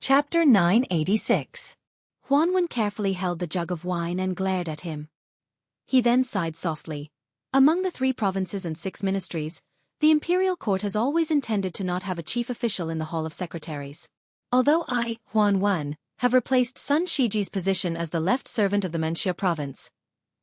Chapter 986. Huanwen carefully held the jug of wine and glared at him. He then sighed softly. Among the 3 provinces and 6 ministries, the imperial court has always intended to not have a chief official in the Hall of Secretaries. Although I, Huanwen, have replaced Sun Shiji's position as the left servant of the Menxia province,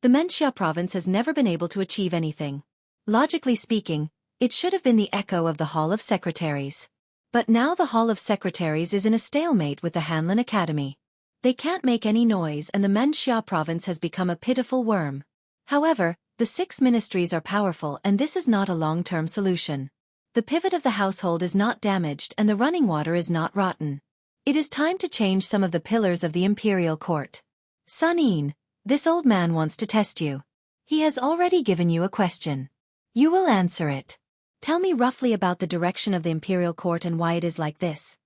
the Menxia province has never been able to achieve anything. Logically speaking, it should have been the echo of the Hall of Secretaries. But now the Hall of Secretaries is in a stalemate with the Hanlin Academy. They can't make any noise and the Menxia province has become a pitiful worm. However, the 6 ministries are powerful and this is not a long-term solution. The pivot of the household is not damaged and the running water is not rotten. It is time to change some of the pillars of the imperial court. Sun Yin, this old man wants to test you. He has already given you a question. You will answer it. Tell me roughly about the direction of the imperial court and why it is like this.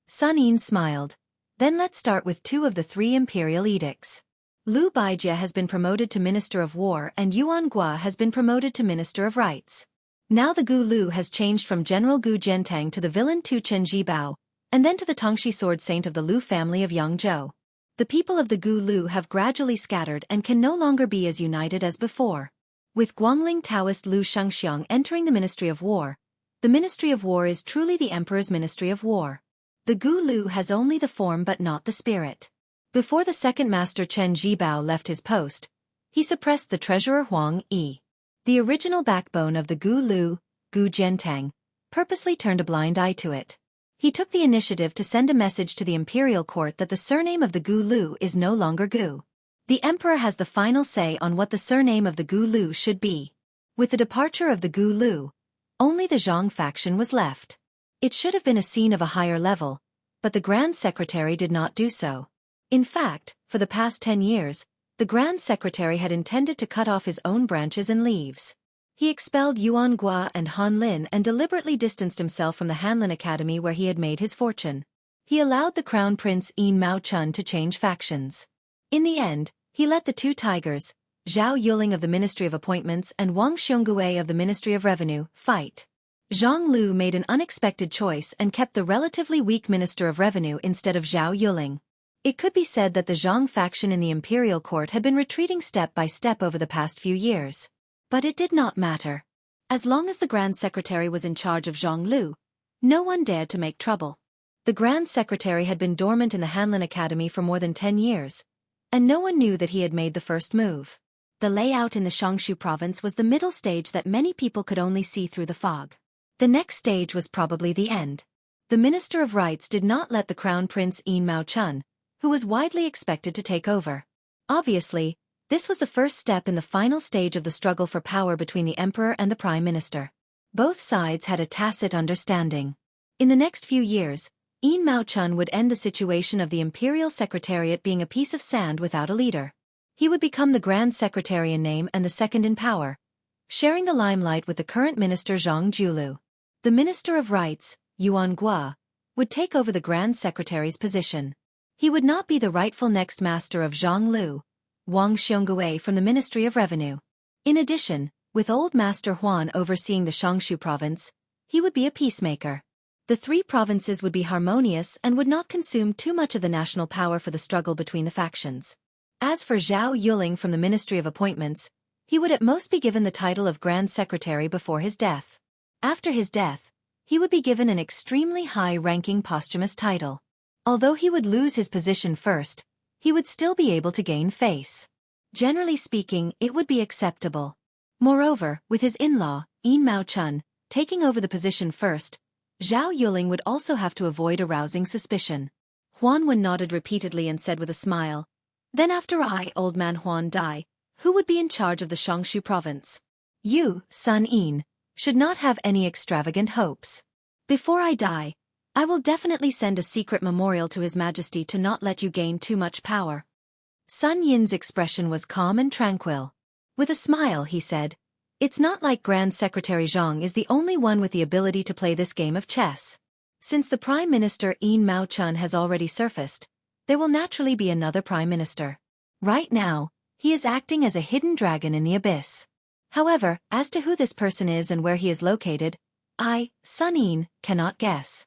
Sun Yin smiled. Then let's start with 2 of the 3 imperial edicts. Lu Baijie has been promoted to Minister of War and Yuan Gua has been promoted to Minister of Rights. Now the Gu Lu has changed from General Gu Jiantang to the villain Tu Chen Jibao, and then to the Tongxi sword saint of the Lu family of Yangzhou. The people of the Gu Lu have gradually scattered and can no longer be as united as before. With Guangling Taoist Lu Shengxiang entering the Ministry of War, the Ministry of War is truly the Emperor's Ministry of War. The Gu Lu has only the form but not the spirit. Before the second master Chen Jibao left his post, he suppressed the treasurer Huang Yi. The original backbone of the Gu Lu, Gu Jiantang, purposely turned a blind eye to it. He took the initiative to send a message to the imperial court that the surname of the Gu Lu is no longer Gu. The emperor has the final say on what the surname of the Gu Lu should be. With the departure of the Gu Lu, only the Zhang faction was left. It should have been a scene of a higher level, but the Grand Secretary did not do so. In fact, for the past 10 years, the Grand Secretary had intended to cut off his own branches and leaves. He expelled Yuan Gua and Han Lin and deliberately distanced himself from the Hanlin Academy where he had made his fortune. He allowed the Crown Prince Yin Mao Chun to change factions. In the end, he let the 2 tigers, Zhao Yuling of the Ministry of Appointments and Wang Xiongui of the Ministry of Revenue, fight. Zhang Lu made an unexpected choice and kept the relatively weak Minister of Revenue instead of Zhao Yuling. It could be said that the Zhang faction in the imperial court had been retreating step by step over the past few years. But it did not matter. As long as the Grand Secretary was in charge of Zhang Lu, no one dared to make trouble. The Grand Secretary had been dormant in the Hanlin Academy for more than 10 years, and no one knew that he had made the first move. The layout in the Shangshu province was the middle stage that many people could only see through the fog. The next stage was probably the end. The Minister of Rights did not let the Crown Prince Yin Mao Chun, who was widely expected to take over. Obviously, this was the first step in the final stage of the struggle for power between the Emperor and the Prime Minister. Both sides had a tacit understanding. In the next few years, Yin Mao Chun would end the situation of the Imperial Secretariat being a piece of sand without a leader. He would become the Grand Secretary in name and the second in power, sharing the limelight with the current minister Zhang Julu. The Minister of Rights, Yuan Gua, would take over the Grand Secretary's position. He would not be the rightful next master of Zhang Lu, Wang Xiongui from the Ministry of Revenue. In addition, with Old Master Huan overseeing the Shangshu province, he would be a peacemaker. The 3 provinces would be harmonious and would not consume too much of the national power for the struggle between the factions. As for Zhao Yuling from the Ministry of Appointments, he would at most be given the title of Grand Secretary before his death. After his death, he would be given an extremely high-ranking posthumous title. Although he would lose his position first, he would still be able to gain face. Generally speaking, it would be acceptable. Moreover, with his in-law, Yin Mao Chun, taking over the position first, Zhao Yuling would also have to avoid arousing suspicion. Huanwen nodded repeatedly and said with a smile, "Then after I, old man Huan, die, who would be in charge of the Shangshu province? You, Sun Yin, should not have any extravagant hopes. Before I die, I will definitely send a secret memorial to His Majesty to not let you gain too much power." Sun Yin's expression was calm and tranquil. With a smile he said, "It's not like Grand Secretary Zhang is the only one with the ability to play this game of chess. Since the Prime Minister Yin Mao Chun has already surfaced, there will naturally be another Prime Minister. Right now, he is acting as a hidden dragon in the abyss. However, as to who this person is and where he is located, I, Sun Yin, cannot guess.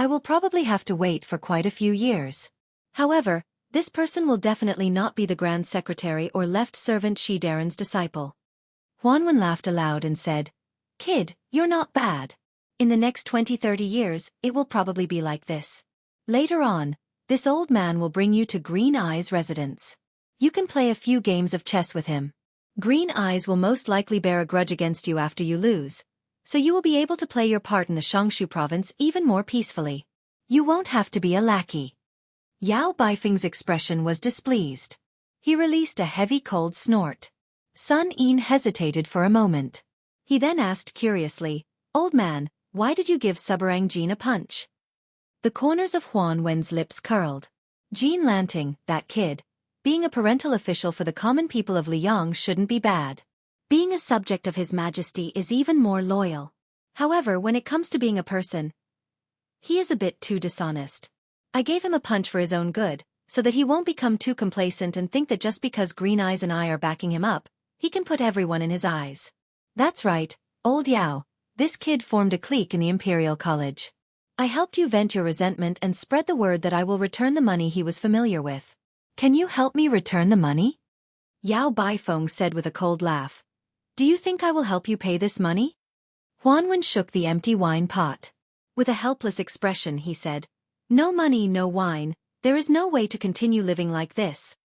I will probably have to wait for quite a few years. However, this person will definitely not be the Grand Secretary or left servant Shidaren's disciple. Huanwen laughed aloud and said, Kid, you're not bad. In the next 20-30 years, it will probably be like this. Later on, this old man will bring you to Green Eye's residence. You can play a few games of chess with him. Green Eyes will most likely bear a grudge against you after you lose, so you will be able to play your part in the Shangshu province even more peacefully. You won't have to be a lackey. Yao Baifeng's expression was displeased. He released a heavy cold snort. Sun Yin hesitated for a moment. He then asked curiously, Old man, why did you give Subarang Jean a punch? The corners of Huan Wen's lips curled. Jean Lanting, that kid, being a parental official for the common people of Liang shouldn't be bad. Being a subject of His Majesty is even more loyal. However, when it comes to being a person, he is a bit too dishonest. I gave him a punch for his own good, so that he won't become too complacent and think that just because Green Eyes and I are backing him up, he can put everyone in his eyes. That's right, old Yao. This kid formed a clique in the Imperial College. I helped you vent your resentment and spread the word that I will return the money he was familiar with. Can you help me return the money? Yao Baifeng said with a cold laugh. Do you think I will help you pay this money? Huanwen shook the empty wine pot. With a helpless expression he said, No money, no wine, there is no way to continue living like this.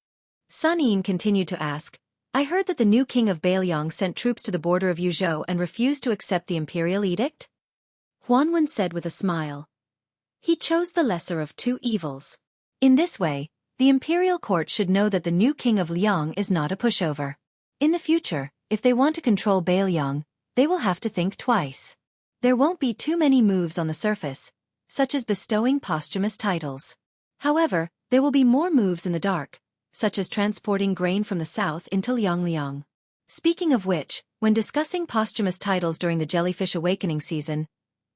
Sun Yin continued to ask, I heard that the new king of Bailiang sent troops to the border of Yuzhou and refused to accept the imperial edict? Huanwen said with a smile. He chose the lesser of two evils. In this way, the imperial court should know that the new king of Liang is not a pushover. In the future, if they want to control Bailiang, they will have to think twice. There won't be too many moves on the surface, such as bestowing posthumous titles. However, there will be more moves in the dark, such as transporting grain from the south into Liang. Speaking of which, when discussing posthumous titles during the Jellyfish Awakening season,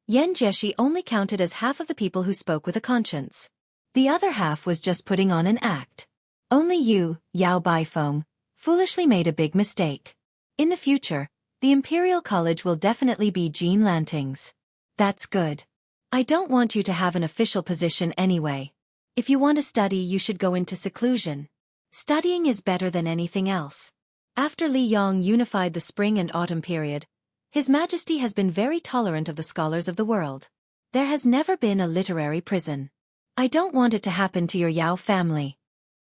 Yan Jieshi only counted as half of the people who spoke with a conscience. The other half was just putting on an act. Only you, Yao Baifeng, foolishly made a big mistake. In the future, the Imperial College will definitely be Jean Lanting's. That's good. I don't want you to have an official position anyway. If you want to study, you should go into seclusion. Studying is better than anything else. After Li Yong unified the spring and autumn period, His Majesty has been very tolerant of the scholars of the world. There has never been a literary prison. I don't want it to happen to your Yao family.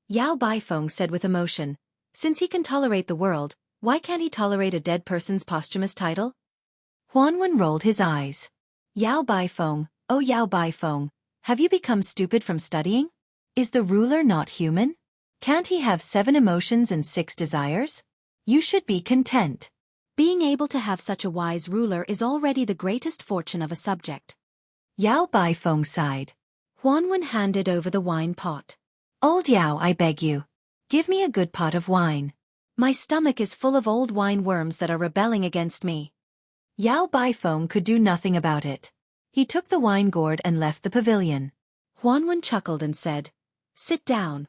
Yao Baifeng said with emotion, since he can tolerate the world, why can't he tolerate a dead person's posthumous title? Huanwen rolled his eyes. Yao Baifeng, oh Yao Baifeng, have you become stupid from studying? Is the ruler not human? Can't he have 7 emotions and 6 desires? You should be content. Being able to have such a wise ruler is already the greatest fortune of a subject. Yao Baifeng sighed. Huanwen handed over the wine pot. Old Yao, I beg you. Give me a good pot of wine. My stomach is full of old wine worms that are rebelling against me. Yao Baifeng could do nothing about it. He took the wine gourd and left the pavilion. Huanwen chuckled and said, Sit down.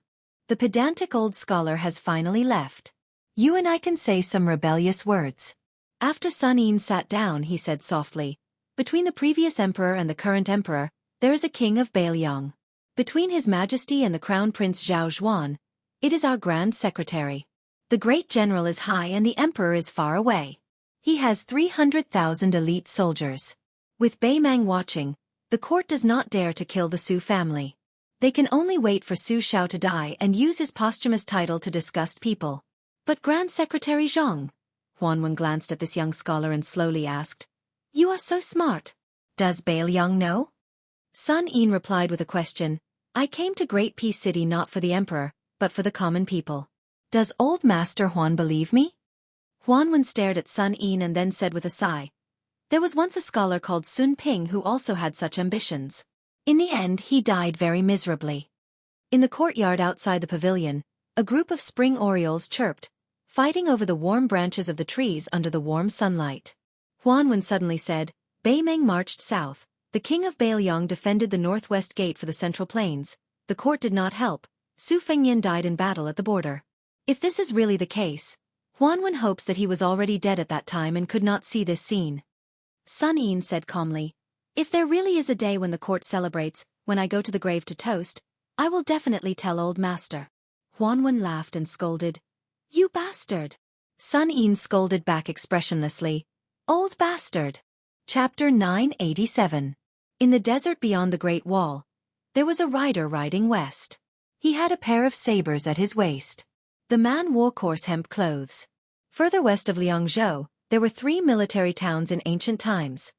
The pedantic old scholar has finally left. You and I can say some rebellious words. After Sun Yin sat down, he said softly, Between the previous emperor and the current emperor, there is a king of Bailiang. Between His Majesty and the Crown Prince Zhao Zhuan, it is our Grand Secretary. The great general is high and the emperor is far away. He has 300,000 elite soldiers. With Beimang watching, the court does not dare to kill the Su family. They can only wait for Su Shao to die and use his posthumous title to disgust people. But Grand Secretary Zhang? Huanwen glanced at this young scholar and slowly asked, You are so smart. Does Bailiang know? Sun Yin replied with a question, I came to Great Peace City not for the emperor, but for the common people. Does old Master Huan believe me? Huanwen stared at Sun Yin and then said with a sigh, There was once a scholar called Sun Ping who also had such ambitions. In the end he died very miserably. In the courtyard outside the pavilion, a group of spring orioles chirped, fighting over the warm branches of the trees under the warm sunlight. Huanwen suddenly said, Beimeng marched south, the king of Bailiang defended the northwest gate for the central plains, the court did not help, Su Fengyan died in battle at the border. If this is really the case, Huanwen hopes that he was already dead at that time and could not see this scene. Sun Yin said calmly, If there really is a day when the court celebrates, when I go to the grave to toast, I will definitely tell old master. Huanwen laughed and scolded. You bastard! Sun Yin scolded back expressionlessly. Old bastard! Chapter 987. In the desert beyond the Great Wall, there was a rider riding west. He had a pair of sabers at his waist. The man wore coarse hemp clothes. Further west of Liangzhou, there were 3 military towns in ancient times: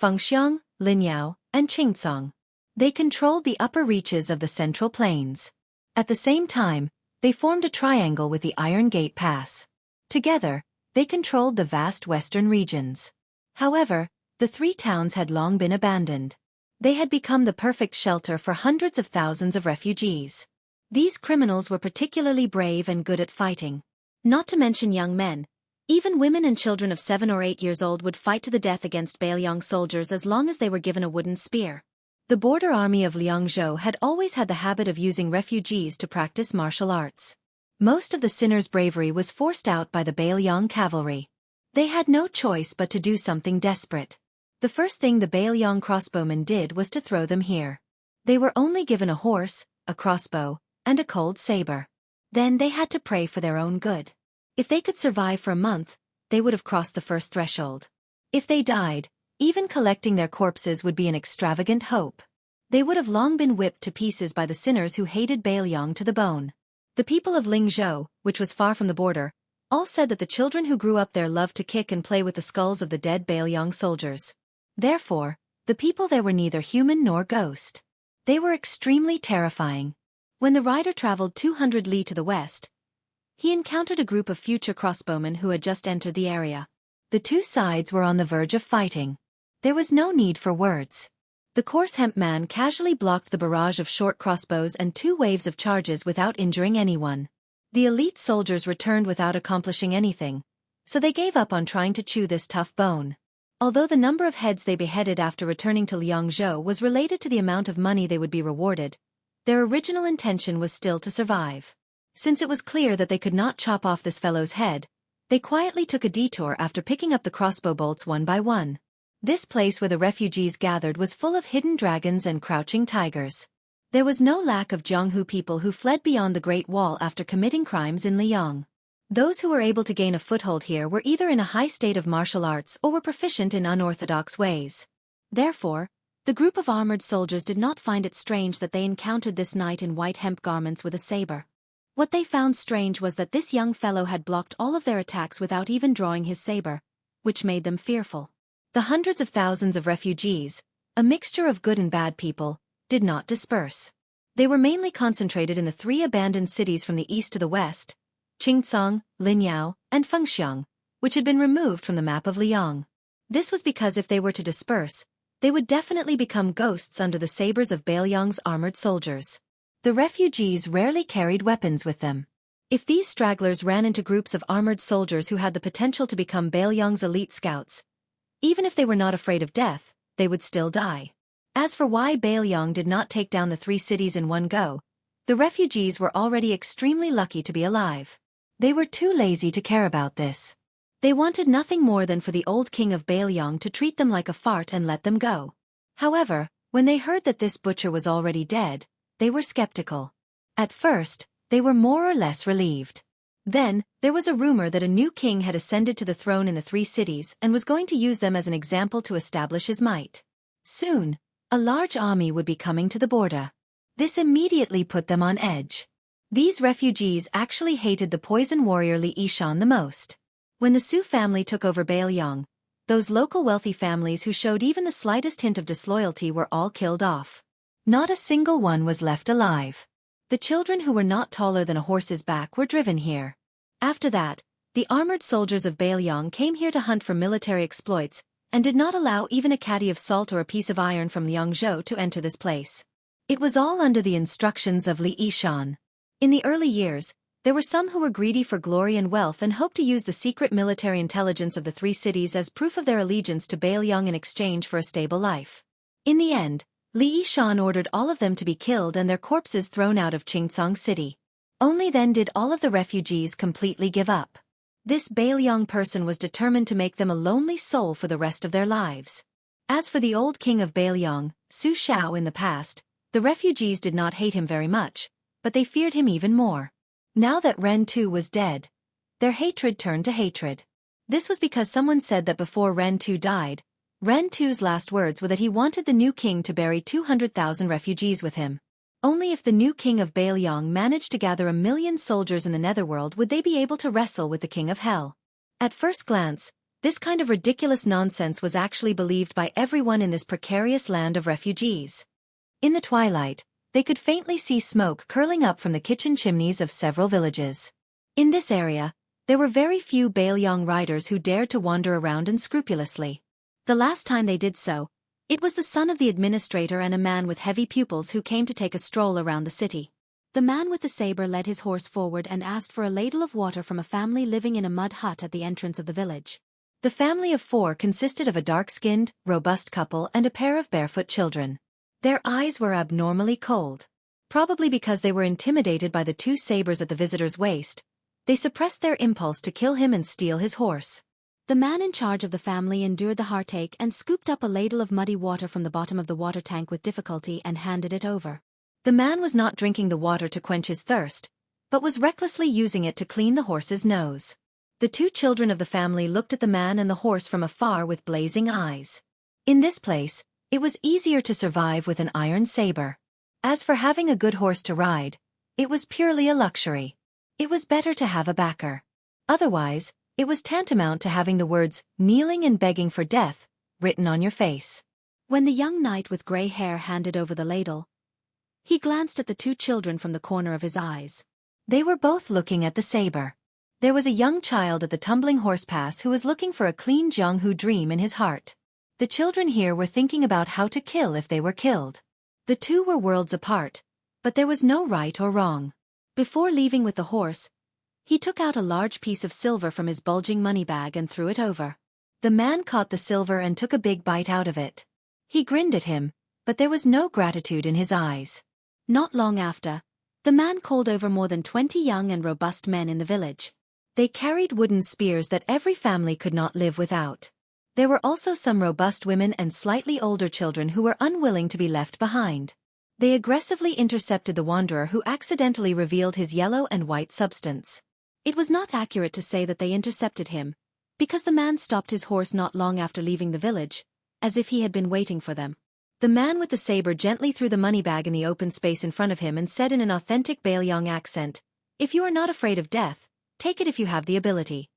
Fengxiang, Linyao, and Qingcang. They controlled the upper reaches of the Central Plains. At the same time, they formed a triangle with the Iron Gate Pass. Together, they controlled the vast western regions. However, the 3 towns had long been abandoned. They had become the perfect shelter for hundreds of thousands of refugees. These criminals were particularly brave and good at fighting. Not to mention young men. Even women and children of 7 or 8 years old would fight to the death against Bailiang soldiers as long as they were given a wooden spear. The border army of Liangzhou had always had the habit of using refugees to practice martial arts. Most of the sinners' bravery was forced out by the Bailiang cavalry. They had no choice but to do something desperate. The first thing the Bailiang crossbowmen did was to throw them here. They were only given a horse, a crossbow, and a cold saber. Then they had to pray for their own good. If they could survive for a month, they would have crossed the first threshold. If they died, even collecting their corpses would be an extravagant hope. They would have long been whipped to pieces by the sinners who hated Bailiang to the bone. The people of Lingzhou, which was far from the border, all said that the children who grew up there loved to kick and play with the skulls of the dead Bailiang soldiers. Therefore, the people there were neither human nor ghost. They were extremely terrifying. When the rider traveled 200 li to the west, he encountered a group of future crossbowmen who had just entered the area. The 2 sides were on the verge of fighting. There was no need for words. The coarse hemp man casually blocked the barrage of short crossbows and 2 waves of charges without injuring anyone. The elite soldiers returned without accomplishing anything, so they gave up on trying to chew this tough bone. Although the number of heads they beheaded after returning to Liangzhou was related to the amount of money they would be rewarded, their original intention was still to survive. Since it was clear that they could not chop off this fellow's head, they quietly took a detour after picking up the crossbow bolts one by one. This place where the refugees gathered was full of hidden dragons and crouching tigers. There was no lack of Jianghu people who fled beyond the Great Wall after committing crimes in Liang. Those who were able to gain a foothold here were either in a high state of martial arts or were proficient in unorthodox ways. Therefore, the group of armored soldiers did not find it strange that they encountered this knight in white hemp garments with a saber. What they found strange was that this young fellow had blocked all of their attacks without even drawing his saber, which made them fearful. The hundreds of thousands of refugees, a mixture of good and bad people, did not disperse. They were mainly concentrated in the 3 abandoned cities from the east to the west: Qingcang, Linyao, and Fengxiang, which had been removed from the map of Liang. This was because if they were to disperse, they would definitely become ghosts under the sabers of Bailiang's armored soldiers. The refugees rarely carried weapons with them. If these stragglers ran into groups of armored soldiers who had the potential to become Bailiang's elite scouts, even if they were not afraid of death, they would still die. As for why Bailiang did not take down the 3 cities in one go, the refugees were already extremely lucky to be alive. They were too lazy to care about this. They wanted nothing more than for the old king of Bailiang to treat them like a fart and let them go. However, when they heard that this butcher was already dead, they were skeptical. At first, they were more or less relieved. Then, there was a rumor that a new king had ascended to the throne in the 3 cities and was going to use them as an example to establish his might. Soon, a large army would be coming to the border. This immediately put them on edge. These refugees actually hated the poison warrior Li Yishan the most. When the Su family took over Bailiang, those local wealthy families who showed even the slightest hint of disloyalty were all killed off. Not a single one was left alive. The children who were not taller than a horse's back were driven here. After that, the armored soldiers of Bailiang came here to hunt for military exploits, and did not allow even a caddy of salt or a piece of iron from Liangzhou to enter this place. It was all under the instructions of Li Yishan. In the early years, there were some who were greedy for glory and wealth and hoped to use the secret military intelligence of the 3 cities as proof of their allegiance to Bailiang in exchange for a stable life. In the end, Li Yishan ordered all of them to be killed and their corpses thrown out of Qingcang City. Only then did all of the refugees completely give up. This Bailiang person was determined to make them a lonely soul for the rest of their lives. As for the old king of Baelyong, Su Shao in the past, the refugees did not hate him very much, but they feared him even more. Now that Ren Tu was dead, their hatred turned to hatred. This was because someone said that before Ren Tu died, Ren Tu's last words were that he wanted the new king to bury 200,000 refugees with him. Only if the new king of Baelyong managed to gather 1,000,000 soldiers in the netherworld would they be able to wrestle with the king of hell. At first glance, this kind of ridiculous nonsense was actually believed by everyone in this precarious land of refugees. In the twilight, they could faintly see smoke curling up from the kitchen chimneys of several villages. In this area, there were very few Baelyong riders who dared to wander around unscrupulously. The last time they did so, it was the son of the administrator and a man with heavy pupils who came to take a stroll around the city. The man with the saber led his horse forward and asked for a ladle of water from a family living in a mud hut at the entrance of the village. The family of 4 consisted of a dark-skinned, robust couple and a pair of barefoot children. Their eyes were abnormally cold. Probably because they were intimidated by the 2 sabers at the visitor's waist, they suppressed their impulse to kill him and steal his horse. The man in charge of the family endured the heartache and scooped up a ladle of muddy water from the bottom of the water tank with difficulty and handed it over. The man was not drinking the water to quench his thirst, but was recklessly using it to clean the horse's nose. The 2 children of the family looked at the man and the horse from afar with blazing eyes. In this place, it was easier to survive with an iron saber. As for having a good horse to ride, it was purely a luxury. It was better to have a backer. Otherwise, it was tantamount to having the words, "kneeling and begging for death," written on your face. When the young knight with grey hair handed over the ladle, he glanced at the 2 children from the corner of his eyes. They were both looking at the saber. There was a young child at the tumbling horse pass who was looking for a clean Jong-hu dream in his heart. The children here were thinking about how to kill if they were killed. The 2 were worlds apart, but there was no right or wrong. Before leaving with the horse, he took out a large piece of silver from his bulging money bag and threw it over. The man caught the silver and took a big bite out of it. He grinned at him, but there was no gratitude in his eyes. Not long after, the man called over more than 20 young and robust men in the village. They carried wooden spears that every family could not live without. There were also some robust women and slightly older children who were unwilling to be left behind. They aggressively intercepted the wanderer who accidentally revealed his yellow and white substance. It was not accurate to say that they intercepted him, because the man stopped his horse not long after leaving the village, as if he had been waiting for them. The man with the saber gently threw the money bag in the open space in front of him and said in an authentic Baelyong accent, "If you are not afraid of death, take it if you have the ability."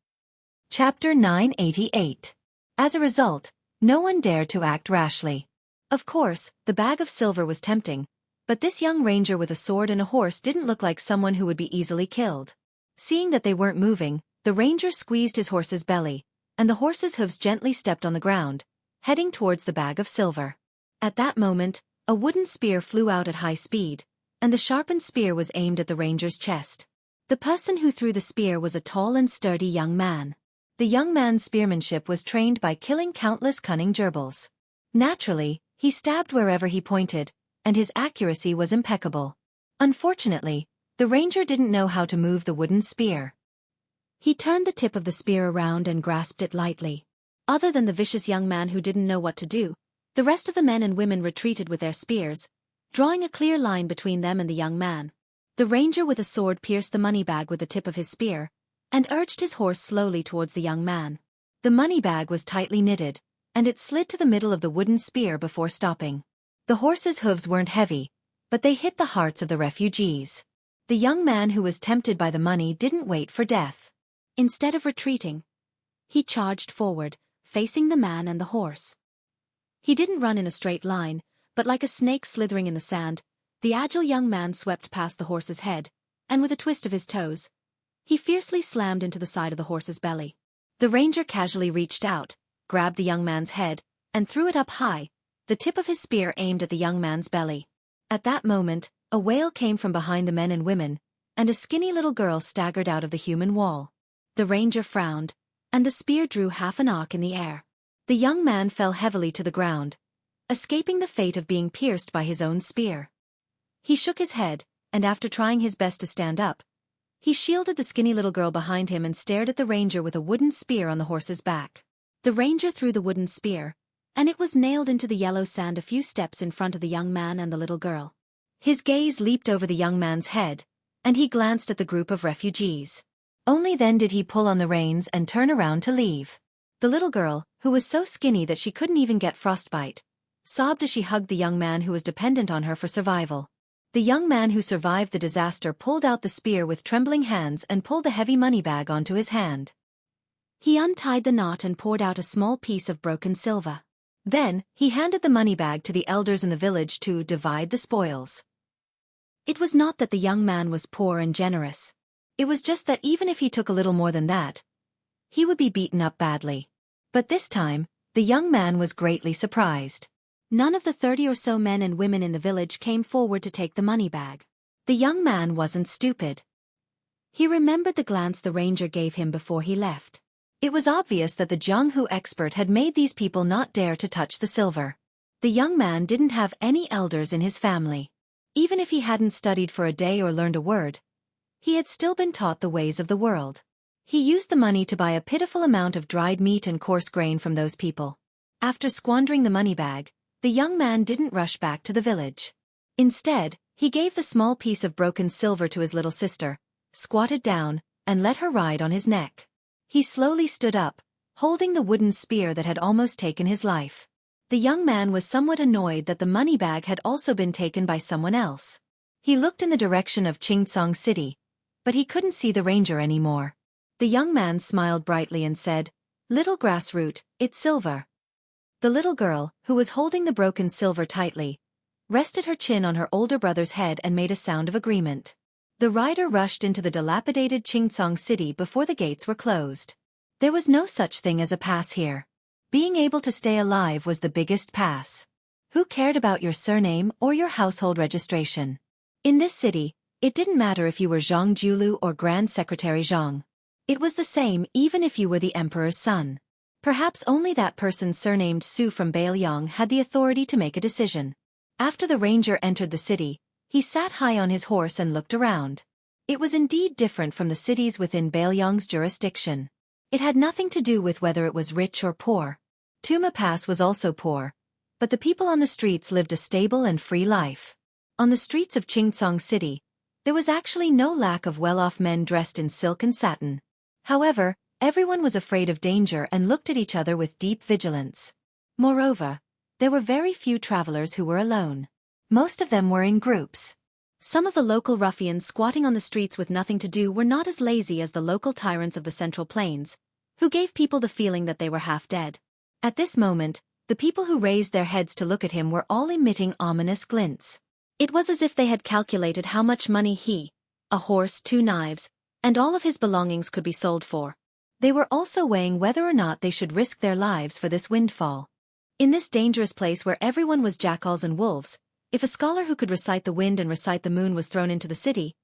Chapter 988. As a result, no one dared to act rashly. Of course, the bag of silver was tempting, but this young ranger with a sword and a horse didn't look like someone who would be easily killed. Seeing that they weren't moving, the ranger squeezed his horse's belly, and the horse's hooves gently stepped on the ground, heading towards the bag of silver. At that moment, a wooden spear flew out at high speed, and the sharpened spear was aimed at the ranger's chest. The person who threw the spear was a tall and sturdy young man. The young man's spearmanship was trained by killing countless cunning gerbils. Naturally, he stabbed wherever he pointed, and his accuracy was impeccable. Unfortunately, the ranger didn't know how to move the wooden spear. He turned the tip of the spear around and grasped it lightly. Other than the vicious young man who didn't know what to do, the rest of the men and women retreated with their spears, drawing a clear line between them and the young man. The ranger with a sword pierced the money bag with the tip of his spear, and urged his horse slowly towards the young man. The money bag was tightly knitted, and it slid to the middle of the wooden spear before stopping. The horse's hooves weren't heavy, but they hit the hearts of the refugees. The young man who was tempted by the money didn't wait for death. Instead of retreating, he charged forward, facing the man and the horse. He didn't run in a straight line, but like a snake slithering in the sand, the agile young man swept past the horse's head, and with a twist of his toes, he fiercely slammed into the side of the horse's belly. The ranger casually reached out, grabbed the young man's head, and threw it up high, the tip of his spear aimed at the young man's belly. At that moment, a wail came from behind the men and women, and a skinny little girl staggered out of the human wall. The ranger frowned, and the spear drew half an arc in the air. The young man fell heavily to the ground, escaping the fate of being pierced by his own spear. He shook his head, and after trying his best to stand up, he shielded the skinny little girl behind him and stared at the ranger with a wooden spear on the horse's back. The ranger threw the wooden spear, and it was nailed into the yellow sand a few steps in front of the young man and the little girl. His gaze leaped over the young man's head, and he glanced at the group of refugees. Only then did he pull on the reins and turn around to leave. The little girl, who was so skinny that she couldn't even get frostbite, sobbed as she hugged the young man who was dependent on her for survival. The young man who survived the disaster pulled out the spear with trembling hands and pulled the heavy money bag onto his hand. He untied the knot and poured out a small piece of broken silver. Then, he handed the money bag to the elders in the village to divide the spoils. It was not that the young man was poor and generous. It was just that even if he took a little more than that, he would be beaten up badly. But this time, the young man was greatly surprised. None of the 30 or so men and women in the village came forward to take the money bag. The young man wasn't stupid. He remembered the glance the ranger gave him before he left. It was obvious that the Jianghu expert had made these people not dare to touch the silver. The young man didn't have any elders in his family. Even if he hadn't studied for a day or learned a word, he had still been taught the ways of the world. He used the money to buy a pitiful amount of dried meat and coarse grain from those people. After squandering the money bag, the young man didn't rush back to the village. Instead, he gave the small piece of broken silver to his little sister, squatted down, and let her ride on his neck. He slowly stood up, holding the wooden spear that had almost taken his life. The young man was somewhat annoyed that the money bag had also been taken by someone else. He looked in the direction of Qingcang City, but he couldn't see the ranger anymore. The young man smiled brightly and said, "Little grassroot, it's silver." The little girl, who was holding the broken silver tightly, rested her chin on her older brother's head and made a sound of agreement. The rider rushed into the dilapidated Qingcang City before the gates were closed. There was no such thing as a pass here. Being able to stay alive was the biggest pass. Who cared about your surname or your household registration? In this city, it didn't matter if you were Zhang Julu or Grand Secretary Zhang. It was the same even if you were the emperor's son. Perhaps only that person surnamed Su from Bailiang had the authority to make a decision. After the ranger entered the city, he sat high on his horse and looked around. It was indeed different from the cities within Bailiang's jurisdiction. It had nothing to do with whether it was rich or poor. Tuma Pass was also poor, but the people on the streets lived a stable and free life. On the streets of Qingcang City, there was actually no lack of well-off men dressed in silk and satin. However, everyone was afraid of danger and looked at each other with deep vigilance. Moreover, there were very few travelers who were alone. Most of them were in groups. Some of the local ruffians squatting on the streets with nothing to do were not as lazy as the local tyrants of the Central Plains, who gave people the feeling that they were half dead. At this moment, the people who raised their heads to look at him were all emitting ominous glints. It was as if they had calculated how much money he, a horse, 2 knives, and all of his belongings could be sold for. They were also weighing whether or not they should risk their lives for this windfall. In this dangerous place where everyone was jackals and wolves, if a scholar who could recite the wind and recite the moon was thrown into the city,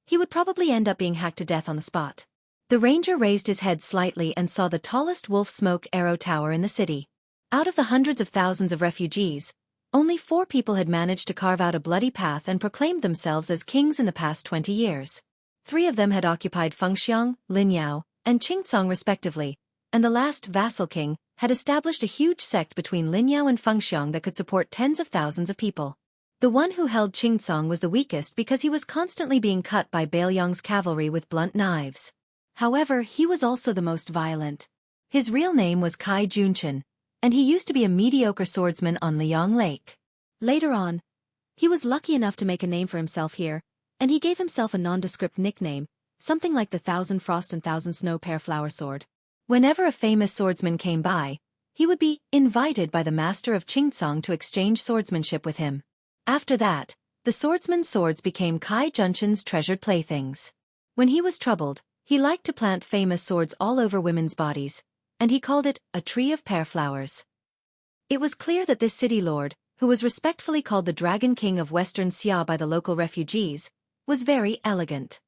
he would probably end up being hacked to death on the spot. The ranger raised his head slightly and saw the tallest wolf smoke arrow tower in the city. Out of the hundreds of thousands of refugees, only 4 people had managed to carve out a bloody path and proclaimed themselves as kings in the past 20 years. 3 of them had occupied Fengxiang, Linyao, and Qingcang respectively, and the last vassal king had established a huge sect between Linyao and Fengxiang that could support tens of thousands of people. The one who held Qingcang was the weakest because he was constantly being cut by Bailiang's cavalry with blunt knives. However, he was also the most violent. His real name was Kai Junchen, and he used to be a mediocre swordsman on Liang Lake. Later on, he was lucky enough to make a name for himself here, and he gave himself a nondescript nickname, something like the 1000 Frost and 1000 Snow Pear Flower Sword. Whenever a famous swordsman came by, he would be invited by the master of Qingcang to exchange swordsmanship with him. After that, the swordsman's swords became Kai Junchen's treasured playthings. When he was troubled, he liked to plant famous swords all over women's bodies, and he called it a tree of pear flowers. It was clear that this city lord, who was respectfully called the Dragon King of Western Xia by the local refugees, was very elegant.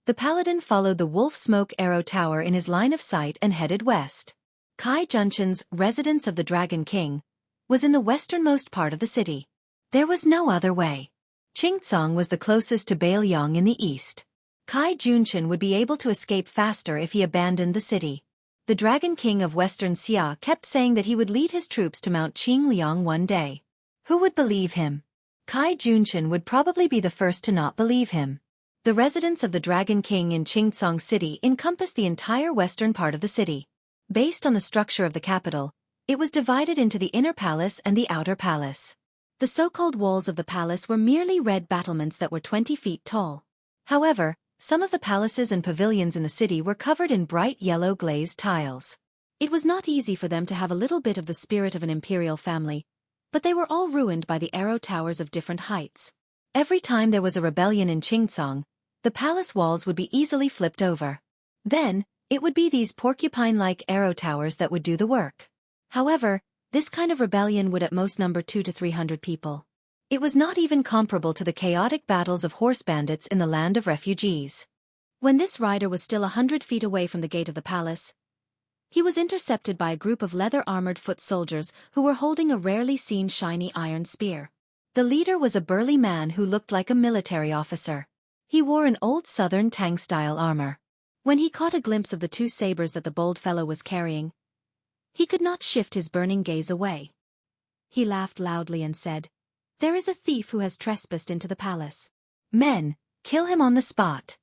The paladin followed the wolf smoke arrow tower in his line of sight and headed west. Kai Junchen's residence of the Dragon King was in the westernmost part of the city. There was no other way. Qingcang was the closest to Bailiang in the east. Kai Junchen would be able to escape faster if he abandoned the city. the Dragon King of Western Xia kept saying that he would lead his troops to Mount Qingliang one day. Who would believe him? Kai Junshin would probably be the first to not believe him. The residence of the Dragon King in Qingcang City encompassed the entire western part of the city. Based on the structure of the capital, it was divided into the inner palace and the outer palace. The so-called walls of the palace were merely red battlements that were 20 feet tall. However, some of the palaces and pavilions in the city were covered in bright yellow glazed tiles. It was not easy for them to have a little bit of the spirit of an imperial family, but they were all ruined by the arrow towers of different heights. Every time there was a rebellion in Qingcang, the palace walls would be easily flipped over. Then, it would be these porcupine-like arrow towers that would do the work. However, this kind of rebellion would at most number 200 to 300 people. It was not even comparable to the chaotic battles of horse bandits in the land of refugees. When this rider was still 100 feet away from the gate of the palace, he was intercepted by a group of leather-armored foot soldiers who were holding a rarely seen shiny iron spear. The leader was a burly man who looked like a military officer. He wore an old southern Tang-style armor. When he caught a glimpse of the two sabers that the bold fellow was carrying, he could not shift his burning gaze away. He laughed loudly and said, "There is a thief who has trespassed into the palace. Men, kill him on the spot."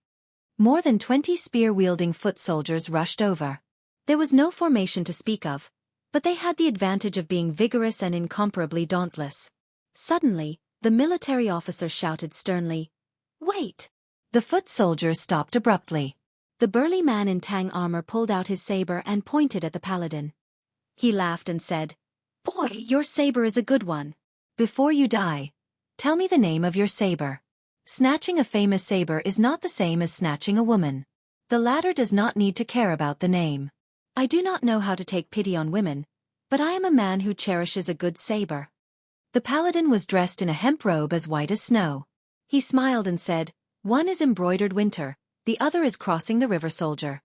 More than 20 spear-wielding foot soldiers rushed over. There was no formation to speak of, but they had the advantage of being vigorous and incomparably dauntless. Suddenly, the military officer shouted sternly, "Wait!" The foot soldiers stopped abruptly. The burly man in Tang armor pulled out his saber and pointed at the paladin. He laughed and said, "Boy, your saber is a good one. Before you die, tell me the name of your saber." Snatching a famous saber is not the same as snatching a woman. The latter does not need to care about the name. I do not know how to take pity on women, but I am a man who cherishes a good saber. The paladin was dressed in a hemp robe as white as snow. He smiled and said, "One is embroidered winter, the other is crossing the river soldier."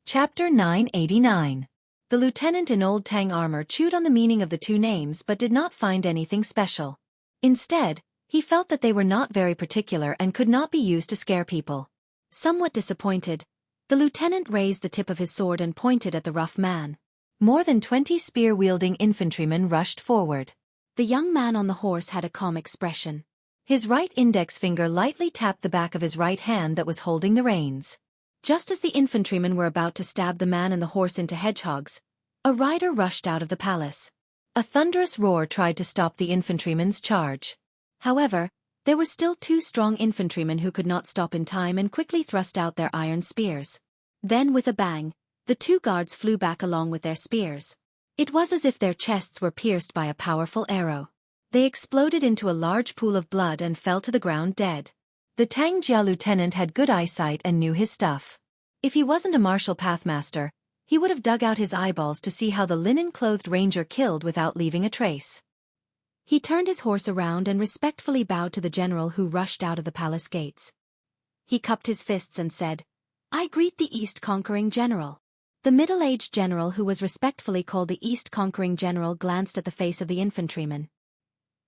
Chapter 989. The lieutenant in old Tang armor chewed on the meaning of the two names but did not find anything special. Instead, he felt that they were not very particular and could not be used to scare people. Somewhat disappointed, the lieutenant raised the tip of his sword and pointed at the rough man. More than 20 spear-wielding infantrymen rushed forward. The young man on the horse had a calm expression. His right index finger lightly tapped the back of his right hand that was holding the reins. Just as the infantrymen were about to stab the man and the horse into hedgehogs, a rider rushed out of the palace. A thunderous roar tried to stop the infantryman's charge. However, there were still 2 strong infantrymen who could not stop in time and quickly thrust out their iron spears. Then with a bang, the 2 guards flew back along with their spears. It was as if their chests were pierced by a powerful arrow. They exploded into a large pool of blood and fell to the ground dead. The Tang Jia lieutenant had good eyesight and knew his stuff. If he wasn't a martial pathmaster, he would have dug out his eyeballs to see how the linen-clothed ranger killed without leaving a trace. He turned his horse around and respectfully bowed to the general who rushed out of the palace gates. He cupped his fists and said, "I greet the East-conquering general." The middle-aged general who was respectfully called the East-conquering general glanced at the face of the infantryman.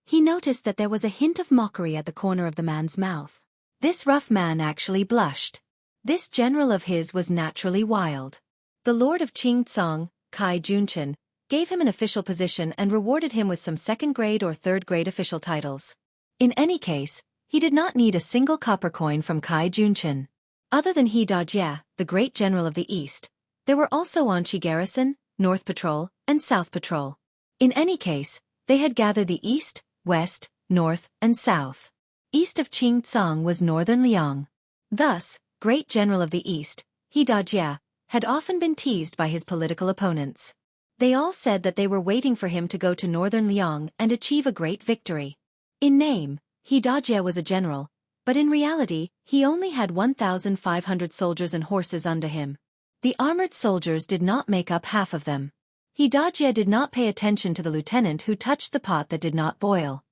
He noticed that there was a hint of mockery at the corner of the man's mouth. This rough man actually blushed. This general of his was naturally wild. The Lord of Qingcang, Kai Junshin, gave him an official position and rewarded him with some second-grade or third-grade official titles. In any case, he did not need a single copper coin from Kai Junshin. Other than He Dajie, the great general of the East, there were also Anqi Garrison, North Patrol, and South Patrol. In any case, they had gathered the East, West, North, and South. East of Qingcang was Northern Liang. Thus, great general of the East, He Dajie, had often been teased by his political opponents. They all said that they were waiting for him to go to Northern Liang and achieve a great victory. In name, He Dajie was a general, but in reality, he only had 1,500 soldiers and horses under him. The armored soldiers did not make up half of them. He Dajie did not pay attention to the lieutenant who touched the pot that did not boil.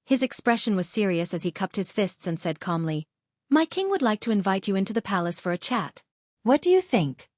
His expression was serious as he cupped his fists and said calmly, "My king would like to invite you into the palace for a chat. What do you think?"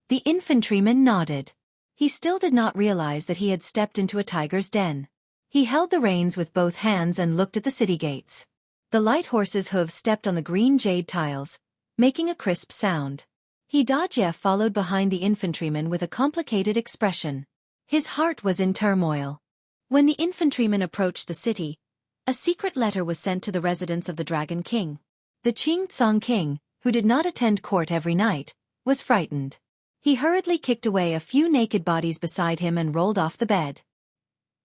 The infantryman nodded. He still did not realize that he had stepped into a tiger's den. He held the reins with both hands and looked at the city gates. The light horse's hooves stepped on the green jade tiles, making a crisp sound. He Dajie followed behind the infantryman with a complicated expression. His heart was in turmoil. When the infantryman approached the city, a secret letter was sent to the residence of the Dragon King. The Qing King, who did not attend court every night, was frightened. He hurriedly kicked away a few naked bodies beside him and rolled off the bed.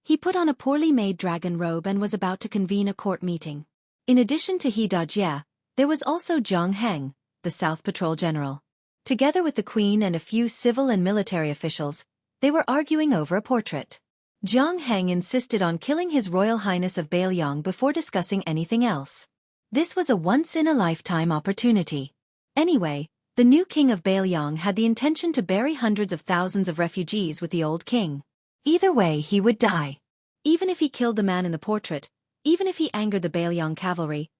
He put on a poorly made dragon robe and was about to convene a court meeting. In addition to He Dajie, there was also Zhang Heng, the South Patrol General. Together with the Queen and a few civil and military officials, they were arguing over a portrait. Zhang Heng insisted on killing His Royal Highness of Bailiang before discussing anything else. This was a once-in-a-lifetime opportunity. Anyway, the new king of Bailiang had the intention to bury hundreds of thousands of refugees with the old king. Either way, he would die. Even if he killed the man in the portrait, even if he angered the Bailiang cavalry,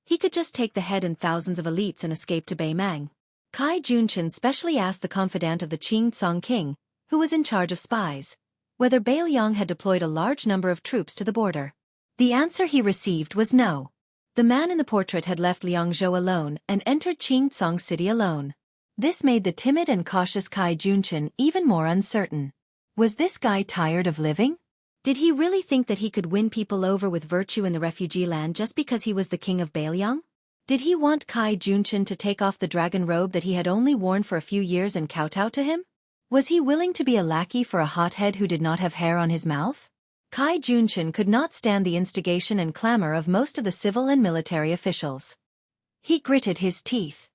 he could just take the head and thousands of elites and escape to Beimang. Kai Junchen specially asked the confidant of the Qing king, who was in charge of spies, whether Bailiang had deployed a large number of troops to the border. The answer he received was no. The man in the portrait had left Liangzhou alone and entered Qing city alone. This made the timid and cautious Kai Junchen even more uncertain. Was this guy tired of living? Did he really think that he could win people over with virtue in the refugee land just because he was the king of Bailiang? Did he want Kai Junchen to take off the dragon robe that he had only worn for a few years and kowtow to him? Was he willing to be a lackey for a hothead who did not have hair on his mouth? Kai Junchen could not stand the instigation and clamor of most of the civil and military officials. He gritted his teeth.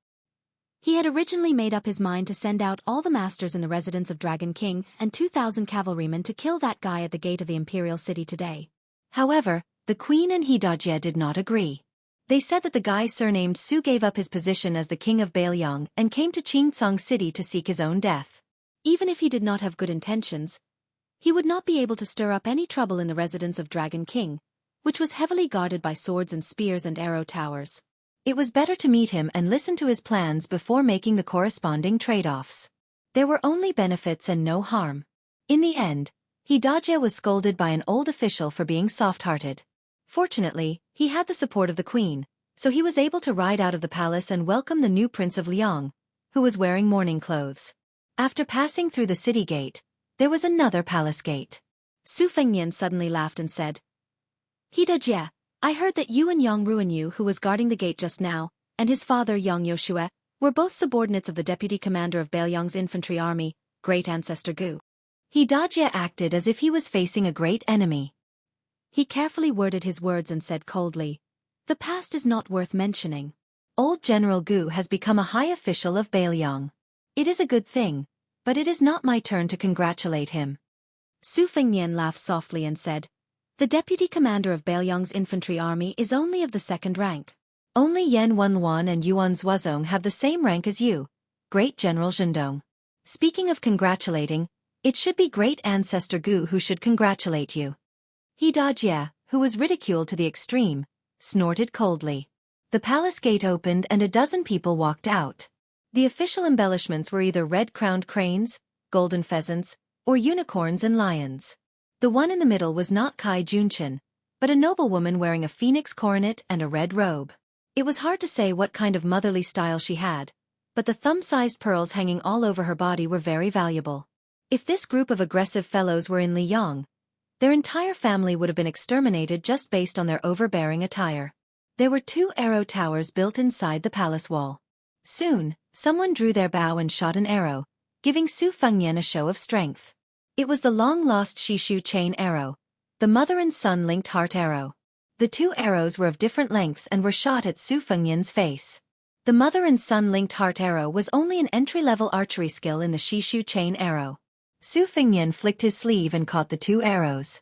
He had originally made up his mind to send out all the masters in the residence of Dragon King and 2,000 cavalrymen to kill that guy at the gate of the imperial city today. However, the Queen and He Dajie did not agree. They said that the guy surnamed Su gave up his position as the king of Bailiang and came to Qing city to seek his own death. Even if he did not have good intentions, he would not be able to stir up any trouble in the residence of Dragon King, which was heavily guarded by swords and spears and arrow towers. It was better to meet him and listen to his plans before making the corresponding trade-offs. There were only benefits and no harm. In the end, He Dajie was scolded by an old official for being soft-hearted. Fortunately, he had the support of the Queen, so he was able to ride out of the palace and welcome the new Prince of Liang, who was wearing mourning clothes. After passing through the city gate, there was another palace gate. Su Fengnian suddenly laughed and said, He Dajie, I heard that you and Yang Ruanyu, who was guarding the gate just now, and his father Yang Yoshue, were both subordinates of the deputy commander of Bailiang's infantry army, Great Ancestor Gu. He Dajie acted as if he was facing a great enemy. He carefully worded his words and said coldly, The past is not worth mentioning. Old General Gu has become a high official of Bailiang. It is a good thing, but it is not my turn to congratulate him. Su Fengnian laughed softly and said, The deputy commander of Bailiang's infantry army is only of the second rank. Only Yan Wenluan and Yuan Zuozong have the same rank as you, Great General Zhendong. Speaking of congratulating, it should be Great Ancestor Gu who should congratulate you. He Dajie, who was ridiculed to the extreme, snorted coldly. The palace gate opened and a dozen people walked out. The official embellishments were either red-crowned cranes, golden pheasants, or unicorns and lions. The one in the middle was not Kai Junchen, but a noblewoman wearing a phoenix coronet and a red robe. It was hard to say what kind of motherly style she had, but the thumb-sized pearls hanging all over her body were very valuable. If this group of aggressive fellows were in Liang, their entire family would have been exterminated just based on their overbearing attire. There were 2 arrow towers built inside the palace wall. Soon, someone drew their bow and shot an arrow, giving Su Fengnian a show of strength. It was the long-lost Shishu chain arrow, the mother and son linked heart arrow. The 2 arrows were of different lengths and were shot at Su Fengnian's face. The mother and son linked heart arrow was only an entry-level archery skill in the Shishu chain arrow. Su Fengnian flicked his sleeve and caught the 2 arrows.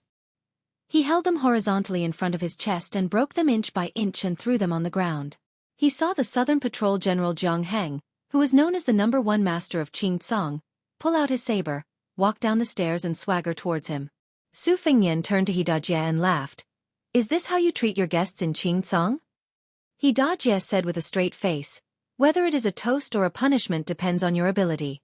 He held them horizontally in front of his chest and broke them inch by inch and threw them on the ground. He saw the Southern Patrol General Zhang Heng, who was known as the #1 master of Qing, pull out his saber, walk down the stairs and swagger towards him. Su Fengnian turned to He Dajie and laughed. Is this how you treat your guests in Qing? He Dajie said with a straight face, Whether it is a toast or a punishment depends on your ability.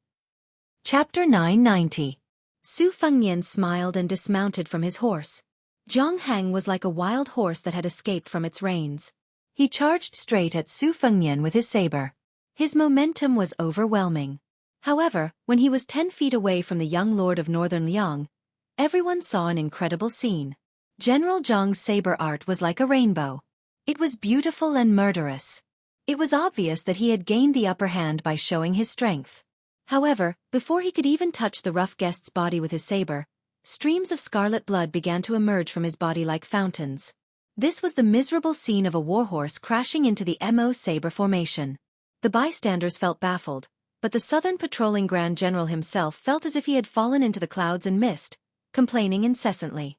Chapter 990. Su Fengnian smiled and dismounted from his horse. Zhang Heng was like a wild horse that had escaped from its reins. He charged straight at Su Fengnian with his saber. His momentum was overwhelming. However, when he was 10 feet away from the young lord of Northern Liang, everyone saw an incredible scene. General Zhang's saber art was like a rainbow. It was beautiful and murderous. It was obvious that he had gained the upper hand by showing his strength. However, before he could even touch the rough guest's body with his saber, streams of scarlet blood began to emerge from his body like fountains. This was the miserable scene of a warhorse crashing into the Mo saber formation. The bystanders felt baffled, but the Southern Patrolling Grand General himself felt as if he had fallen into the clouds and mist, complaining incessantly.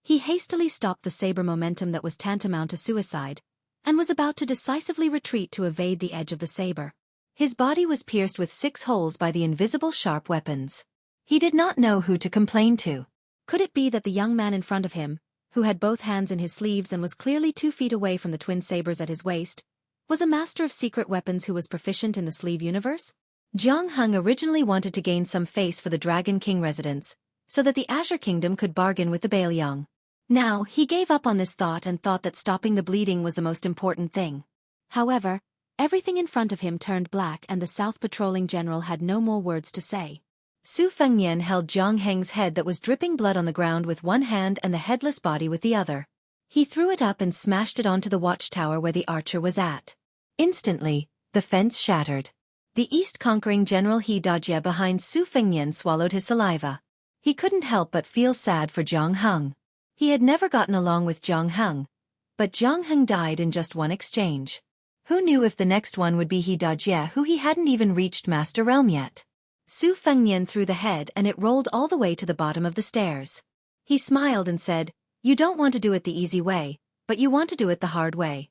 He hastily stopped the saber momentum that was tantamount to suicide, and was about to decisively retreat to evade the edge of the saber. His body was pierced with 6 holes by the invisible sharp weapons. He did not know who to complain to. Could it be that the young man in front of him, who had both hands in his sleeves and was clearly 2 feet away from the twin sabers at his waist, was a master of secret weapons who was proficient in the sleeve universe? Jiang Heng originally wanted to gain some face for the Dragon King residence, so that the Azure Kingdom could bargain with the Bailiang. Now, he gave up on this thought and thought that stopping the bleeding was the most important thing. However, everything in front of him turned black and the South Patrolling General had no more words to say. Su Fengnian held Jiang Heng's head that was dripping blood on the ground with one hand and the headless body with the other. He threw it up and smashed it onto the watchtower where the archer was at. Instantly, the fence shattered. The East-conquering General He Dajie behind Su Fengnian swallowed his saliva. He couldn't help but feel sad for Jiang Heng. He had never gotten along with Jiang Heng, but Jiang Heng died in just one exchange. Who knew if the next one would be He Dajie, who he hadn't even reached Master Realm yet? Su Fengnian threw the head and it rolled all the way to the bottom of the stairs. He smiled and said, "You don't want to do it the easy way, but you want to do it the hard way."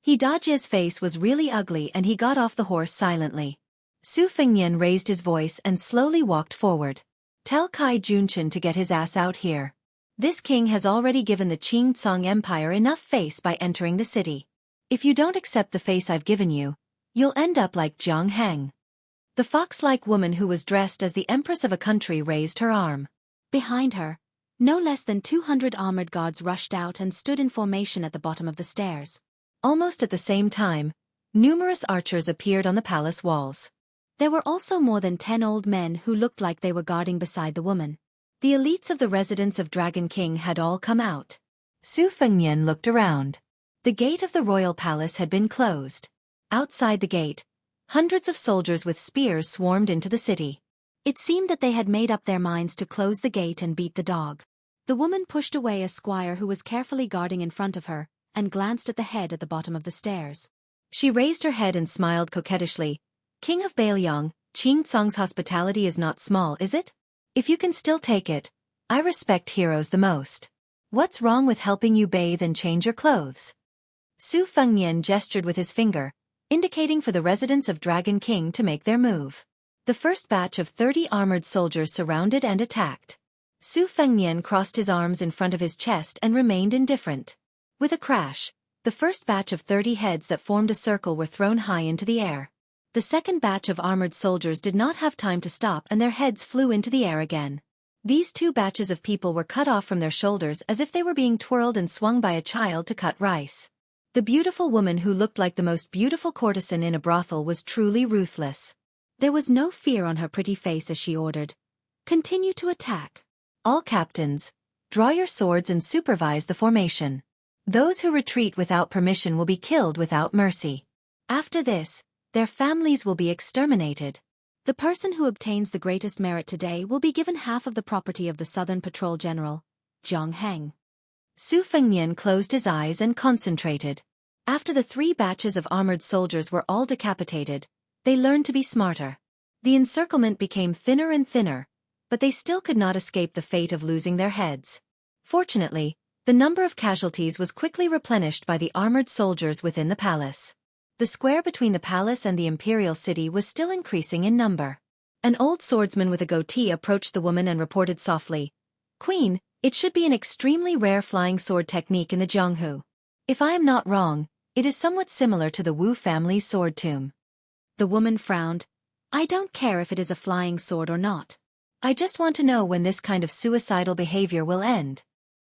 He Dajie's face was really ugly and he got off the horse silently. Su Fengnian raised his voice and slowly walked forward. "Tell Kai Junchen to get his ass out here. This king has already given the Qing Tsong Empire enough face by entering the city. If you don't accept the face I've given you, you'll end up like Jiang Heng." The fox-like woman who was dressed as the empress of a country raised her arm. Behind her, no less than 200 armored guards rushed out and stood in formation at the bottom of the stairs. Almost at the same time, numerous archers appeared on the palace walls. There were also more than 10 old men who looked like they were guarding beside the woman. The elites of the residence of Dragon King had all come out. Su Fengnian looked around. The gate of the royal palace had been closed. Outside the gate, hundreds of soldiers with spears swarmed into the city. It seemed that they had made up their minds to close the gate and beat the dog. The woman pushed away a squire who was carefully guarding in front of her, and glanced at the head at the bottom of the stairs. She raised her head and smiled coquettishly. "King of Bailiang, Qing Tsong's hospitality is not small, is it? If you can still take it, I respect heroes the most. What's wrong with helping you bathe and change your clothes?" Su Fengnian gestured with his finger, indicating for the residents of Dragon King to make their move. The first batch of 30 armored soldiers surrounded and attacked. Su Fengnian crossed his arms in front of his chest and remained indifferent. With a crash, the first batch of 30 heads that formed a circle were thrown high into the air. The second batch of armored soldiers did not have time to stop and their heads flew into the air again. These 2 batches of people were cut off from their shoulders as if they were being twirled and swung by a child to cut rice. The beautiful woman who looked like the most beautiful courtesan in a brothel was truly ruthless. There was no fear on her pretty face as she ordered, "Continue to attack. All captains, draw your swords and supervise the formation. Those who retreat without permission will be killed without mercy. After this, their families will be exterminated. The person who obtains the greatest merit today will be given half of the property of the Southern Patrol General, Jiang Heng." Su Fengnian closed his eyes and concentrated. After the 3 batches of armored soldiers were all decapitated, they learned to be smarter. The encirclement became thinner and thinner, but they still could not escape the fate of losing their heads. Fortunately, the number of casualties was quickly replenished by the armored soldiers within the palace. The square between the palace and the imperial city was still increasing in number. An old swordsman with a goatee approached the woman and reported softly, "Queen, it should be an extremely rare flying sword technique in the Jianghu. If I am not wrong, it is somewhat similar to the Wu family's sword tomb." The woman frowned. "I don't care if it is a flying sword or not. I just want to know when this kind of suicidal behavior will end."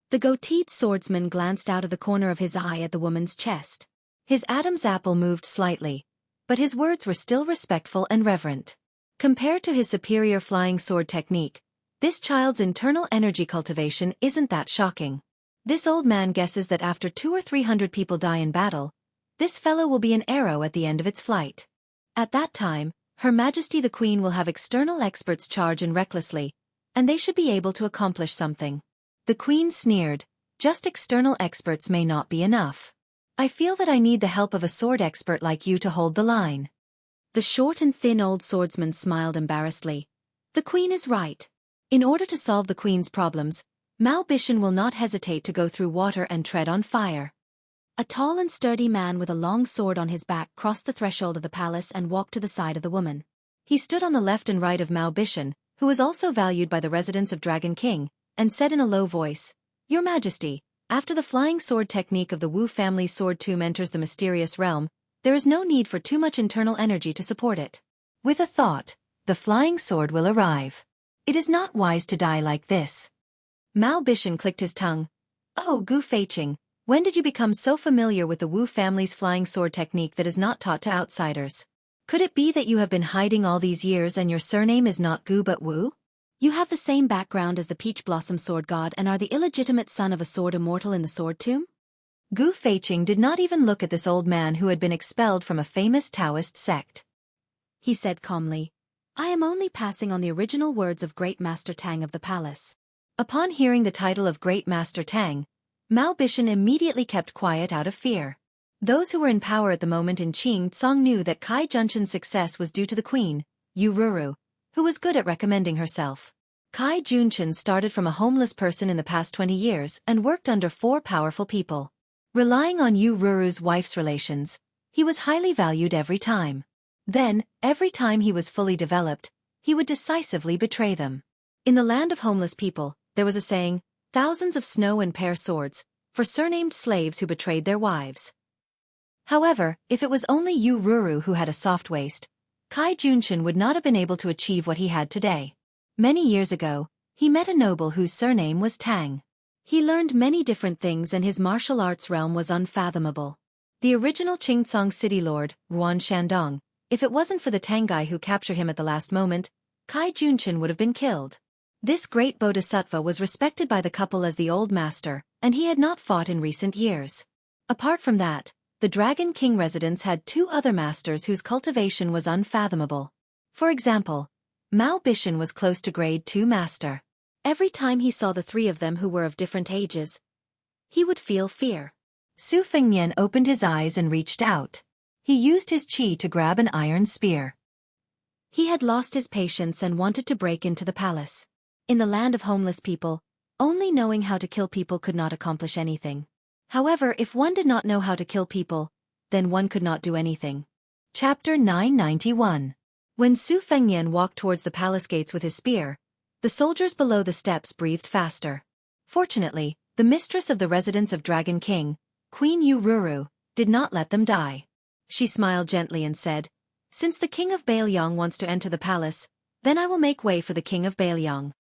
The goateed swordsman glanced out of the corner of his eye at the woman's chest. His Adam's apple moved slightly, but his words were still respectful and reverent. Compared to his superior flying sword technique, this child's internal energy cultivation isn't that shocking. This old man guesses that after 200 or 300 people die in battle, this fellow will be an arrow at the end of its flight. At that time, Her Majesty the Queen will have external experts charge in recklessly, and they should be able to accomplish something. The Queen sneered, just external experts may not be enough. I feel that I need the help of a sword expert like you to hold the line. The short and thin old swordsman smiled embarrassedly. The Queen is right. In order to solve the Queen's problems, Mao Bishan will not hesitate to go through water and tread on fire. A tall and sturdy man with a long sword on his back crossed the threshold of the palace and walked to the side of the woman. He stood on the left and right of Mao Bishan, who was also valued by the residents of Dragon King, and said in a low voice, Your Majesty, after the flying sword technique of the Wu family's sword tomb enters the mysterious realm, there is no need for too much internal energy to support it. With a thought, the flying sword will arrive. It is not wise to die like this. Mao Bishan clicked his tongue. Oh, Gu Feiqing, when did you become so familiar with the Wu family's flying sword technique that is not taught to outsiders? Could it be that you have been hiding all these years and your surname is not Gu but Wu? You have the same background as the Peach Blossom Sword God and are the illegitimate son of a sword immortal in the sword tomb? Gu Feiqing did not even look at this old man who had been expelled from a famous Taoist sect. He said calmly, I am only passing on the original words of Great Master Tang of the palace. Upon hearing the title of Great Master Tang, Mao Bishan immediately kept quiet out of fear. Those who were in power at the moment in Qing Tsong knew that Kai Junshan's success was due to the queen, Yu Ruru, who was good at recommending herself. Kai Junshan started from a homeless person in the past 20 years and worked under 4 powerful people. Relying on Yu Ruru's wife's relations, he was highly valued every time. Then, every time he was fully developed, he would decisively betray them. In the land of homeless people, there was a saying, thousands of snow and pear swords, for surnamed slaves who betrayed their wives. However, if it was only Yu Ruru who had a soft waist, Kai Junshan would not have been able to achieve what he had today. Many years ago, he met a noble whose surname was Tang. He learned many different things and his martial arts realm was unfathomable. The original Qingtsong city lord, Ruan Shandong, if it wasn't for the Tang guy who captured him at the last moment, Kai Junshan would have been killed. This great bodhisattva was respected by the couple as the old master, and he had not fought in recent years. Apart from that, the Dragon King residents had 2 other masters whose cultivation was unfathomable. For example, Mao Bishan was close to grade 2 master. Every time he saw the 3 of them who were of different ages, he would feel fear. Su Fengnian opened his eyes and reached out. He used his qi to grab an iron spear. He had lost his patience and wanted to break into the palace. In the land of homeless people, only knowing how to kill people could not accomplish anything. However, if one did not know how to kill people, then one could not do anything. Chapter 991. When Su Fengnian walked towards the palace gates with his spear, the soldiers below the steps breathed faster. Fortunately, the mistress of the residence of Dragon King, Queen Yu Ruru, did not let them die. She smiled gently and said, Since the king of Bailiang wants to enter the palace, then I will make way for the king of Bailiang.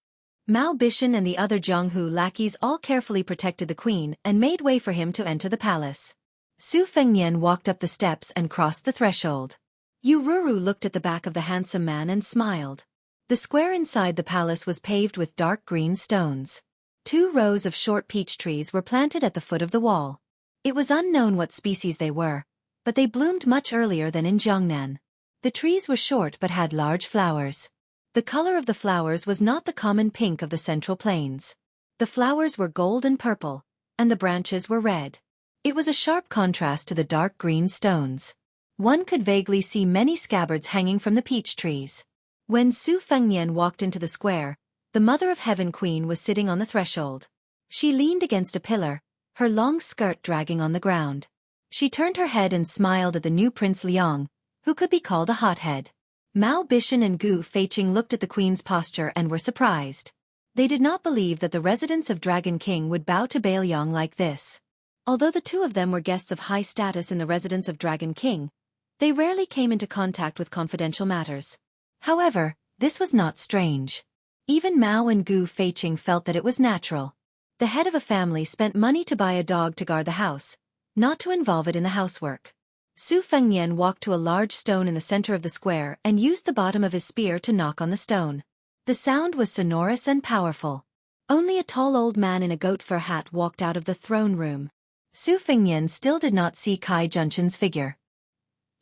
Mao Bishan and the other Jianghu lackeys all carefully protected the queen and made way for him to enter the palace. Su Fengnian walked up the steps and crossed the threshold. Yu Ruru looked at the back of the handsome man and smiled. The square inside the palace was paved with dark green stones. 2 rows of short peach trees were planted at the foot of the wall. It was unknown what species they were, but they bloomed much earlier than in Jiangnan. The trees were short but had large flowers. The color of the flowers was not the common pink of the Central Plains. The flowers were gold and purple, and the branches were red. It was a sharp contrast to the dark green stones. One could vaguely see many scabbards hanging from the peach trees. When Su Fengnian walked into the square, the Mother of Heaven Queen was sitting on the threshold. She leaned against a pillar, her long skirt dragging on the ground. She turned her head and smiled at the new Prince Liang, who could be called a hothead. Mao Bishan and Gu Feiqing looked at the queen's posture and were surprised. They did not believe that the residents of Dragon King would bow to Bailiang like this. Although the 2 of them were guests of high status in the residence of Dragon King, they rarely came into contact with confidential matters. However, this was not strange. Even Mao and Gu Feiqing felt that it was natural. The head of a family spent money to buy a dog to guard the house, not to involve it in the housework. Su Fengnian walked to a large stone in the center of the square and used the bottom of his spear to knock on the stone. The sound was sonorous and powerful. Only a tall old man in a goat fur hat walked out of the throne room. Su Fengnian still did not see Kai Junchen's figure.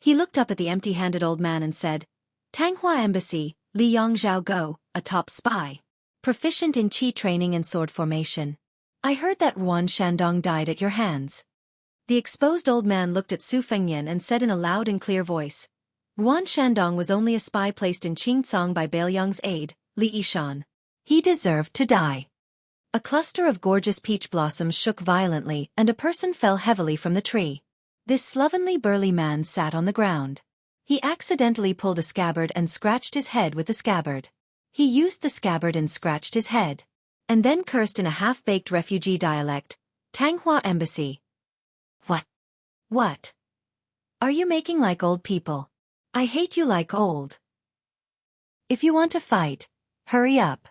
He looked up at the empty-handed old man and said, "Tanghua Embassy, Li Yang Zhao Go, a top spy. Proficient in qi training and sword formation. I heard that Yuan Shandong died at your hands." The exposed old man looked at Su Fengnian and said in a loud and clear voice, "Yuan Shandong was only a spy placed in Qingcang by Bailiang's aide, Li Yishan. He deserved to die." A cluster of gorgeous peach blossoms shook violently and a person fell heavily from the tree. This slovenly burly man sat on the ground. He accidentally pulled a scabbard and scratched his head with the scabbard. He used the scabbard and scratched his head. And then cursed in a half-baked refugee dialect, "Tanghua Embassy. What? Are you making like old people? I hate you like old. If you want to fight, hurry up."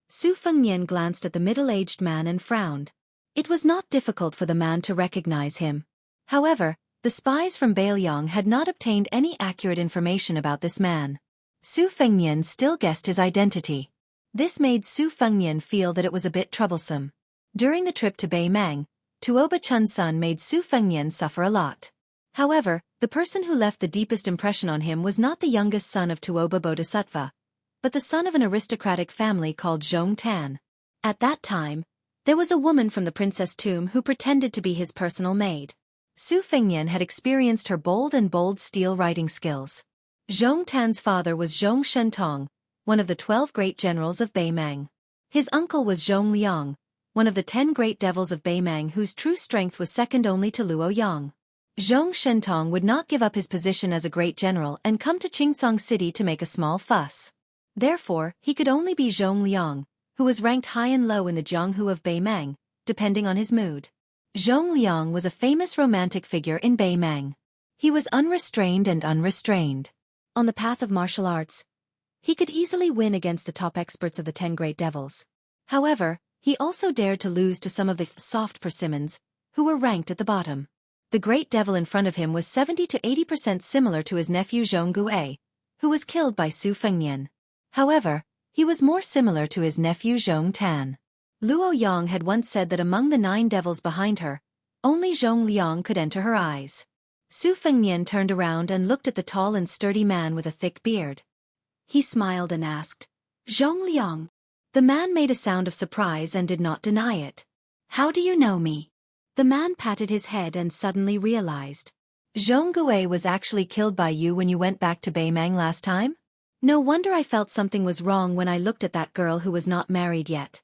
Su Fengnian glanced at the middle-aged man and frowned. It was not difficult for the man to recognize him. However, the spies from Bailiang had not obtained any accurate information about this man. Su Fengnian still guessed his identity. This made Su Fengnian feel that it was a bit troublesome. During the trip to Beimang, Tuoba Chun's son made Su Fengnian suffer a lot. However, the person who left the deepest impression on him was not the youngest son of Tuoba Bodhisattva, but the son of an aristocratic family called Zhong Tan. At that time, there was a woman from the princess tomb who pretended to be his personal maid. Su Fengnian had experienced her bold steel writing skills. Zhong Tan's father was Zhong Shentong, one of the 12 great generals of Beimang. His uncle was Zhong Liang, one of the 10 great devils of Beimang whose true strength was second only to Luo Yang. Zhong Shentong would not give up his position as a great general and come to Qingcang City to make a small fuss. Therefore, he could only be Zhong Liang, who was ranked high and low in the Jianghu of Beimang, depending on his mood. Zhong Liang was a famous romantic figure in Beimang. He was unrestrained and unrestrained. On the path of martial arts, he could easily win against the top experts of the 10 great devils. However, he also dared to lose to some of the soft persimmons, who were ranked at the bottom. The great devil in front of him was 70 to 80% similar to his nephew Zhong Gui, who was killed by Su Fengnian. However, he was more similar to his nephew Zhong Tan. Luo Yang had once said that among the 9 devils behind her, only Zhong Liang could enter her eyes. Su Fengnian turned around and looked at the tall and sturdy man with a thick beard. He smiled and asked, "Zhong Liang." The man made a sound of surprise and did not deny it. "How do you know me?" The man patted his head and suddenly realized. "Zhong Gui was actually killed by you when you went back to Beimang last time? No wonder I felt something was wrong when I looked at that girl who was not married yet."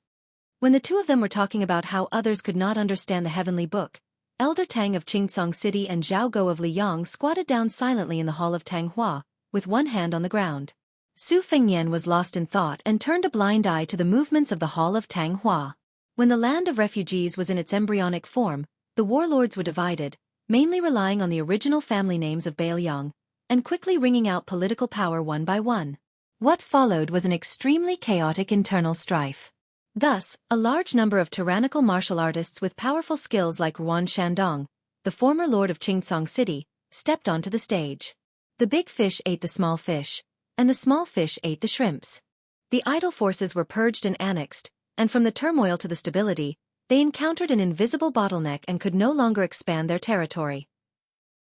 When the two of them were talking about how others could not understand the heavenly book, Elder Tang of Qingcang City and Zhao Go of Liyang squatted down silently in the hall of Tanghua, with one hand on the ground. Su Fengnian was lost in thought and turned a blind eye to the movements of the hall of Tanghua. When the land of refugees was in its embryonic form, the warlords were divided, mainly relying on the original family names of Bailiang, and quickly wringing out political power one by one. What followed was an extremely chaotic internal strife. Thus, a large number of tyrannical martial artists with powerful skills like Yuan Shandong, the former lord of Qingcang City, stepped onto the stage. The big fish ate the small fish, and the small fish ate the shrimps. The idle forces were purged and annexed, and from the turmoil to the stability, they encountered an invisible bottleneck and could no longer expand their territory.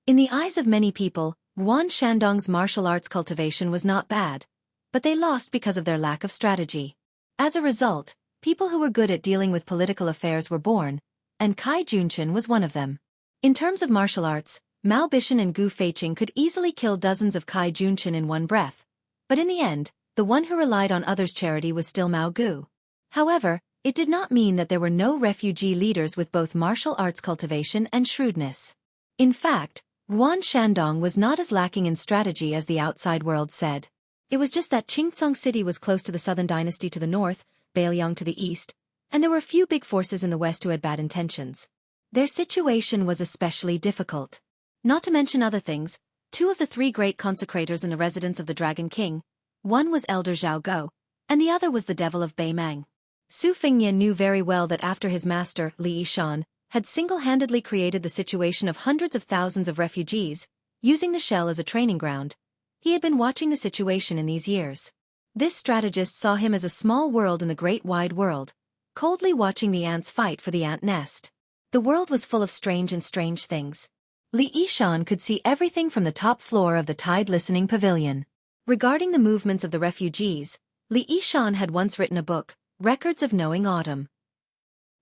In the eyes of many people, Yuan Shandong's martial arts cultivation was not bad, but they lost because of their lack of strategy. As a result, people who were good at dealing with political affairs were born, and Kai Junchen was one of them. In terms of martial arts, Mao Bishan and Gu Feiqing could easily kill dozens of Kai Junchen in one breath, but in the end, the one who relied on others' charity was still Mao Gu. However, it did not mean that there were no refugee leaders with both martial arts cultivation and shrewdness. In fact, Yuan Shandong was not as lacking in strategy as the outside world said. It was just that Qingcang City was close to the southern dynasty to the north, Bailiang to the east, and there were few big forces in the west who had bad intentions. Their situation was especially difficult. Not to mention other things, 2 of the 3 great consecrators in the residence of the Dragon King, one was Elder Zhao Go, and the other was the devil of Beimang. Su Fengnian knew very well that after his master, Li Yishan, had single-handedly created the situation of hundreds of thousands of refugees, using the shell as a training ground. He had been watching the situation in these years. This strategist saw him as a small world in the great wide world, coldly watching the ants fight for the ant nest. The world was full of strange things. Li Yishan could see everything from the top floor of the tide-listening pavilion. Regarding the movements of the refugees, Li Yishan had once written a book, Records of Knowing Autumn.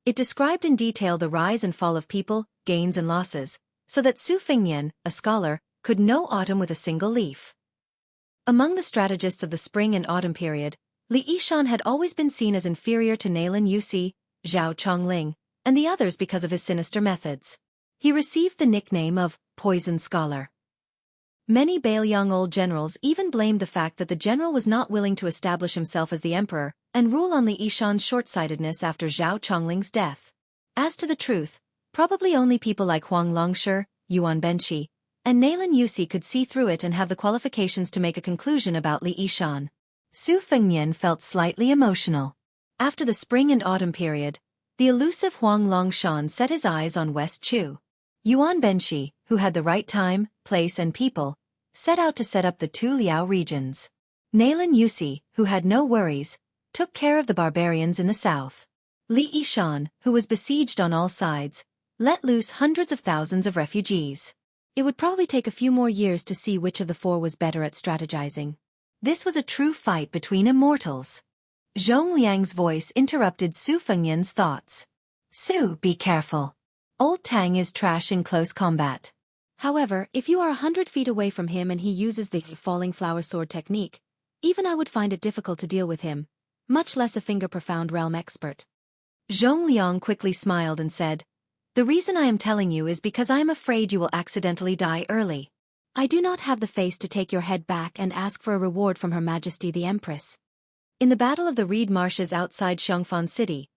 It described in detail the rise and fall of people, gains and losses, so that Su Fengnian, a scholar, could know autumn with a single leaf. Among the strategists of the spring and autumn period, Li Yishan had always been seen as inferior to Nalin Yusi, Zhao Chongling, and the others because of his sinister methods. He received the nickname of Poison Scholar. Many Bailiang old generals even blamed the fact that the general was not willing to establish himself as the emperor and rule on Li Yishan's short-sightedness after Zhao Chongling's death. As to the truth, probably only people like Huang Longshi, Yuan Benshi, and Nalin Yusi could see through it and have the qualifications to make a conclusion about Li Yishan. Su Fengnian felt slightly emotional. After the spring and autumn period, the elusive Huang Longshan set his eyes on West Chu. Yuan Benshi, who had the right time, place and people, set out to set up the two Liao regions. Nalin Yusi, who had no worries, took care of the barbarians in the south. Li Yishan, who was besieged on all sides, let loose hundreds of thousands of refugees. It would probably take a few more years to see which of the four was better at strategizing. This was a true fight between immortals. Zhong Liang's voice interrupted Su Fengnian's thoughts. Su, be careful. Old Tang is trash in close combat. However, if you are 100 feet away from him and he uses the falling flower sword technique, even I would find it difficult to deal with him, much less a finger-profound realm expert. Zhong Liang quickly smiled and said, The reason I am telling you is because I am afraid you will accidentally die early. I do not have the face to take your head back and ask for a reward from Her Majesty the Empress. In the Battle of the Reed Marshes outside Xiongfan City,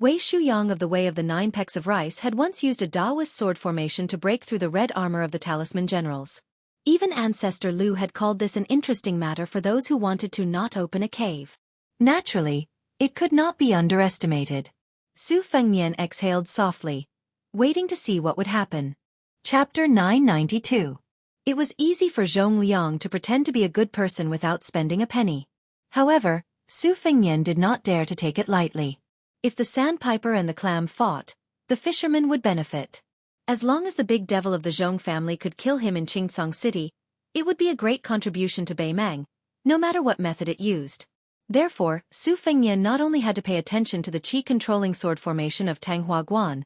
Wei Shuyang of the Way of the Nine Pecks of Rice had once used a Taoist sword formation to break through the red armor of the Talisman Generals. Even Ancestor Lu had called this an interesting matter for those who wanted to not open a cave. Naturally, it could not be underestimated. Su Fengnian exhaled softly, waiting to see what would happen. Chapter 992. It was easy for Zhong Liang to pretend to be a good person without spending a penny. However, Su Fengnian did not dare to take it lightly. If the sandpiper and the clam fought, the fisherman would benefit. As long as the big devil of the Zhong family could kill him in Qingsong City, it would be a great contribution to Beimang, no matter what method it used. Therefore, Su Fengnian not only had to pay attention to the qi-controlling sword formation of Tang Hua Guan,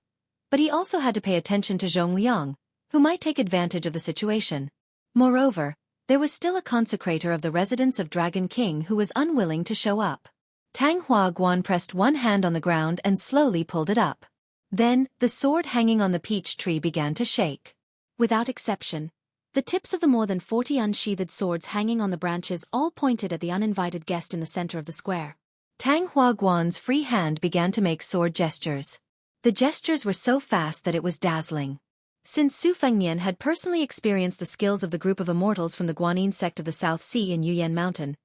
but he also had to pay attention to Zhong Liang, who might take advantage of the situation. Moreover, there was still a consecrator of the residence of Dragon King who was unwilling to show up. Tang Hua Guan pressed one hand on the ground and slowly pulled it up. Then, the sword hanging on the peach tree began to shake. Without exception, the tips of the more than 40 unsheathed swords hanging on the branches all pointed at the uninvited guest in the center of the square. Tang Hua Guan's free hand began to make sword gestures. The gestures were so fast that it was dazzling. Since Su Fengnian had personally experienced the skills of the group of immortals from the Guanyin sect of the South Sea in Yuyan Mountain,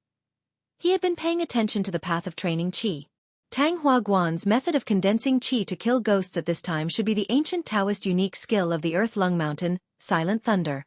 he had been paying attention to the path of training qi. Tang Hua Guan's method of condensing qi to kill ghosts at this time should be the ancient Taoist unique skill of the Earth Lung Mountain, Silent Thunder.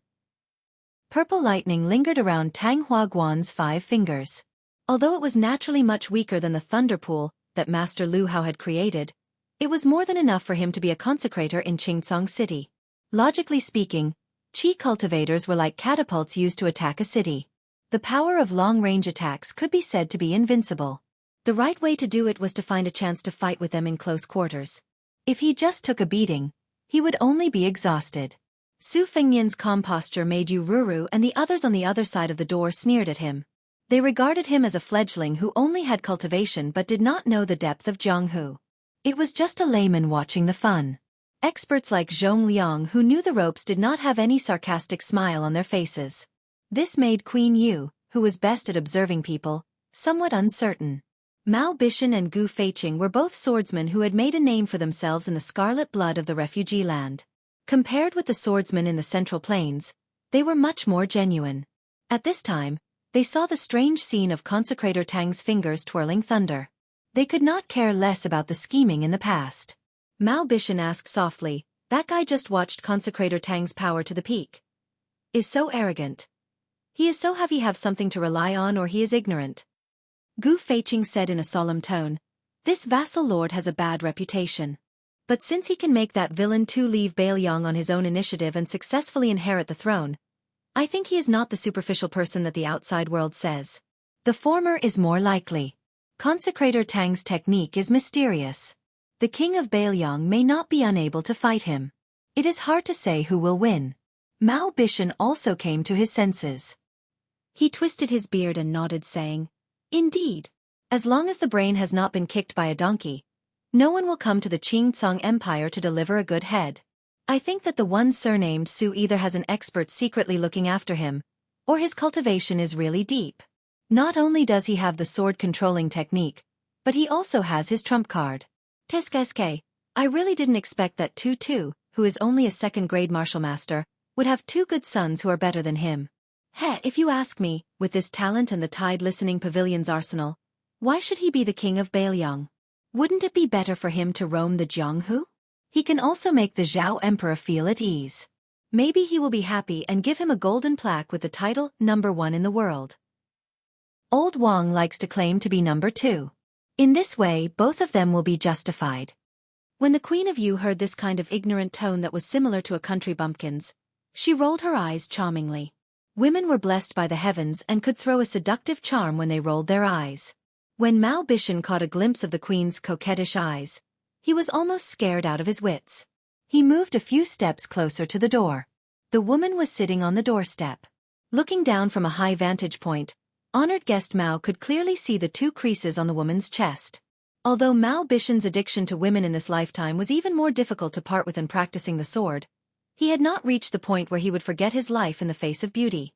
Purple lightning lingered around Tang Hua Guan's 5 fingers. Although it was naturally much weaker than the thunder pool that Master Lu Hao had created, it was more than enough for him to be a consecrator in Qingsong City. Logically speaking, qi cultivators were like catapults used to attack a city. The power of long-range attacks could be said to be invincible. The right way to do it was to find a chance to fight with them in close quarters. If he just took a beating, he would only be exhausted. Su Fengnian's calm posture made Yu Ruru and the others on the other side of the door sneered at him. They regarded him as a fledgling who only had cultivation but did not know the depth of Jianghu. It was just a layman watching the fun. Experts like Zhong Liang who knew the ropes did not have any sarcastic smile on their faces. This made Queen Yu, who was best at observing people, somewhat uncertain. Mao Bishan and Gu Feiqing were both swordsmen who had made a name for themselves in the scarlet blood of the refugee land. Compared with the swordsmen in the Central Plains, they were much more genuine. At this time, they saw the strange scene of Consecrator Tang's fingers twirling thunder. They could not care less about the scheming in the past. Mao Bishan asked softly, "That guy just watched Consecrator Tang's power to the peak. is so arrogant. He is so have something to rely on or he is ignorant. Gu Feiqing said in a solemn tone, this vassal lord has a bad reputation. But since he can make that villain Tu leave Bailiang on his own initiative and successfully inherit the throne, I think he is not the superficial person that the outside world says. The former is more likely. Consecrator Tang's technique is mysterious. The king of Bailiang may not be unable to fight him. It is hard to say who will win. Mao Bishan also came to his senses. He twisted his beard and nodded, saying, indeed. As long as the brain has not been kicked by a donkey, no one will come to the Qingcong Empire to deliver a good head. I think that the one surnamed Su either has an expert secretly looking after him, or his cultivation is really deep. Not only does he have the sword-controlling technique, but he also has his trump card. Tesk, I really didn't expect that Tu, who is only a second-grade martial master, would have two good sons who are better than him. If you ask me, with this talent and the Tide Listening Pavilion's arsenal, why should he be the king of Bailiang? Wouldn't it be better for him to roam the Jianghu? He can also make the Zhao Emperor feel at ease. Maybe he will be happy and give him a golden plaque with the title #1 in the world. Old Wang likes to claim to be #2. In this way, both of them will be justified. When the Queen of Yu heard this kind of ignorant tone that was similar to a country bumpkin's, she rolled her eyes charmingly. Women were blessed by the heavens and could throw a seductive charm when they rolled their eyes. When Mao Bishan caught a glimpse of the Queen's coquettish eyes, he was almost scared out of his wits. He moved a few steps closer to the door. The woman was sitting on the doorstep. Looking down from a high vantage point, honored guest Mao could clearly see the two creases on the woman's chest. Although Mao Bishan's addiction to women in this lifetime was even more difficult to part with than practicing the sword, he had not reached the point where he would forget his life in the face of beauty.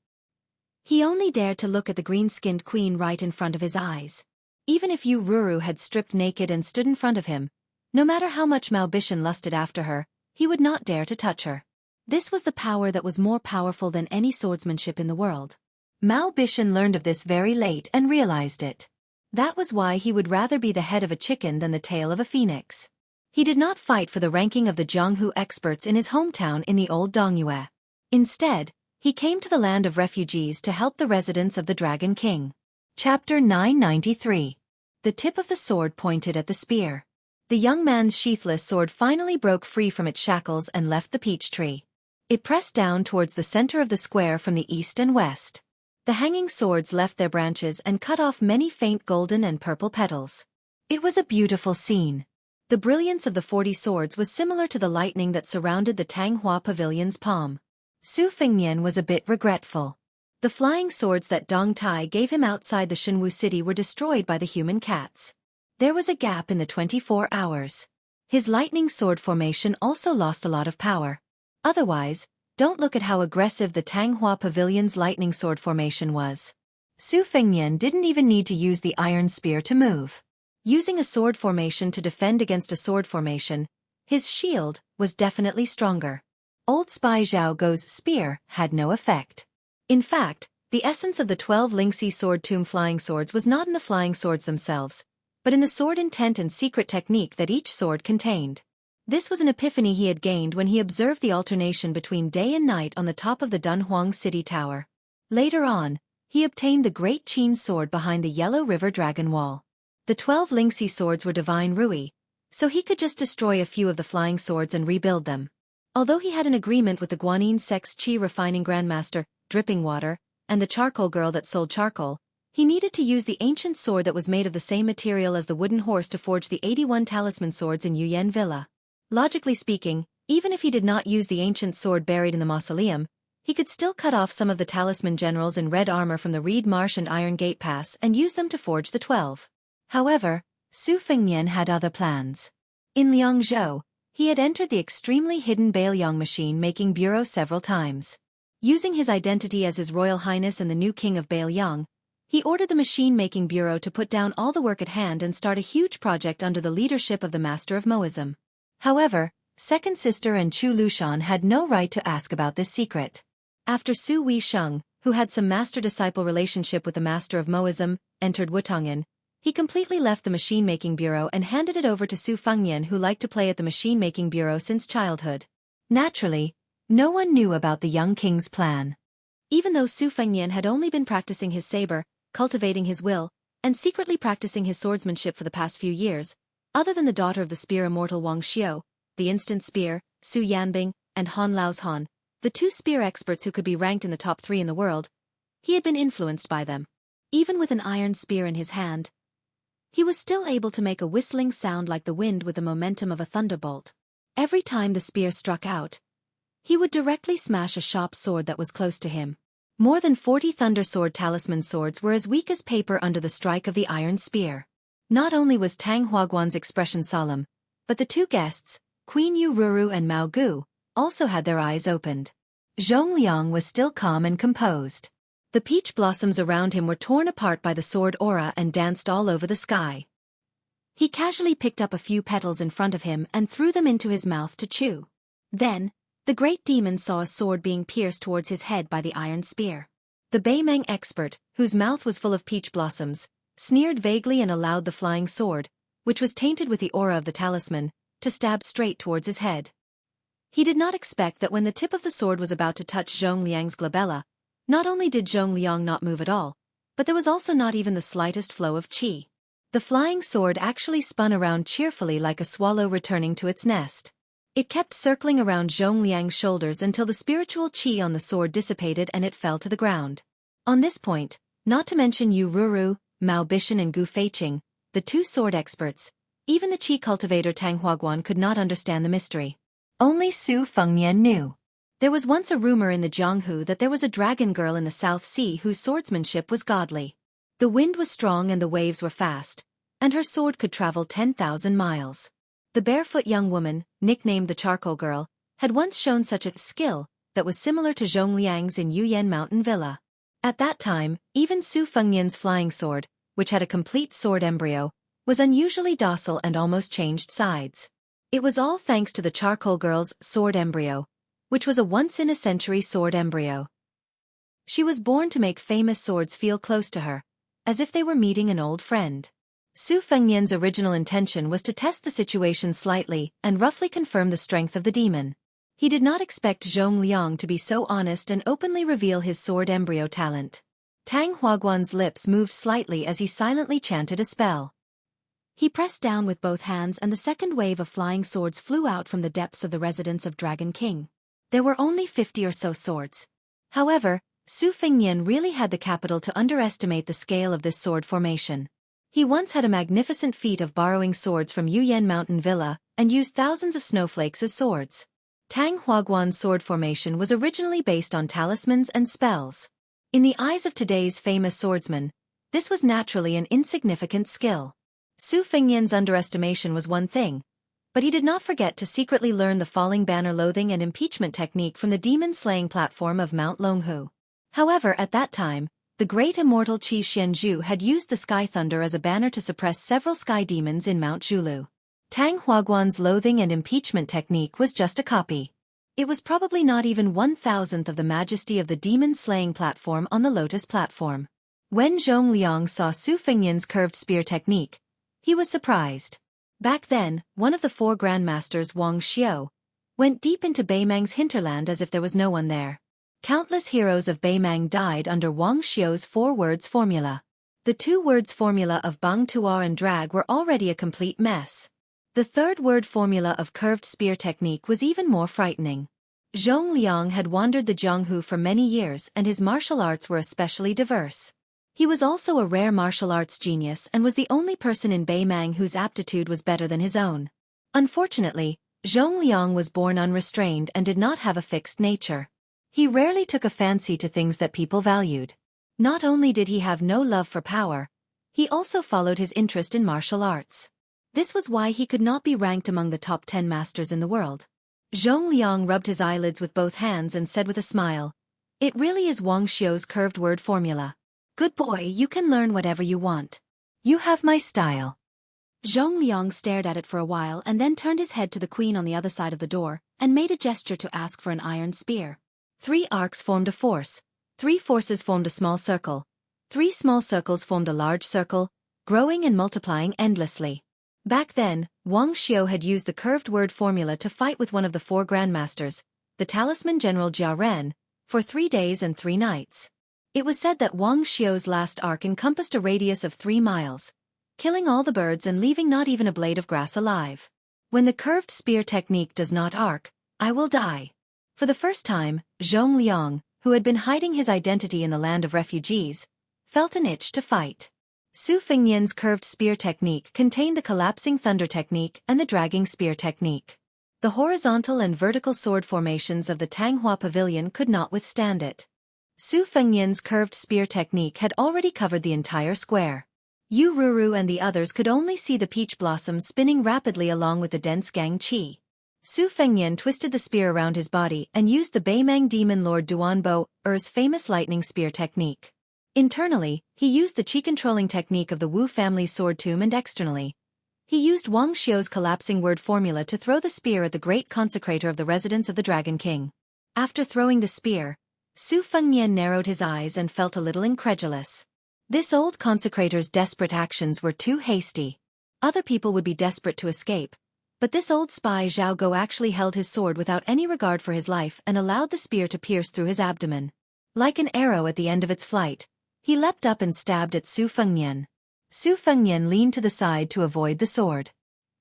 He only dared to look at the green-skinned queen right in front of his eyes. Even if Yu Ruru had stripped naked and stood in front of him, no matter how much Mao Bishan lusted after her, he would not dare to touch her. This was the power that was more powerful than any swordsmanship in the world. Mao Bishan learned of this very late and realized it. That was why he would rather be the head of a chicken than the tail of a phoenix. He did not fight for the ranking of the Jianghu experts in his hometown in the old Dongyue. Instead, he came to the land of refugees to help the residents of the Dragon King. Chapter 993. The tip of the sword pointed at the spear. The young man's sheathless sword finally broke free from its shackles and left the peach tree. It pressed down towards the center of the square from the east and west. The hanging swords left their branches and cut off many faint golden and purple petals. It was a beautiful scene. The brilliance of the 40 swords was similar to the lightning that surrounded the Tanghua Pavilion's palm. Su Fengnian was a bit regretful. The flying swords that Dong Tai gave him outside the Shenwu city were destroyed by the human cats. There was a gap in the 24 hours. His lightning sword formation also lost a lot of power. Otherwise, don't look at how aggressive the Tanghua Pavilion's lightning sword formation was. Su Fengnian didn't even need to use the iron spear to move. Using a sword formation to defend against a sword formation, his shield was definitely stronger. Old spy Zhao Guo's spear had no effect. In fact, the essence of the 12 Lingxi sword tomb flying swords was not in the flying swords themselves, but in the sword intent and secret technique that each sword contained. This was an epiphany he had gained when he observed the alternation between day and night on the top of the Dunhuang city tower. Later on, he obtained the Great Qin sword behind the Yellow River Dragon Wall. The 12 Lingxi swords were divine Rui, so he could just destroy a few of the flying swords and rebuild them. Although he had an agreement with the Guanyin Sect's Qi refining grandmaster, Dripping Water, and the charcoal girl that sold charcoal, he needed to use the ancient sword that was made of the same material as the wooden horse to forge the 81 talisman swords in Yuyan Villa. Logically speaking, even if he did not use the ancient sword buried in the mausoleum, he could still cut off some of the talisman generals in red armor from the Reed Marsh and Iron Gate Pass and use them to forge the 12. However, Su Fengnian had other plans. In Liangzhou, he had entered the extremely hidden Bailiang machine-making bureau several times. Using his identity as His Royal Highness and the new King of Bailiang, he ordered the machine-making bureau to put down all the work at hand and start a huge project under the leadership of the Master of Moism. However, Second Sister and Chu Lushan had no right to ask about this secret. After Su Weisheng, who had some master-disciple relationship with the Master of Moism, entered Wutong'an, he completely left the machine-making bureau and handed it over to Su Fengnian, who liked to play at the machine-making bureau since childhood. Naturally, no one knew about the young king's plan. Even though Su Fengnian had only been practicing his saber, cultivating his will, and secretly practicing his swordsmanship for the past few years, other than the daughter of the spear immortal Wang Xiao, the instant spear, Su Yanbing, and Han Lao's Han, the two spear experts who could be ranked in the top 3 in the world, he had been influenced by them. Even with an iron spear in his hand, he was still able to make a whistling sound like the wind with the momentum of a thunderbolt. Every time the spear struck out, he would directly smash a sharp sword that was close to him. More than 40 Thunder Sword talisman swords were as weak as paper under the strike of the iron spear. Not only was Tang Huaguan's expression solemn, but the two guests, Queen Yu Ruru and Mao Gu, also had their eyes opened. Zhongliang was still calm and composed. The peach blossoms around him were torn apart by the sword aura and danced all over the sky. He casually picked up a few petals in front of him and threw them into his mouth to chew. Then, the great demon saw a sword being pierced towards his head by the iron spear. The Beimeng expert, whose mouth was full of peach blossoms, sneered vaguely and allowed the flying sword, which was tainted with the aura of the talisman, to stab straight towards his head. He did not expect that when the tip of the sword was about to touch Zhongliang's glabella, not only did Zhongliang not move at all, but there was also not even the slightest flow of qi. The flying sword actually spun around cheerfully like a swallow returning to its nest. It kept circling around Zhongliang's shoulders until the spiritual qi on the sword dissipated and it fell to the ground. On this point, not to mention Yu Ruru, Mao Bishan and Gu Feiqing, the two sword experts, even the qi cultivator Tang Huaguan could not understand the mystery. Only Su Fengnian knew. There was once a rumor in the Jianghu that there was a dragon girl in the South Sea whose swordsmanship was godly. The wind was strong and the waves were fast, and her sword could travel 10,000 miles. The barefoot young woman, nicknamed the Charcoal Girl, had once shown such a skill that was similar to Zhongliang's in Yuyan Mountain Villa. At that time, even Su Fengnian's flying sword, which had a complete sword embryo, was unusually docile and almost changed sides. It was all thanks to the Charcoal Girl's sword embryo, which was a once-in-a-century sword embryo. She was born to make famous swords feel close to her, as if they were meeting an old friend. Su Fengnian's original intention was to test the situation slightly and roughly confirm the strength of the demon. He did not expect Zhongliang to be so honest and openly reveal his sword embryo talent. Tang Huaguan's lips moved slightly as he silently chanted a spell. He pressed down with both hands and the second wave of flying swords flew out from the depths of the residence of Dragon King. There were only 50 or so swords. However, Su Fengnian really had the capital to underestimate the scale of this sword formation. He once had a magnificent feat of borrowing swords from Yuyan Mountain Villa and used thousands of snowflakes as swords. Tang Huaguan's sword formation was originally based on talismans and spells. In the eyes of today's famous swordsmen, this was naturally an insignificant skill. Su Fengnian's underestimation was one thing, but he did not forget to secretly learn the falling banner loathing and impeachment technique from the demon-slaying platform of Mount Longhu. However, at that time, the great immortal Qi Xianzhu had used the Sky Thunder as a banner to suppress several sky demons in Mount Zhulu. Tang Huaguan's loathing and impeachment technique was just a copy. It was probably not even 1,000th of the majesty of the demon-slaying platform on the Lotus platform. When Zhongliang saw Su Fengnian's curved spear technique, he was surprised. Back then, one of the 4 grandmasters, Wang Xiao, went deep into Beimeng's hinterland as if there was no one there. Countless heroes of Beimeng died under Wang Xiao's 4 words formula. The 2 words formula of Bang Tuar and Drag were already a complete mess. The 3rd word formula of curved spear technique was even more frightening. Zhongliang had wandered the Jianghu for many years and his martial arts were especially diverse. He was also a rare martial arts genius and was the only person in Beimeng whose aptitude was better than his own. Unfortunately, Zhongliang was born unrestrained and did not have a fixed nature. He rarely took a fancy to things that people valued. Not only did he have no love for power, he also followed his interest in martial arts. This was why he could not be ranked among the top 10 masters in the world. Zhongliang rubbed his eyelids with both hands and said with a smile, "It really is Wang Xiao's curved word formula. Good boy, you can learn whatever you want. You have my style." Zhongliang stared at it for a while and then turned his head to the queen on the other side of the door and made a gesture to ask for an iron spear. 3 arcs formed a force, 3 forces formed a small circle, 3 small circles formed a large circle, growing and multiplying endlessly. Back then, Wang Xiao had used the curved word formula to fight with one of the 4 grandmasters, the talisman general Jia Ren, for 3 days and 3 nights. It was said that Wang Xiu's last arc encompassed a radius of 3 miles, killing all the birds and leaving not even a blade of grass alive. When the curved spear technique does not arc, I will die. For the first time, Zhong Liang, who had been hiding his identity in the land of refugees, felt an itch to fight. Su Fengnian's curved spear technique contained the collapsing thunder technique and the dragging spear technique. The horizontal and vertical sword formations of the Tanghua Pavilion could not withstand it. Su Fengnian's curved spear technique had already covered the entire square. Yu Ruru and the others could only see the peach blossoms spinning rapidly along with the dense Gang Qi. Su Fengnian twisted the spear around his body and used the Beimang Demon Lord Duanbo Er's famous lightning spear technique. Internally, he used the qi-controlling technique of the Wu family's sword tomb, and externally, he used Wang Xiu's collapsing word formula to throw the spear at the great consecrator of the residence of the Dragon King. After throwing the spear, Su Fengnian narrowed his eyes and felt a little incredulous. This old consecrator's desperate actions were too hasty. Other people would be desperate to escape, but this old spy Zhao Go actually held his sword without any regard for his life and allowed the spear to pierce through his abdomen. Like an arrow at the end of its flight, he leapt up and stabbed at Su Fengnian. Su Fengnian leaned to the side to avoid the sword.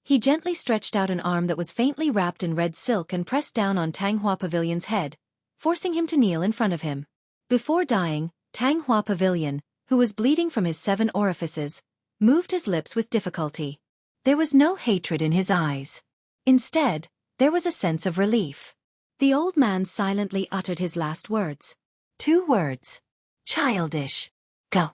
He gently stretched out an arm that was faintly wrapped in red silk and pressed down on Tanghua Pavilion's head, forcing him to kneel in front of him. Before dying, Tanghua Pavilion, who was bleeding from his 7 orifices, moved his lips with difficulty. There was no hatred in his eyes. Instead, there was a sense of relief. The old man silently uttered his last words. 2 words. Childish. Go.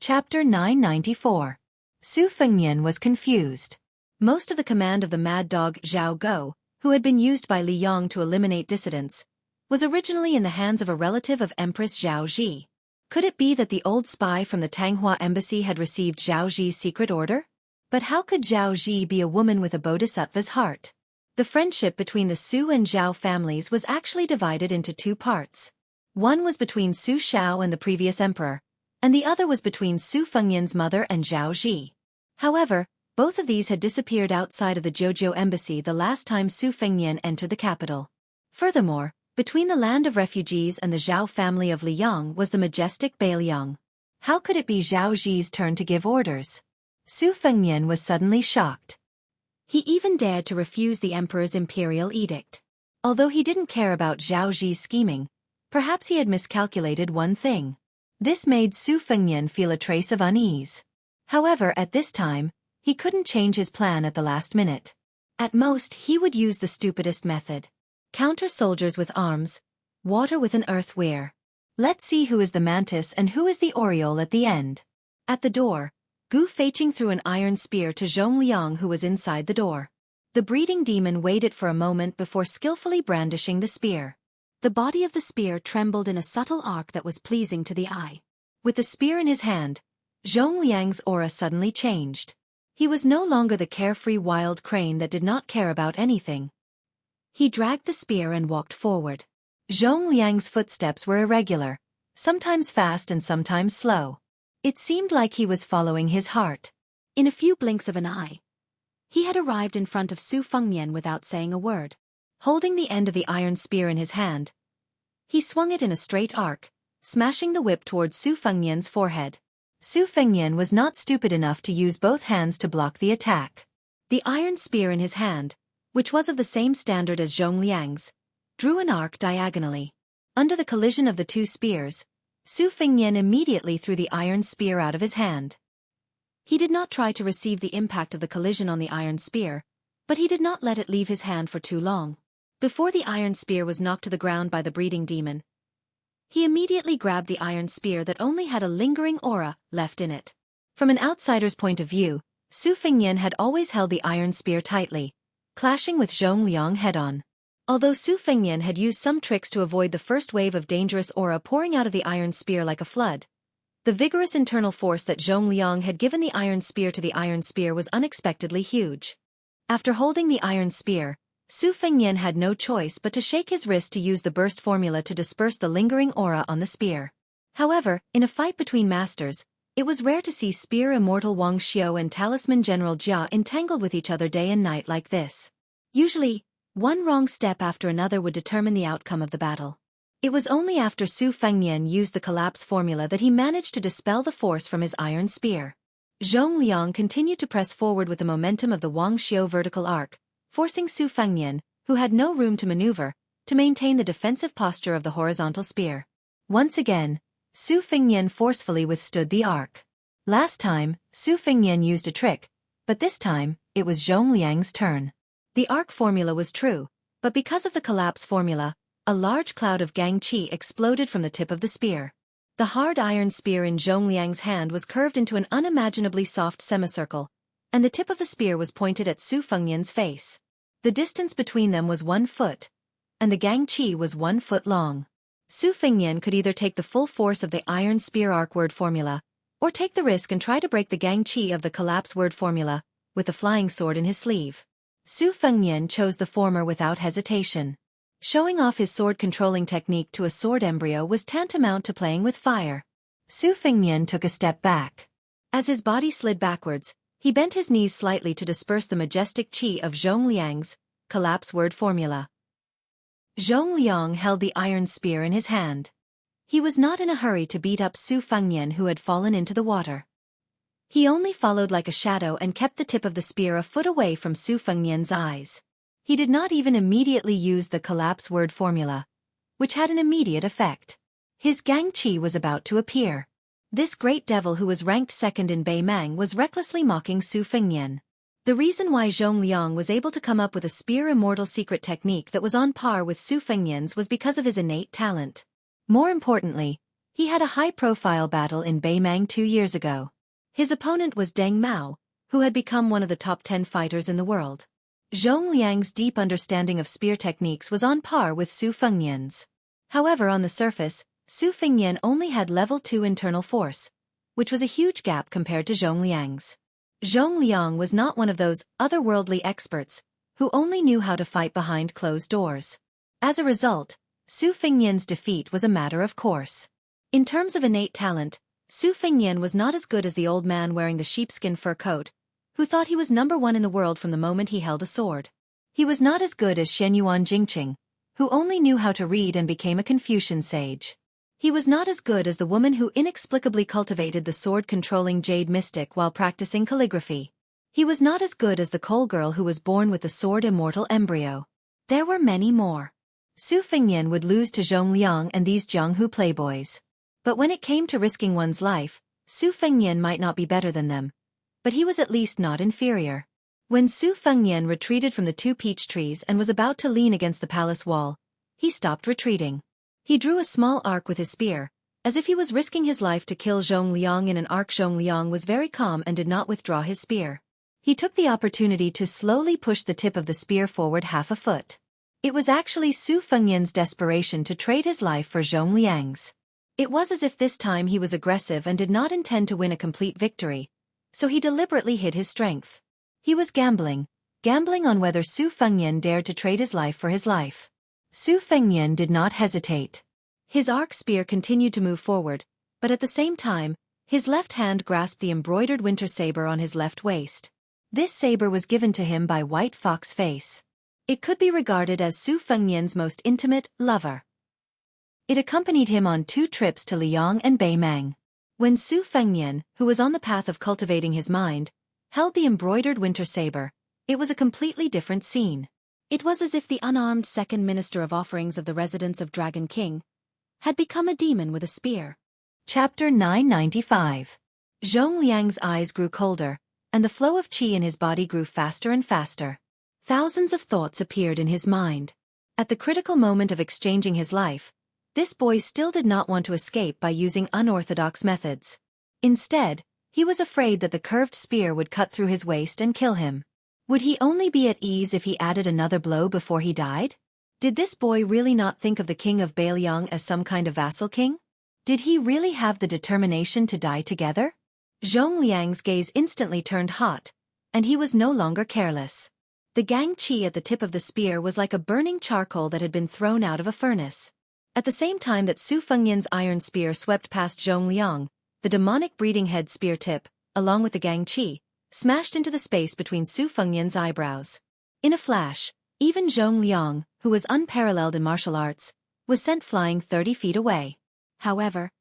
Chapter 994. Su Fengnian was confused. Most of the command of the mad dog Zhao Go, who had been used by Li Yang to eliminate dissidents, was originally in the hands of a relative of Empress Zhao Ji. Could it be that the old spy from the Tanghua embassy had received Zhao Ji's secret order? But how could Zhao Ji be a woman with a bodhisattva's heart? The friendship between the Su and Zhao families was actually divided into 2 parts. One was between Su Shao and the previous emperor, and the other was between Su Fengnian's mother and Zhao Ji. However, both of these had disappeared outside of the Zhouzhou embassy the last time Su Fengnian entered the capital. Furthermore, between the land of refugees and the Zhao family of Liyang was the majestic Beiliang. How could it be Zhao Ji's turn to give orders? Su Fengnian was suddenly shocked. He even dared to refuse the emperor's imperial edict. Although he didn't care about Zhao Ji's scheming, perhaps he had miscalculated one thing. This made Su Fengnian feel a trace of unease. However, at this time, he couldn't change his plan at the last minute. At most, he would use the stupidest method. Counter soldiers with arms, water with an earthware. Let's see who is the mantis and who is the oriole at the end. At the door, Gu Feiqing threw an iron spear to Zhong Liang, who was inside the door. The breeding demon waited for a moment before skillfully brandishing the spear. The body of the spear trembled in a subtle arc that was pleasing to the eye. With the spear in his hand, Zhong Liang's aura suddenly changed. He was no longer the carefree wild crane that did not care about anything. He dragged the spear and walked forward. Zhong Liang's footsteps were irregular, sometimes fast and sometimes slow. It seemed like he was following his heart. In a few blinks of an eye, he had arrived in front of Su Fengnian without saying a word. Holding the end of the iron spear in his hand, he swung it in a straight arc, smashing the whip towards Su Fengnian's forehead. Su Fengnian was not stupid enough to use both hands to block the attack. The iron spear in his hand, which was of the same standard as Zhong Liang's, drew an arc diagonally. Under the collision of the 2 spears, Su Fengnian immediately threw the iron spear out of his hand. He did not try to receive the impact of the collision on the iron spear, but he did not let it leave his hand for too long. Before the iron spear was knocked to the ground by the breeding demon, he immediately grabbed the iron spear that only had a lingering aura left in it. From an outsider's point of view, Su Fengnian had always held the iron spear tightly, clashing with Zhong Liang head-on. Although Su Fengnian had used some tricks to avoid the first wave of dangerous aura pouring out of the iron spear like a flood, the vigorous internal force that Zhong Liang had given the iron spear to the iron spear was unexpectedly huge. After holding the iron spear, Su Fengnian had no choice but to shake his wrist to use the burst formula to disperse the lingering aura on the spear. However, in a fight between masters, it was rare to see spear immortal Wang Xiu and talisman General Jia entangled with each other day and night like this. Usually, one wrong step after another would determine the outcome of the battle. It was only after Su Fengnian used the collapse formula that he managed to dispel the force from his iron spear. Zhong Liang continued to press forward with the momentum of the Wang Xiu vertical arc, forcing Su Fengnian, who had no room to maneuver, to maintain the defensive posture of the horizontal spear. Once again, Su Fengnian forcefully withstood the arc. Last time, Su Fengnian used a trick, but this time, it was Zhong Liang's turn. The arc formula was true, but because of the collapse formula, a large cloud of Gang Qi exploded from the tip of the spear. The hard iron spear in Zhong Liang's hand was curved into an unimaginably soft semicircle, and the tip of the spear was pointed at Su Fengnian's face. The distance between them was 1 foot, and the Gang Qi was 1 foot long. Su Fengnian could either take the full force of the iron spear arc word formula, or take the risk and try to break the Gang Qi of the collapse word formula, with the flying sword in his sleeve. Su Fengnian chose the former without hesitation. Showing off his sword-controlling technique to a sword embryo was tantamount to playing with fire. Su Fengnian took a step back. As his body slid backwards, he bent his knees slightly to disperse the majestic qi of Zhong Liang's collapse word formula. Zhong Liang held the iron spear in his hand. He was not in a hurry to beat up Su Fengnian, who had fallen into the water. He only followed like a shadow and kept the tip of the spear a foot away from Su Fengnian's eyes. He did not even immediately use the collapse word formula, which had an immediate effect. His Gang Qi was about to appear. This great devil who was ranked second in Beimang was recklessly mocking Su Fengnian. The reason why Zhong Liang was able to come up with a spear immortal secret technique that was on par with Su Fengnian's was because of his innate talent. More importantly, he had a high-profile battle in Beimang 2 years ago. His opponent was Deng Mao, who had become one of the top 10 fighters in the world. Zhong Liang's deep understanding of spear techniques was on par with Su Fengnian's. However, on the surface, Su Fengnian only had level 2 internal force, which was a huge gap compared to Zhong Liang's. Zhong Liang was not one of those otherworldly experts who only knew how to fight behind closed doors. As a result, Su Fengnian's defeat was a matter of course. In terms of innate talent, Su Fengnian was not as good as the old man wearing the sheepskin fur coat, who thought he was number 1 in the world from the moment he held a sword. He was not as good as Shenyuan Jingqing, who only knew how to read and became a Confucian sage. He was not as good as the woman who inexplicably cultivated the sword-controlling jade mystic while practicing calligraphy. He was not as good as the coal girl who was born with the sword immortal embryo. There were many more. Su Fengnian would lose to Zhong Liang and these Jianghu playboys. But when it came to risking one's life, Su Fengnian might not be better than them, but he was at least not inferior. When Su Fengnian retreated from the 2 peach trees and was about to lean against the palace wall, he stopped retreating. He drew a small arc with his spear, as if he was risking his life to kill Zhong Liang in an arc. Zhong Liang was very calm and did not withdraw his spear. He took the opportunity to slowly push the tip of the spear forward half a foot. It was actually Su Fengnian's desperation to trade his life for Zhong Liang's. It was as if this time he was aggressive and did not intend to win a complete victory, so he deliberately hid his strength. He was gambling on whether Su Fengnian dared to trade his life for his life. Su Fengnian did not hesitate. His arc spear continued to move forward, but at the same time, his left hand grasped the embroidered winter saber on his left waist. This saber was given to him by White Fox Face. It could be regarded as Su Fengnian's most intimate lover. It accompanied him on 2 trips to Liang and Beimang. When Su Fengnian, who was on the path of cultivating his mind, held the embroidered winter saber, it was a completely different scene. It was as if the unarmed second minister of offerings of the residence of Dragon King had become a demon with a spear. Chapter 995. Zhong Liang's eyes grew colder, and the flow of qi in his body grew faster and faster. Thousands of thoughts appeared in his mind. At the critical moment of exchanging his life, this boy still did not want to escape by using unorthodox methods. Instead, he was afraid that the curved spear would cut through his waist and kill him. Would he only be at ease if he added another blow before he died? Did this boy really not think of the king of Beiliang as some kind of vassal king? Did he really have the determination to die together? Zhong Liang's gaze instantly turned hot, and he was no longer careless. The Gang Qi at the tip of the spear was like a burning charcoal that had been thrown out of a furnace. At the same time that Su Fengnian's iron spear swept past Zhong Liang, the demonic breeding head spear tip, along with the Gang Qi, smashed into the space between Su Fengnian's eyebrows. In a flash, even Zhong Liang, who was unparalleled in martial arts, was sent flying 30 feet away. However,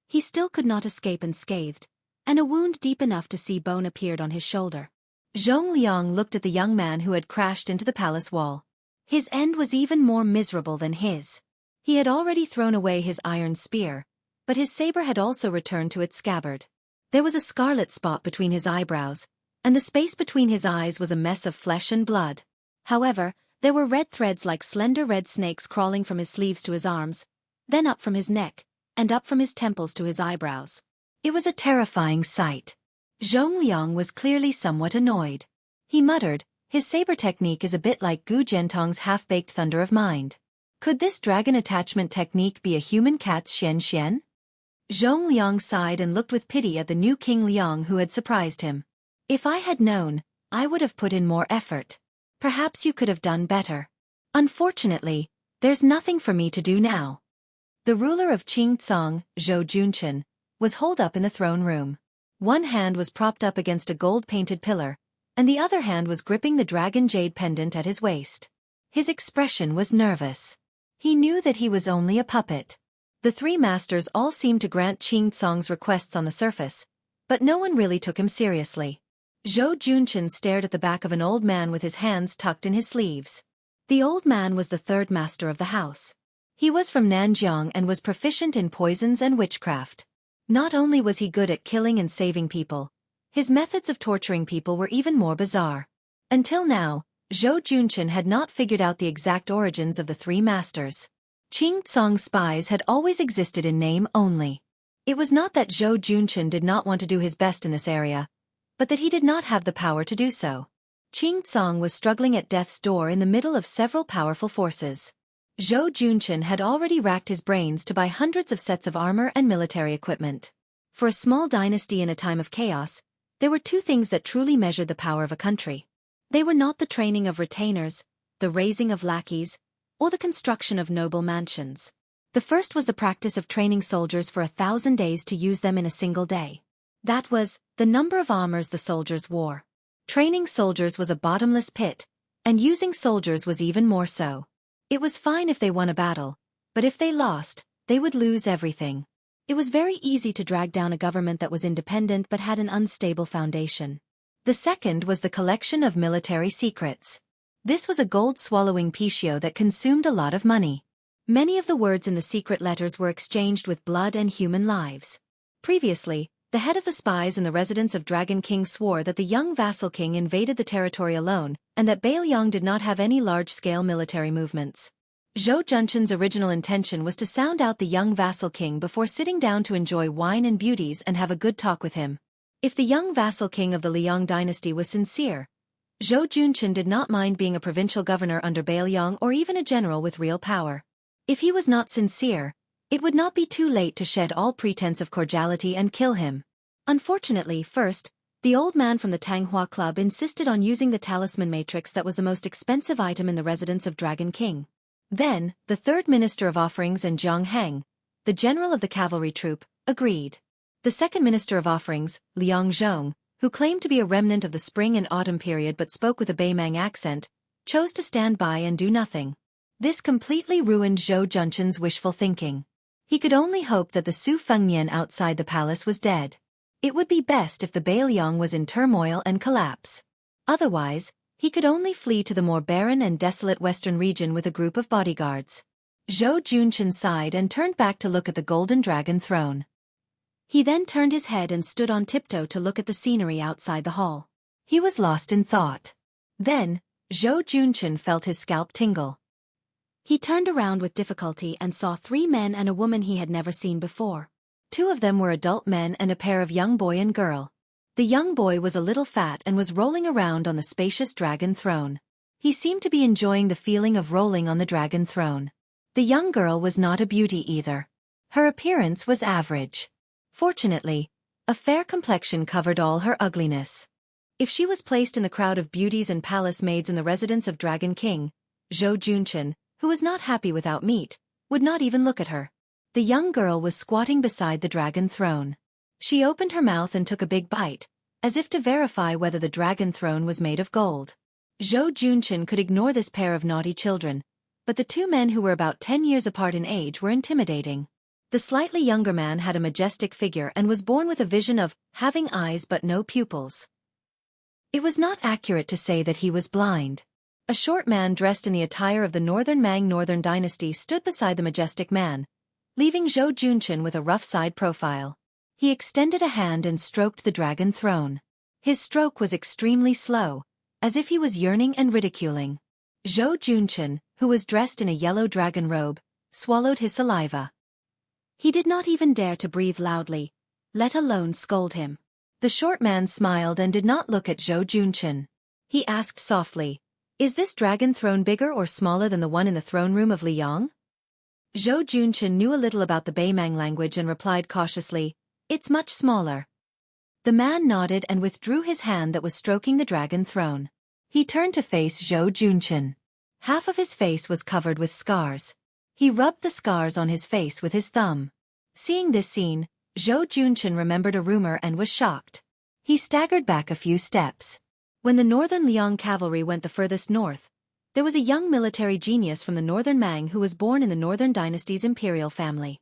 he still could not escape unscathed, and a wound deep enough to see bone appeared on his shoulder. Zhong Liang looked at the young man who had crashed into the palace wall. His end was even more miserable than his. He had already thrown away his iron spear, but his saber had also returned to its scabbard. There was a scarlet spot between his eyebrows, and the space between his eyes was a mess of flesh and blood. However, there were red threads like slender red snakes crawling from his sleeves to his arms, then up from his neck, and up from his temples to his eyebrows. It was a terrifying sight. Zhong Liang was clearly somewhat annoyed. He muttered, "His saber technique is a bit like Gu Jiantong's half-baked thunder of mind. Could this dragon attachment technique be a human cat's Xian Xian?" Zhong Liang sighed and looked with pity at the new King Liang who had surprised him. "If I had known, I would have put in more effort. Perhaps you could have done better. Unfortunately, there's nothing for me to do now." The ruler of Qingcang, Zhou Junchen, was holed up in the throne room. One hand was propped up against a gold-painted pillar, and the other hand was gripping the dragon jade pendant at his waist. His expression was nervous. He knew that he was only a puppet. The three masters all seemed to grant Qingcang's requests on the surface, but no one really took him seriously. Zhou Junchen stared at the back of an old man with his hands tucked in his sleeves. The old man was the third master of the house. He was from Nanjiang and was proficient in poisons and witchcraft. Not only was he good at killing and saving people, his methods of torturing people were even more bizarre. Until now, Zhou Junchen had not figured out the exact origins of the three masters. Qingcang's spies had always existed in name only. It was not that Zhou Junchen did not want to do his best in this area, but that he did not have the power to do so. Qingcang was struggling at death's door in the middle of several powerful forces. Zhou Junchen had already racked his brains to buy hundreds of sets of armor and military equipment. For a small dynasty in a time of chaos, there were two things that truly measured the power of a country. They were not the training of retainers, the raising of lackeys, or the construction of noble mansions. The first was the practice of training soldiers for 1,000 days to use them in a single day. That was the number of armors the soldiers wore. Training soldiers was a bottomless pit, and using soldiers was even more so. It was fine if they won a battle, but if they lost, they would lose everything. It was very easy to drag down a government that was independent but had an unstable foundation. The second was the collection of military secrets. This was a gold-swallowing pitio that consumed a lot of money. Many of the words in the secret letters were exchanged with blood and human lives. Previously, the head of the spies and the residents of Dragon King swore that the young vassal king invaded the territory alone, and that Bailiang did not have any large-scale military movements. Zhou Junchen's original intention was to sound out the young vassal king before sitting down to enjoy wine and beauties and have a good talk with him. If the young vassal king of the Liang dynasty was sincere, Zhou Junchen did not mind being a provincial governor under Bailiang or even a general with real power. If he was not sincere, it would not be too late to shed all pretense of cordiality and kill him. Unfortunately, first, the old man from the Tanghua Club insisted on using the talisman matrix that was the most expensive item in the residence of Dragon King. Then, the third minister of offerings and Jiang Heng, the general of the cavalry troop, agreed. The second minister of offerings, Liang Zhong, who claimed to be a remnant of the spring and autumn period but spoke with a Beimang accent, chose to stand by and do nothing. This completely ruined Zhou Junchen's wishful thinking. He could only hope that the Su Fengnian outside the palace was dead. It would be best if the Bailiang was in turmoil and collapse. Otherwise, he could only flee to the more barren and desolate western region with a group of bodyguards. Zhou Junchen sighed and turned back to look at the golden dragon throne. He then turned his head and stood on tiptoe to look at the scenery outside the hall. He was lost in thought. Then, Zhou Junchen felt his scalp tingle. He turned around with difficulty and saw 3 men and a woman he had never seen before. 2 of them were adult men and a pair of young boy and girl. The young boy was a little fat and was rolling around on the spacious dragon throne. He seemed to be enjoying the feeling of rolling on the dragon throne. The young girl was not a beauty either. Her appearance was average. Fortunately, a fair complexion covered all her ugliness. If she was placed in the crowd of beauties and palace maids in the residence of Dragon King, Zhou Junchen, who was not happy without meat, would not even look at her. The young girl was squatting beside the dragon throne. She opened her mouth and took a big bite, as if to verify whether the dragon throne was made of gold. Zhou Junchen could ignore this pair of naughty children, but the two men who were about 10 years apart in age were intimidating. The slightly younger man had a majestic figure and was born with a vision of having eyes but no pupils. It was not accurate to say that he was blind. A short man dressed in the attire of the Northern Mang Northern Dynasty stood beside the majestic man, leaving Zhou Junchen with a rough side profile. He extended a hand and stroked the dragon throne. His stroke was extremely slow, as if he was yearning and ridiculing. Zhou Junchen, who was dressed in a yellow dragon robe, swallowed his saliva. He did not even dare to breathe loudly, let alone scold him. The short man smiled and did not look at Zhou Junchen. He asked softly, "Is this dragon throne bigger or smaller than the one in the throne room of Liang?" Zhou Junchen knew a little about the Beimang language and replied cautiously, "It's much smaller." The man nodded and withdrew his hand that was stroking the dragon throne. He turned to face Zhou Junchen. Half of his face was covered with scars. He rubbed the scars on his face with his thumb. Seeing this scene, Zhou Junchen remembered a rumor and was shocked. He staggered back a few steps. When the Northern Liang cavalry went the furthest north, there was a young military genius from the Northern Mang who was born in the Northern Dynasty's imperial family.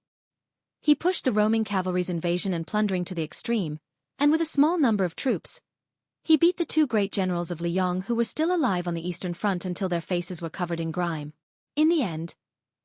He pushed the roaming cavalry's invasion and plundering to the extreme, and with a small number of troops, he beat the two great generals of Liang who were still alive on the eastern front until their faces were covered in grime. In the end,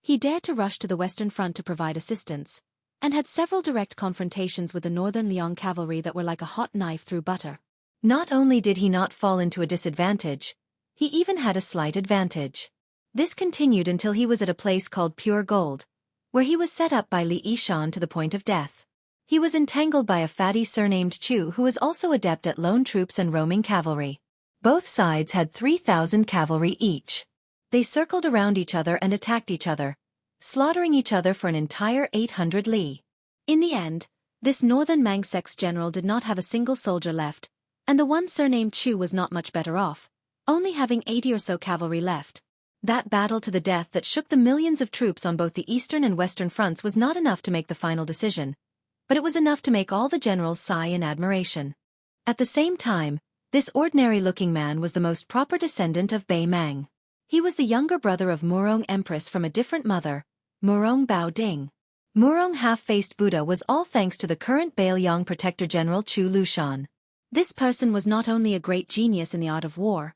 he dared to rush to the western front to provide assistance, and had several direct confrontations with the Northern Liang cavalry that were like a hot knife through butter. Not only did he not fall into a disadvantage, he even had a slight advantage. This continued until he was at a place called Pure Gold, where he was set up by Li Yishan to the point of death. He was entangled by a fatty surnamed Chu who was also adept at lone troops and roaming cavalry. Both sides had 3,000 cavalry each. They circled around each other and attacked each other, slaughtering each other for an entire 800 li. In the end, this Northern Mangsek's general did not have a single soldier left, and the one surnamed Chu was not much better off, only having 80 or so cavalry left. That battle to the death that shook the millions of troops on both the eastern and western fronts was not enough to make the final decision, but it was enough to make all the generals sigh in admiration. At the same time, this ordinary-looking man was the most proper descendant of Beimang. He was the younger brother of Murong Empress from a different mother, Murong Bao Ding. Murong half-faced Buddha was all thanks to the current Beiliang Protector General Chu Lushan. This person was not only a great genius in the art of war,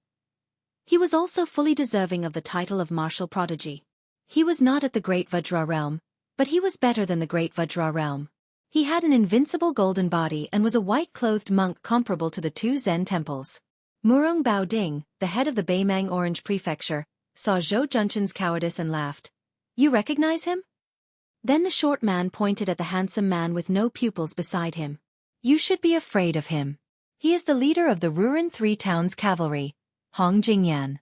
he was also fully deserving of the title of martial prodigy. He was not at the Great Vajra realm, but he was better than the Great Vajra realm. He had an invincible golden body and was a white-clothed monk comparable to the two Zen temples. Murong Bao Ding, the head of the Beimang Orange Prefecture, saw Zhou Junchen's cowardice and laughed. "You recognize him?" Then the short man pointed at the handsome man with no pupils beside him. "You should be afraid of him. He is the leader of the Ruren Three Towns Cavalry, Hong Jingyan."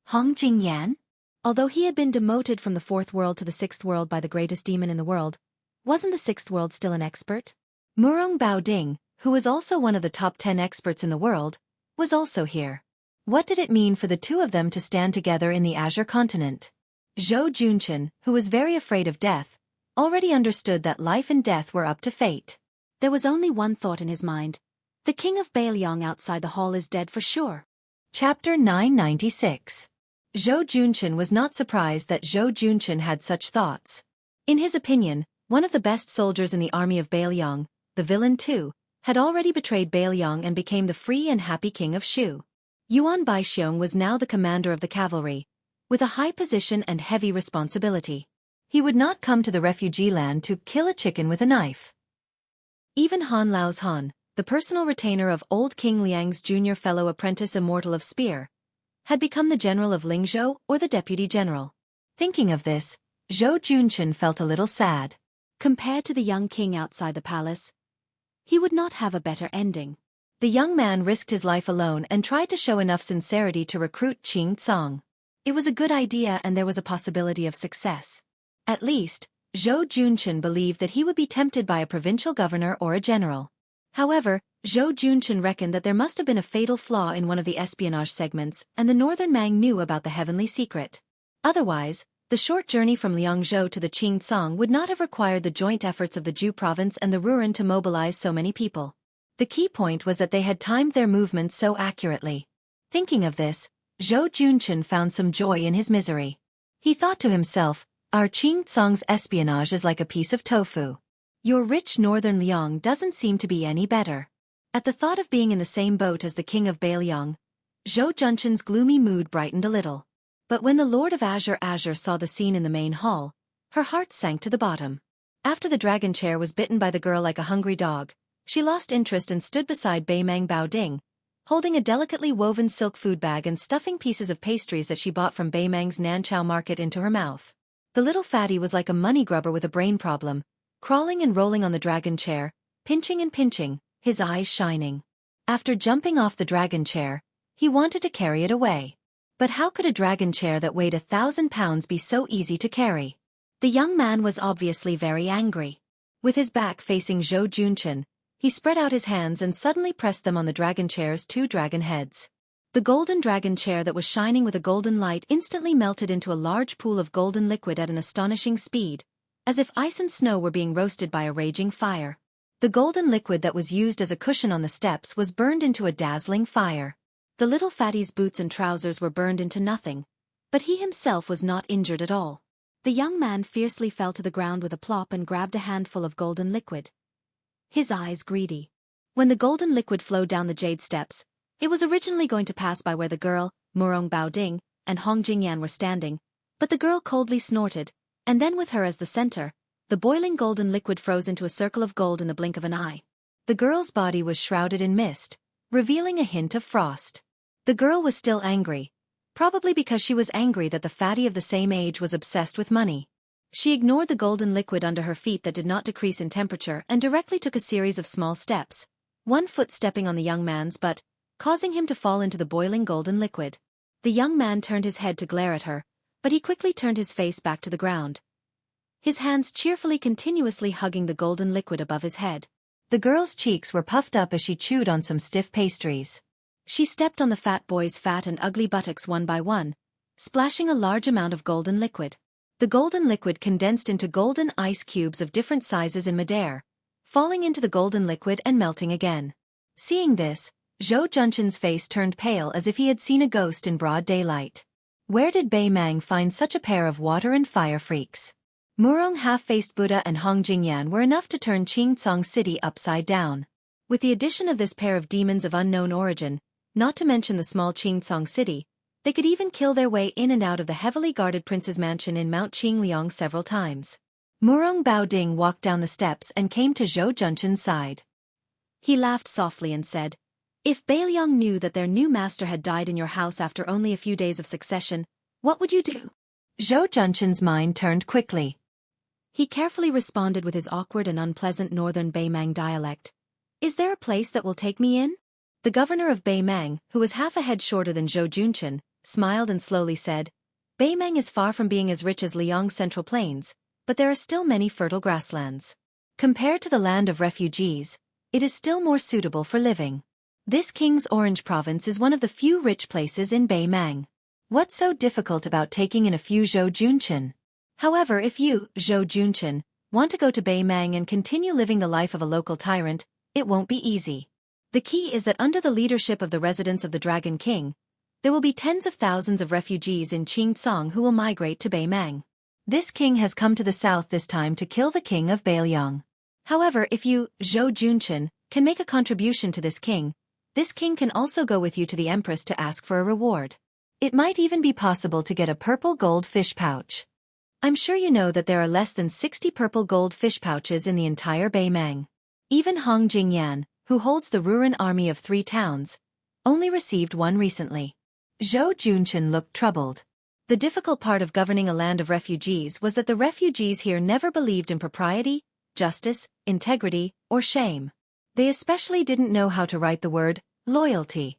Hong Jingyan? Although he had been demoted from the fourth world to the sixth world by the greatest demon in the world, wasn't the sixth world still an expert? Murong Bao Ding, who was also one of the top 10 experts in the world, was also here. What did it mean for the two of them to stand together in the Azure continent? Zhou Junchen, who was very afraid of death, already understood that life and death were up to fate. There was only one thought in his mind. The king of Beiliang outside the hall is dead for sure. Chapter 996. Zhou Junchen was not surprised that Zhou Junchen had such thoughts. In his opinion, one of the best soldiers in the army of Beiliang, the villain too, had already betrayed Beiliang and became the free and happy king of Shu. Yuan Baixiong was now the commander of the cavalry, with a high position and heavy responsibility. He would not come to the refugee land to kill a chicken with a knife. Even Han Lao's Han, the personal retainer of old King Liang's junior fellow apprentice Immortal of Spear, had become the general of Lingzhou or the deputy general. Thinking of this, Zhou Junchen felt a little sad. Compared to the young king outside the palace, he would not have a better ending. The young man risked his life alone and tried to show enough sincerity to recruit Qing Tsang. It was a good idea and there was a possibility of success. At least, Zhou Junchen believed that he would be tempted by a provincial governor or a general. However, Zhou Junchen reckoned that there must have been a fatal flaw in one of the espionage segments, and the Northern Mang knew about the heavenly secret. Otherwise, the short journey from Liangzhou to the Qingtsang would not have required the joint efforts of the Zhu province and the Ruren to mobilize so many people. The key point was that they had timed their movements so accurately. Thinking of this, Zhou Junchen found some joy in his misery. He thought to himself, our Qing Tsong's espionage is like a piece of tofu. Your rich northern Liang doesn't seem to be any better. At the thought of being in the same boat as the king of Bailiang, Zhou Junshin's gloomy mood brightened a little. But when the Lord of Azure saw the scene in the main hall, her heart sank to the bottom. After the dragon chair was bitten by the girl like a hungry dog, she lost interest and stood beside Beimang Baoding, holding a delicately woven silk food bag and stuffing pieces of pastries that she bought from Beimang's Nanchao market into her mouth. The little fatty was like a money grubber with a brain problem, crawling and rolling on the dragon chair, pinching and pinching, his eyes shining. After jumping off the dragon chair, he wanted to carry it away. But how could a dragon chair that weighed 1,000 pounds be so easy to carry? The young man was obviously very angry. With his back facing Zhou Junshin, he spread out his hands and suddenly pressed them on the dragon chair's 2 dragon heads. The golden dragon chair that was shining with a golden light instantly melted into a large pool of golden liquid at an astonishing speed, as if ice and snow were being roasted by a raging fire. The golden liquid that was used as a cushion on the steps was burned into a dazzling fire. The little fatty's boots and trousers were burned into nothing, but he himself was not injured at all. The young man fiercely fell to the ground with a plop and grabbed a handful of golden liquid, his eyes greedy. When the golden liquid flowed down the jade steps, it was originally going to pass by where the girl, Murong Baoding, and Hong Jingyan were standing, but the girl coldly snorted, and then with her as the center, the boiling golden liquid froze into a circle of gold in the blink of an eye. The girl's body was shrouded in mist, revealing a hint of frost. The girl was still angry, probably because she was angry that the fatty of the same age was obsessed with money. She ignored the golden liquid under her feet that did not decrease in temperature and directly took a series of small steps, one foot stepping on the young man's butt, causing him to fall into the boiling golden liquid. The young man turned his head to glare at her, but he quickly turned his face back to the ground, his hands cheerfully continuously hugging the golden liquid above his head. The girl's cheeks were puffed up as she chewed on some stiff pastries. She stepped on the fat boy's fat and ugly buttocks one by one, splashing a large amount of golden liquid. The golden liquid condensed into golden ice cubes of different sizes in midair, falling into the golden liquid and melting again. Seeing this, Zhou Junshin's face turned pale as if he had seen a ghost in broad daylight. Where did Beimang find such a pair of water and fire freaks? Murong half-faced Buddha and Hong Jingyan were enough to turn Qingcong City upside down. With the addition of this pair of demons of unknown origin, not to mention the small Qingcong City, they could even kill their way in and out of the heavily guarded prince's mansion in Mount Qingliang several times. Murong Baoding walked down the steps and came to Zhou Junshin's side. He laughed softly and said, "If Bailiang knew that their new master had died in your house after only a few days of succession, what would you do?" Zhou Junshin's mind turned quickly. He carefully responded with his awkward and unpleasant northern Beimang dialect. "Is there a place that will take me in?" The governor of Beimang, who was half a head shorter than Zhou Junshin, smiled and slowly said, "Beimang is far from being as rich as Liang's central plains, but there are still many fertile grasslands. Compared to the land of refugees, it is still more suitable for living. This King's Orange province is one of the few rich places in Beimang. What's so difficult about taking in a few Zhou Junshin? However, if you, Zhou Junshin, want to go to Beimang and continue living the life of a local tyrant, it won't be easy. The key is that under the leadership of the residents of the Dragon King, there will be tens of thousands of refugees in Qingcong who will migrate to Beimang. This king has come to the south this time to kill the king of Bailiang. However, if you, Zhou Junshin, can make a contribution to this king can also go with you to the Empress to ask for a reward. It might even be possible to get a purple gold fish pouch. I'm sure you know that there are less than 60 purple gold fish pouches in the entire Beimang. Even Hong Jingyan, who holds the Ruren army of 3 towns, only received one recently." Zhou Junshin looked troubled. The difficult part of governing a land of refugees was that the refugees here never believed in propriety, justice, integrity, or shame. They especially didn't know how to write the word loyalty.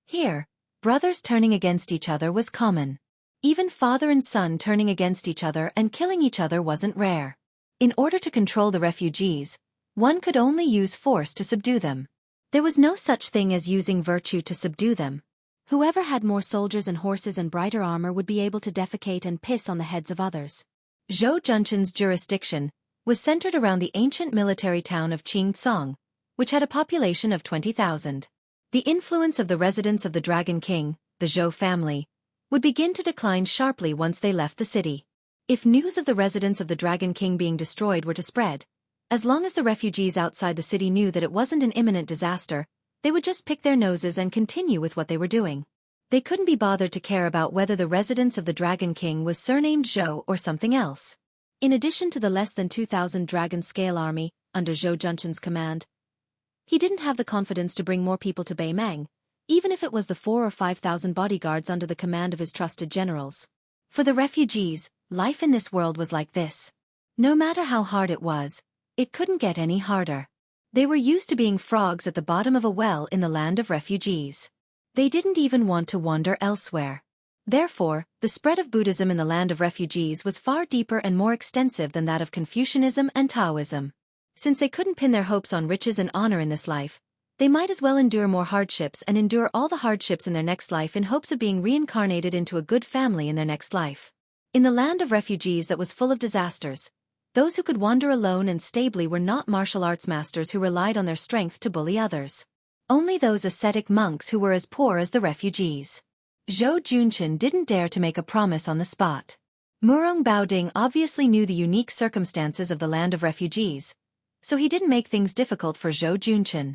Here, brothers turning against each other was common. Even father and son turning against each other and killing each other wasn't rare. In order to control the refugees, one could only use force to subdue them. There was no such thing as using virtue to subdue them. Whoever had more soldiers and horses and brighter armor would be able to defecate and piss on the heads of others. Zhou Junshin's jurisdiction was centered around the ancient military town of Qingcong, which had a population of 20,000. The influence of the residents of the Dragon King, the Zhou family, would begin to decline sharply once they left the city. If news of the residents of the Dragon King being destroyed were to spread, as long as the refugees outside the city knew that it wasn't an imminent disaster, they would just pick their noses and continue with what they were doing. They couldn't be bothered to care about whether the residents of the Dragon King was surnamed Zhou or something else. In addition to the less than 2,000 dragon-scale army, under Zhou Junchen's command, he didn't have the confidence to bring more people to Beimang, even if it was the 4,000 or 5,000 bodyguards under the command of his trusted generals. For the refugees, life in this world was like this. No matter how hard it was, it couldn't get any harder. They were used to being frogs at the bottom of a well in the land of refugees. They didn't even want to wander elsewhere. Therefore, the spread of Buddhism in the land of refugees was far deeper and more extensive than that of Confucianism and Taoism. Since they couldn't pin their hopes on riches and honor in this life, they might as well endure more hardships and endure all the hardships in their next life in hopes of being reincarnated into a good family in their next life. In the land of refugees that was full of disasters, those who could wander alone and stably were not martial arts masters who relied on their strength to bully others. Only those ascetic monks who were as poor as the refugees. Zhou Junchen didn't dare to make a promise on the spot. Murong Baoding obviously knew the unique circumstances of the land of refugees, so he didn't make things difficult for Zhou Junchen.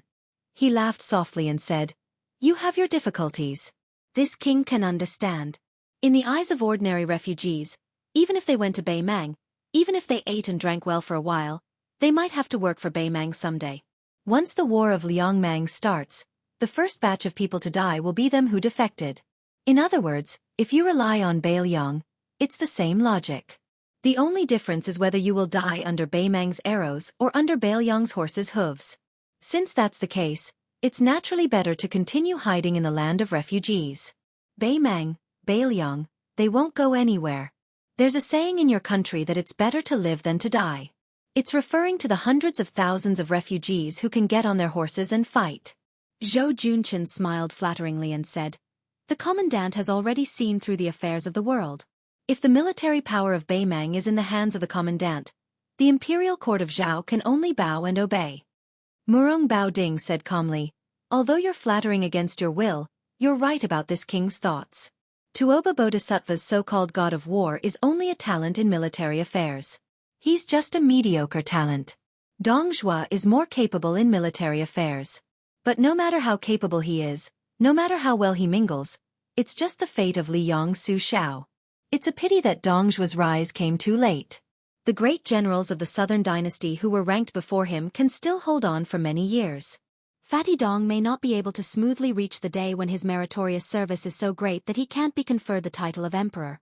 He laughed softly and said, "You have your difficulties. This king can understand." In the eyes of ordinary refugees, even if they went to Beimang, even if they ate and drank well for a while, they might have to work for Beimang someday. Once the War of Liangmang starts, the first batch of people to die will be them who defected. In other words, if you rely on Beiliang, it's the same logic. The only difference is whether you will die under Beimang's arrows or under Beiliang's horse's hooves. Since that's the case, it's naturally better to continue hiding in the land of refugees. Beimang, Beiliang, they won't go anywhere. There's a saying in your country that it's better to live than to die. It's referring to the hundreds of thousands of refugees who can get on their horses and fight. Zhou Junchen smiled flatteringly and said, "The commandant has already seen through the affairs of the world. If the military power of Beimang is in the hands of the commandant, the imperial court of Zhao can only bow and obey." Murong Baoding said calmly, "Although you're flattering against your will, you're right about this king's thoughts. Tuoba Bodhisattva's so-called god of war is only a talent in military affairs. He's just a mediocre talent. Dong Zhuo is more capable in military affairs. But no matter how capable he is, no matter how well he mingles, it's just the fate of Liang Su Shao. It's a pity that Dong Zhuo's rise came too late. The great generals of the southern dynasty who were ranked before him can still hold on for many years. Fatty Dong may not be able to smoothly reach the day when his meritorious service is so great that he can't be conferred the title of emperor."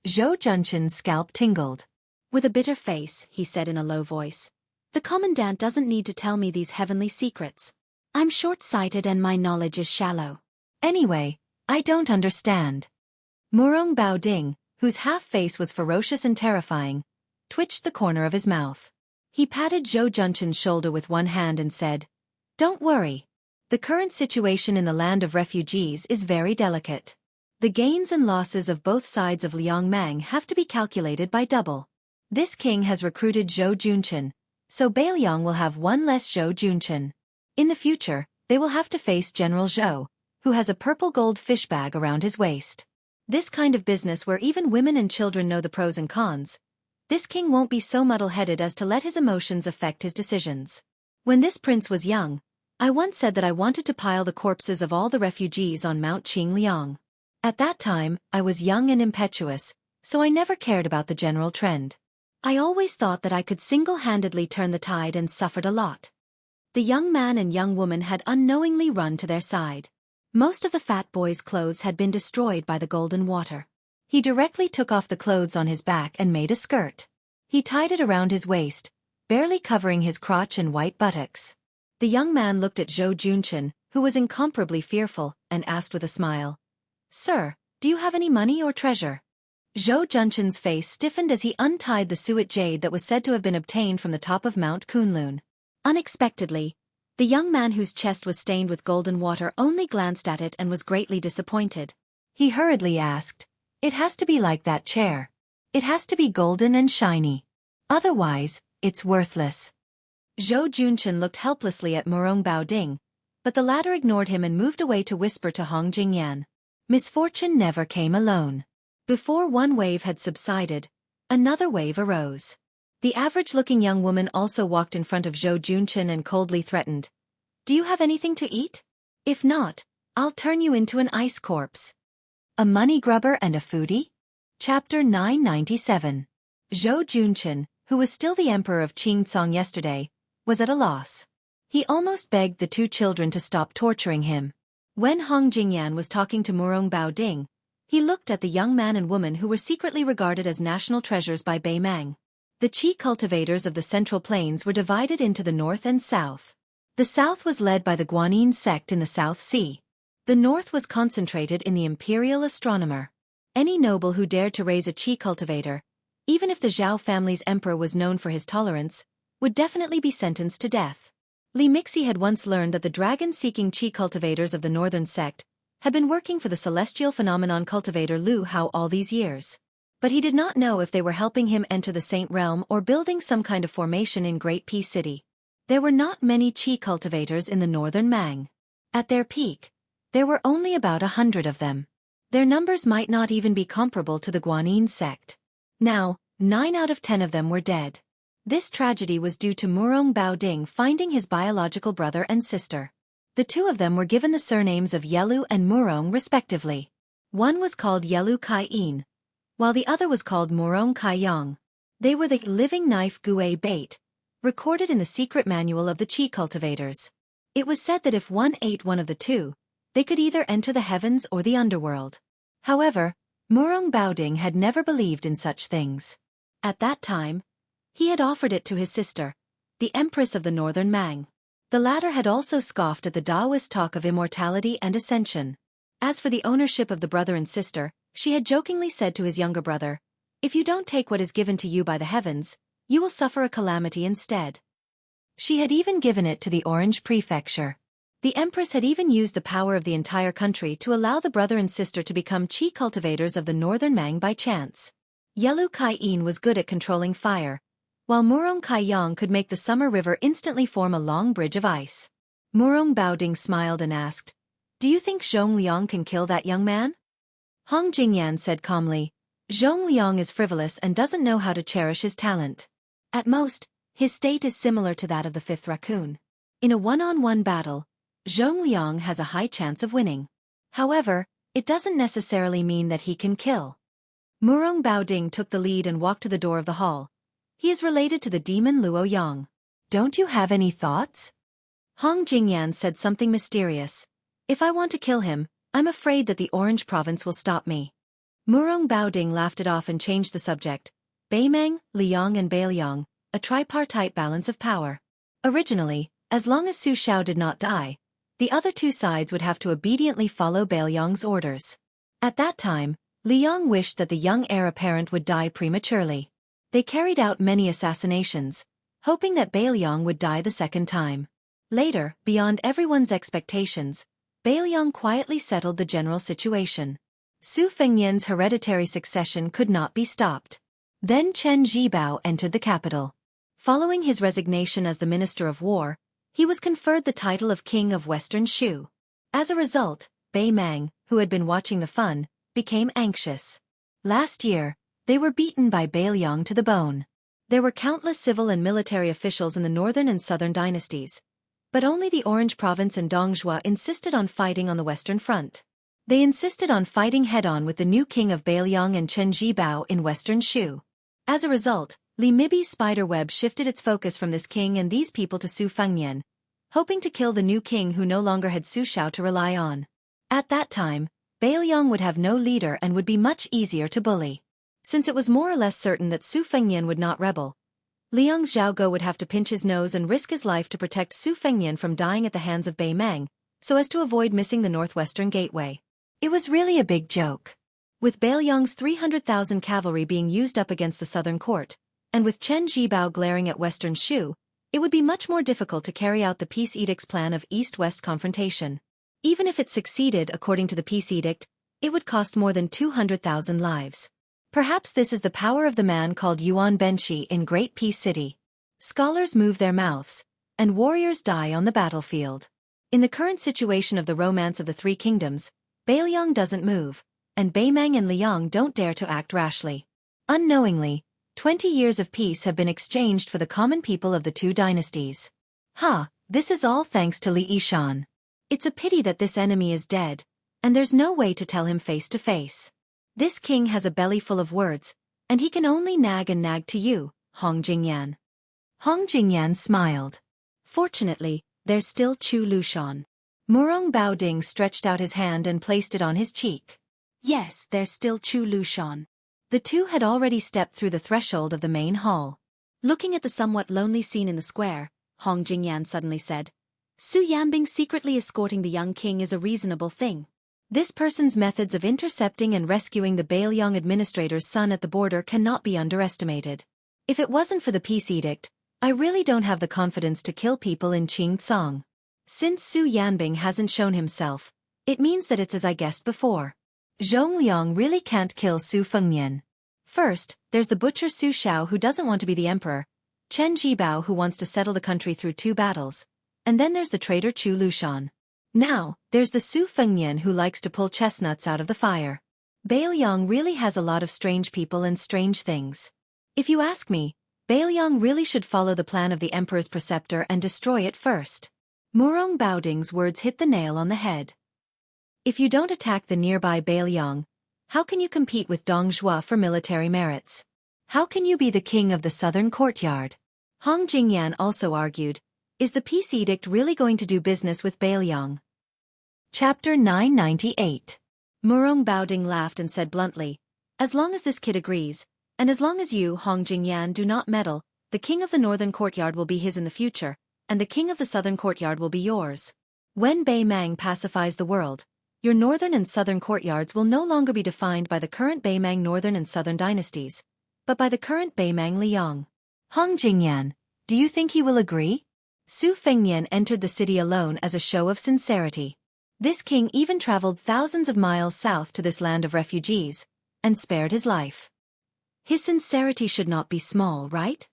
Zhou Junchen's scalp tingled. With a bitter face, he said in a low voice, "The commandant doesn't need to tell me these heavenly secrets. I'm short-sighted and my knowledge is shallow. Anyway, I don't understand." Murong Baoding, whose half-face was ferocious and terrifying, twitched the corner of his mouth. He patted Zhou Junchen's shoulder with one hand and said, "Don't worry. The current situation in the land of refugees is very delicate. The gains and losses of both sides of Liangmang have to be calculated by double. This king has recruited Zhou Junchen, so Beiliang will have one less Zhou Junchen. In the future, they will have to face General Zhou, who has a purple gold fish bag around his waist. This kind of business where even women and children know the pros and cons. This king won't be so muddle-headed as to let his emotions affect his decisions. When this prince was young, I once said that I wanted to pile the corpses of all the refugees on Mount Qingliang. At that time, I was young and impetuous, so I never cared about the general trend. I always thought that I could single-handedly turn the tide and suffered a lot." The young man and young woman had unknowingly run to their side. Most of the fat boy's clothes had been destroyed by the golden water. He directly took off the clothes on his back and made a skirt. He tied it around his waist, barely covering his crotch and white buttocks. The young man looked at Zhou Junchen, who was incomparably fearful, and asked with a smile, "Sir, do you have any money or treasure?" Zhou Junchen's face stiffened as he untied the suet jade that was said to have been obtained from the top of Mount Kunlun. Unexpectedly, the young man whose chest was stained with golden water only glanced at it and was greatly disappointed. He hurriedly asked, "It has to be like that chair. It has to be golden and shiny. Otherwise, it's worthless." Zhou Junchen looked helplessly at Murong Baoding, but the latter ignored him and moved away to whisper to Hong Jingyan. Misfortune never came alone. Before one wave had subsided, another wave arose. The average-looking young woman also walked in front of Zhou Junchen and coldly threatened, "Do you have anything to eat? If not, I'll turn you into an ice corpse." A money grubber and a foodie? Chapter 997. Zhou Junchen, who was still the emperor of Qingcong yesterday, was at a loss. He almost begged the two children to stop torturing him. When Hong Jingyan was talking to Murong Baoding, he looked at the young man and woman who were secretly regarded as national treasures by Bei Mang. The qi cultivators of the Central Plains were divided into the north and south. The south was led by the Guanyin sect in the South Sea. The north was concentrated in the imperial astronomer. Any noble who dared to raise a qi cultivator, even if the Zhao family's emperor was known for his tolerance, would definitely be sentenced to death. Li Mixi had once learned that the dragon-seeking qi cultivators of the northern sect had been working for the celestial phenomenon cultivator Lu Hao all these years. But he did not know if they were helping him enter the Saint Realm or building some kind of formation in Great Peace City. There were not many qi cultivators in the northern Mang. At their peak, there were only about 100 of them. Their numbers might not even be comparable to the Guanyin sect. Now, 9 out of 10 of them were dead. This tragedy was due to Murong Baoding finding his biological brother and sister. The two of them were given the surnames of Yelu and Murong respectively. One was called Yelu Kai-in, while the other was called Murong Kai-yang. They were the living knife Gui bait, recorded in the secret manual of the qi cultivators. It was said that if one ate one of the two, they could either enter the heavens or the underworld. However, Murong Baoding had never believed in such things. At that time, he had offered it to his sister, the Empress of the Northern Mang. The latter had also scoffed at the Taoist talk of immortality and ascension. As for the ownership of the brother and sister, she had jokingly said to his younger brother, "If you don't take what is given to you by the heavens, you will suffer a calamity instead." She had even given it to the Orange Prefecture. The Empress had even used the power of the entire country to allow the brother and sister to become qi cultivators of the northern Mang by chance. Yelu Kai-in was good at controlling fire, while Murong Kai-yang could make the summer river instantly form a long bridge of ice. Murong Baoding smiled and asked, "Do you think Zhong Liang can kill that young man?" Hong Jingyan said calmly, "Zhong Liang is frivolous and doesn't know how to cherish his talent. At most, his state is similar to that of the fifth raccoon. In a one-on-one battle, Zhong Liang has a high chance of winning. However, it doesn't necessarily mean that he can kill." Murong Baoding took the lead and walked to the door of the hall. "He is related to the demon Luo Yang. Don't you have any thoughts?" Hong Jingyan said something mysterious. "If I want to kill him, I'm afraid that the Orange Province will stop me." Murong Baoding laughed it off and changed the subject. Beimeng, Liang and Bailiang, a tripartite balance of power. Originally, as long as Su Xiao did not die, the other two sides would have to obediently follow Bailiang's orders. At that time, Liang wished that the young heir apparent would die prematurely. They carried out many assassinations, hoping that Bailiang would die the second time. Later, beyond everyone's expectations, Bailiang quietly settled the general situation. Su Fengnian's hereditary succession could not be stopped. Then Chen Zhibao entered the capital. Following his resignation as the Minister of War, he was conferred the title of King of Western Shu. As a result, Bei Mang, who had been watching the fun, became anxious. Last year, they were beaten by Bailiang to the bone. There were countless civil and military officials in the northern and southern dynasties, but only the Orange Province and Dongzhou insisted on fighting on the western front. They insisted on fighting head-on with the new king of Bailiang and Chen Zhibao in western Shu. As a result, Li Mibi's spider web shifted its focus from this king and these people to Su Fengnian, hoping to kill the new king who no longer had Su Xiao to rely on. At that time, Bailiang would have no leader and would be much easier to bully. Since it was more or less certain that Su Fengnian would not rebel, Liang Xiaogo would have to pinch his nose and risk his life to protect Su Fengnian from dying at the hands of Bei Mang, so as to avoid missing the northwestern gateway. It was really a big joke. With Bailiang's 300,000 cavalry being used up against the southern court, and with Chen Zhibao glaring at western Shu, it would be much more difficult to carry out the peace edict's plan of east-west confrontation. Even if it succeeded according to the peace edict, it would cost more than 200,000 lives. Perhaps this is the power of the man called Yuan Benshi in Great Peace City. Scholars move their mouths, and warriors die on the battlefield. In the current situation of the romance of the Three Kingdoms, Bailiang doesn't move, and Baimang and Liang don't dare to act rashly. Unknowingly, 20 years of peace have been exchanged for the common people of the two dynasties. This is all thanks to Li Yishan. It's a pity that this enemy is dead, and there's no way to tell him face to face. This king has a belly full of words, and he can only nag and nag to you, Hong Jingyan. Hong Jingyan smiled. Fortunately, there's still Chu Lushan. Murong Baoding stretched out his hand and placed it on his cheek. Yes, there's still Chu Lushan. The two had already stepped through the threshold of the main hall. Looking at the somewhat lonely scene in the square, Hong Jingyan suddenly said, Su Yanbing secretly escorting the young king is a reasonable thing. This person's methods of intercepting and rescuing the Bailiang administrator's son at the border cannot be underestimated. If it wasn't for the peace edict, I really don't have the confidence to kill people in Qingcang. Since Su Yanbing hasn't shown himself, it means that it's as I guessed before. Zhong Liang really can't kill Su Fengnian. First, there's the butcher Su Xiao who doesn't want to be the emperor, Chen Jibao who wants to settle the country through 2 battles, and then there's the traitor Chu Lushan. Now, there's the Su Fengnian who likes to pull chestnuts out of the fire. Bailiang really has a lot of strange people and strange things. If you ask me, Bailiang really should follow the plan of the emperor's preceptor and destroy it first. Murong Baoding's words hit the nail on the head. If you don't attack the nearby Bailiang, how can you compete with Dong Zhuo for military merits? How can you be the king of the southern courtyard? Hong Jingyan also argued, is the peace edict really going to do business with Bailiang? Chapter 998. Murong Baoding laughed and said bluntly, as long as this kid agrees, and as long as you, Hong Jingyan, do not meddle, the king of the northern courtyard will be his in the future, and the king of the southern courtyard will be yours. When Baimang pacifies the world, your northern and southern courtyards will no longer be defined by the current Baimang northern and southern dynasties, but by the current Baimang Liang. Hong Jingyan, do you think he will agree? Su Fengnian entered the city alone as a show of sincerity. This king even traveled thousands of miles south to this land of refugees, and spared his life. His sincerity should not be small, right?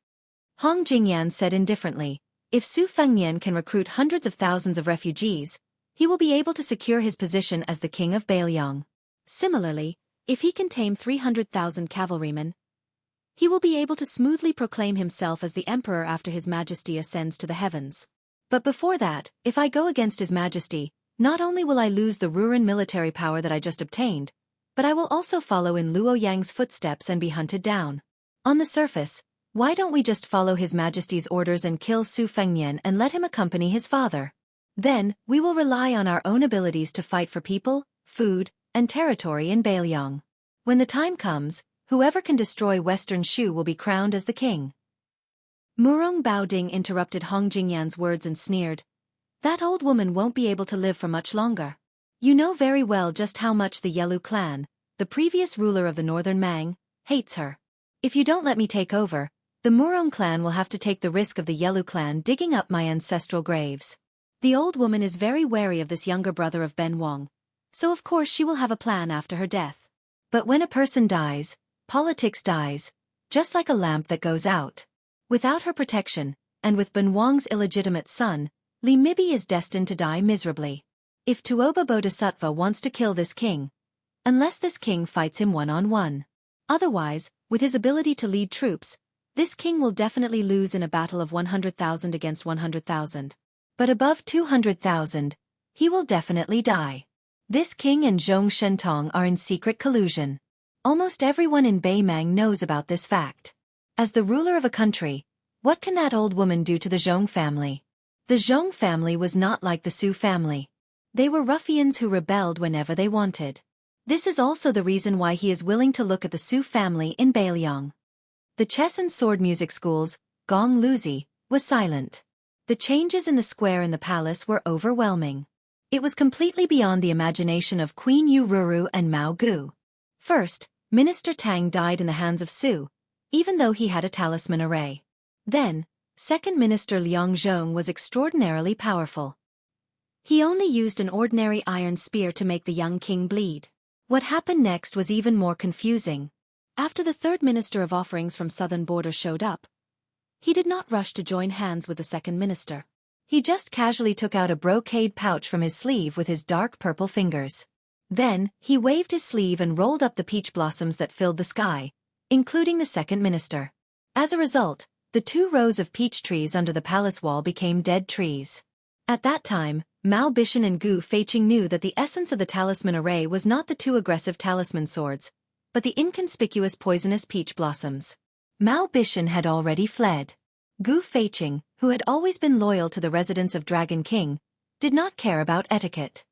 Hong Jingyan said indifferently, if Su Fengnian can recruit hundreds of thousands of refugees, he will be able to secure his position as the king of Bailiang. Similarly, if he can tame 300,000 cavalrymen, he will be able to smoothly proclaim himself as the emperor after his majesty ascends to the heavens. But before that, if I go against his majesty, not only will I lose the Ruran military power that I just obtained, but I will also follow in Luo Yang's footsteps and be hunted down. On the surface, why don't we just follow his majesty's orders and kill Su Fengnian and let him accompany his father? Then, we will rely on our own abilities to fight for people, food, and territory in Bailiang. When the time comes, whoever can destroy Western Shu will be crowned as the king. Murong Baoding interrupted Hong Jingyan's words and sneered, that old woman won't be able to live for much longer. You know very well just how much the Yelu clan, the previous ruler of the northern Mang, hates her. If you don't let me take over, the Murong clan will have to take the risk of the Yelu clan digging up my ancestral graves. The old woman is very wary of this younger brother of Ben Wang, so of course she will have a plan after her death. But when a person dies, politics dies, just like a lamp that goes out. Without her protection, and with Ben Wang's illegitimate son, Li Mibi is destined to die miserably. If Tuoba Bodhisattva wants to kill this king, unless this king fights him one-on-one. Otherwise, with his ability to lead troops, this king will definitely lose in a battle of 100,000 against 100,000. But above 200,000, he will definitely die. This king and Zhong Shentong are in secret collusion. Almost everyone in Baimang knows about this fact. As the ruler of a country, what can that old woman do to the Zhong family? The Zhong family was not like the Su family. They were ruffians who rebelled whenever they wanted. This is also the reason why he is willing to look at the Su family in Bailiang. The chess and sword music schools, Gong Luzi, was silent. The changes in the square in the palace were overwhelming. It was completely beyond the imagination of Queen Yu Ruru and Mao Gu. First, Minister Tang died in the hands of Su, even though he had a talisman array. Then, Second Minister Liang Zhong was extraordinarily powerful. He only used an ordinary iron spear to make the young king bleed. What happened next was even more confusing. After the third minister of offerings from southern border showed up, he did not rush to join hands with the second minister. He just casually took out a brocade pouch from his sleeve with his dark purple fingers. Then, he waved his sleeve and rolled up the peach blossoms that filled the sky, including the second minister. As a result, the 2 rows of peach trees under the palace wall became dead trees. At that time, Mao Bishan and Gu Feiqing knew that the essence of the talisman array was not the 2 aggressive talisman swords, but the inconspicuous poisonous peach blossoms. Mao Bishan had already fled. Gu Feiqing, who had always been loyal to the residents of Dragon King, did not care about etiquette.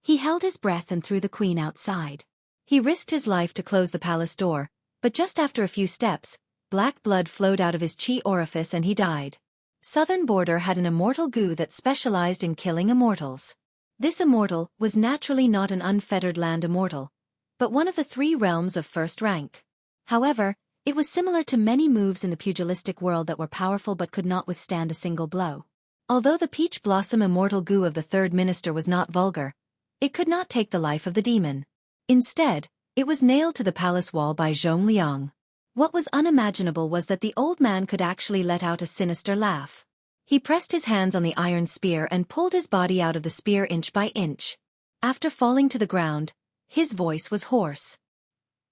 He held his breath and threw the queen outside. He risked his life to close the palace door, but just after a few steps, black blood flowed out of his chi orifice and he died. Southern Border had an immortal Gu that specialized in killing immortals. This immortal was naturally not an unfettered land immortal, but one of the 3 realms of first rank. However, it was similar to many moves in the pugilistic world that were powerful but could not withstand a single blow. Although the peach blossom immortal Gu of the 3rd minister was not vulgar, it could not take the life of the demon. Instead, it was nailed to the palace wall by Zhong Liang. What was unimaginable was that the old man could actually let out a sinister laugh. He pressed his hands on the iron spear and pulled his body out of the spear inch by inch. After falling to the ground, his voice was hoarse.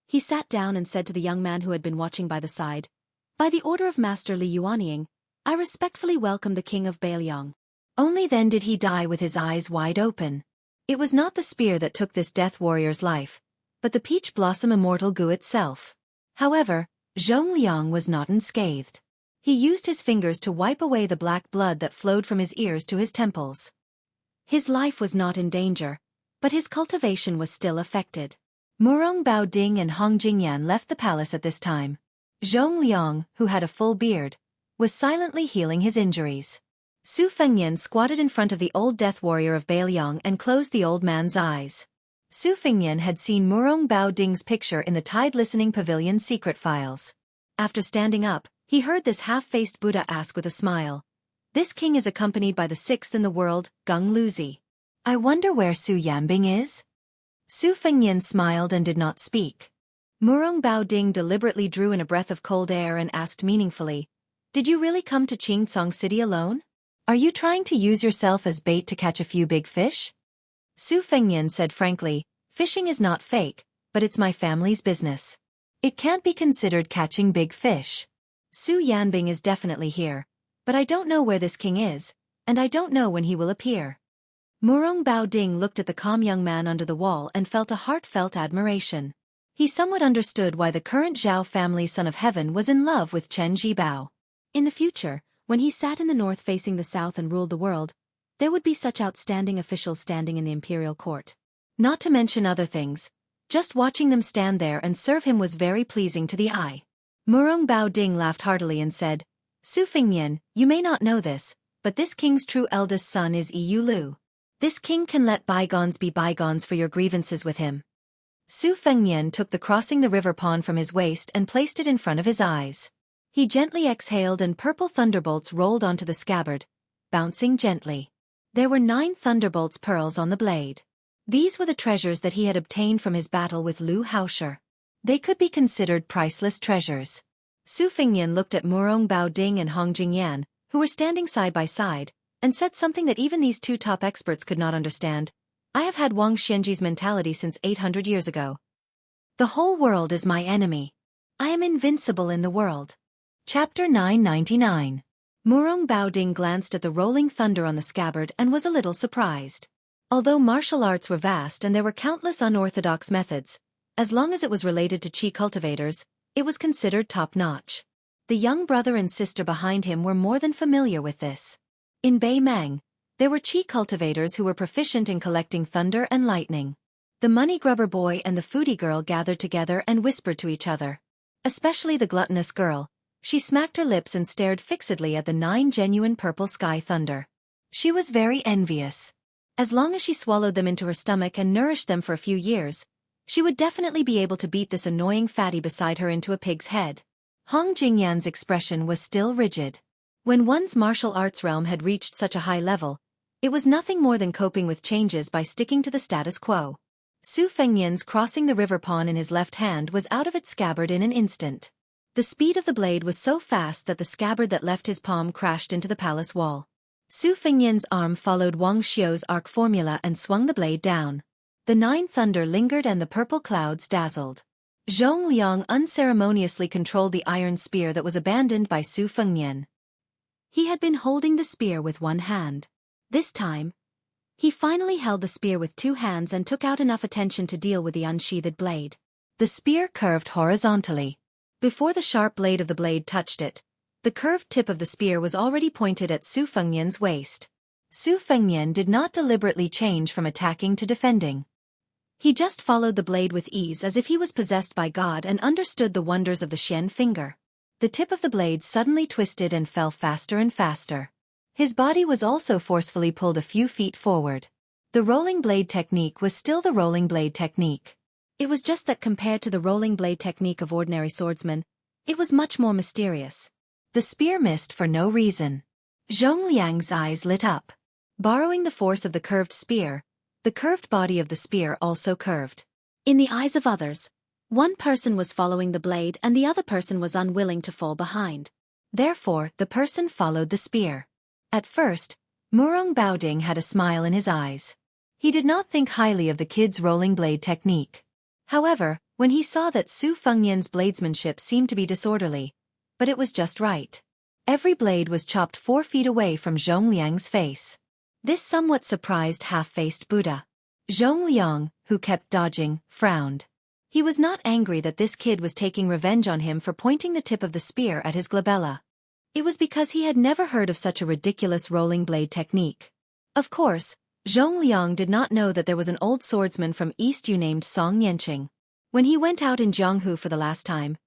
He sat down and said to the young man who had been watching by the side, "By the order of Master Li Yuanying, I respectfully welcome the king of Bailiang." Only then did he die with his eyes wide open. It was not the spear that took this death warrior's life, but the peach blossom immortal Gu itself. However, Zhong Liang was not unscathed. He used his fingers to wipe away the black blood that flowed from his ears to his temples. His life was not in danger, but his cultivation was still affected. Murong Bao Ding and Hong Jingyan left the palace at this time. Zhong Liang, who had a full beard, was silently healing his injuries. Su Fengyan squatted in front of the old death warrior of Bailiang and closed the old man's eyes. Su Fengyan had seen Murong Bao Ding's picture in the Tide Listening Pavilion's secret files. After standing up, he heard this half-faced Buddha ask with a smile, "This king is accompanied by the 6th in the world, Gung Luzi. I wonder where Su Yanbing is?" Su Fengyan smiled and did not speak. Murong Bao Ding deliberately drew in a breath of cold air and asked meaningfully, "Did you really come to Qingcong City alone? Are you trying to use yourself as bait to catch a few big fish?" Su Fengyan said frankly, "Fishing is not fake, but it's my family's business. It can't be considered catching big fish. Su Yanbing is definitely here, but I don't know where this king is, and I don't know when he will appear." Murong Bao Ding looked at the calm young man under the wall and felt a heartfelt admiration. He somewhat understood why the current Zhao family son of heaven was in love with Chen Jibao. In the future, when he sat in the north facing the south and ruled the world, there would be such outstanding officials standing in the imperial court. Not to mention other things, just watching them stand there and serve him was very pleasing to the eye. Murong Bao Ding laughed heartily and said, "Su Fengyan, you may not know this, but this king's true eldest son is Yu Lu. This king can let bygones be bygones for your grievances with him." Su Fengyan took the crossing the river pawn from his waist and placed it in front of his eyes. He gently exhaled and purple thunderbolts rolled onto the scabbard, bouncing gently. There were 9 thunderbolts pearls on the blade. These were the treasures that he had obtained from his battle with Lu Haosher. They could be considered priceless treasures. Su Fengyan looked at Murong Bao Ding and Hong Jingyan, who were standing side by side, and said something that even these 2 top experts could not understand. "I have had Wang Xianji's mentality since 800 years ago. The whole world is my enemy. I am invincible in the world." Chapter 999. Murong Bao Ding glanced at the rolling thunder on the scabbard and was a little surprised. Although martial arts were vast and there were countless unorthodox methods, as long as it was related to chi cultivators, it was considered top-notch. The young brother and sister behind him were more than familiar with this. In Beimang, there were chi cultivators who were proficient in collecting thunder and lightning. The money grubber boy and the foodie girl gathered together and whispered to each other. Especially the gluttonous girl. She smacked her lips and stared fixedly at the 9 genuine purple sky thunder. She was very envious. As long as she swallowed them into her stomach and nourished them for a few years, she would definitely be able to beat this annoying fatty beside her into a pig's head. Hong Jingyan's expression was still rigid. When one's martial arts realm had reached such a high level, it was nothing more than coping with changes by sticking to the status quo. Su Fengyan's crossing the river pawn in his left hand was out of its scabbard in an instant. The speed of the blade was so fast that the scabbard that left his palm crashed into the palace wall. Su Fengyan's arm followed Wang Xiu's arc formula and swung the blade down. The nine thunder lingered and the purple clouds dazzled. Zhong Liang unceremoniously controlled the iron spear that was abandoned by Su Fengnian. He had been holding the spear with one hand. This time, he finally held the spear with two hands and took out enough attention to deal with the unsheathed blade. The spear curved horizontally. Before the sharp blade of the blade touched it, the curved tip of the spear was already pointed at Su Fengnian's waist. Su Fengnian did not deliberately change from attacking to defending. He just followed the blade with ease as if he was possessed by God and understood the wonders of the Xian finger. The tip of the blade suddenly twisted and fell faster and faster. His body was also forcefully pulled a few feet forward. The rolling blade technique was still the rolling blade technique. It was just that compared to the rolling blade technique of ordinary swordsmen, it was much more mysterious. The spear missed for no reason. Zhong Liang's eyes lit up. Borrowing the force of the curved spear, the curved body of the spear also curved. In the eyes of others, one person was following the blade and the other person was unwilling to fall behind. Therefore, the person followed the spear. At first, Murong Baoding had a smile in his eyes. He did not think highly of the kid's rolling blade technique. However, when he saw that Su Fengnian's bladesmanship seemed to be disorderly, but it was just right. Every blade was chopped 4 feet away from Zhong Liang's face. This somewhat surprised half-faced Buddha. Zhong Liang, who kept dodging, frowned. He was not angry that this kid was taking revenge on him for pointing the tip of the spear at his glabella. It was because he had never heard of such a ridiculous rolling blade technique. Of course, Zhong Liang did not know that there was an old swordsman from East Yu named Song Yanqing. When he went out in Jianghu for the last time,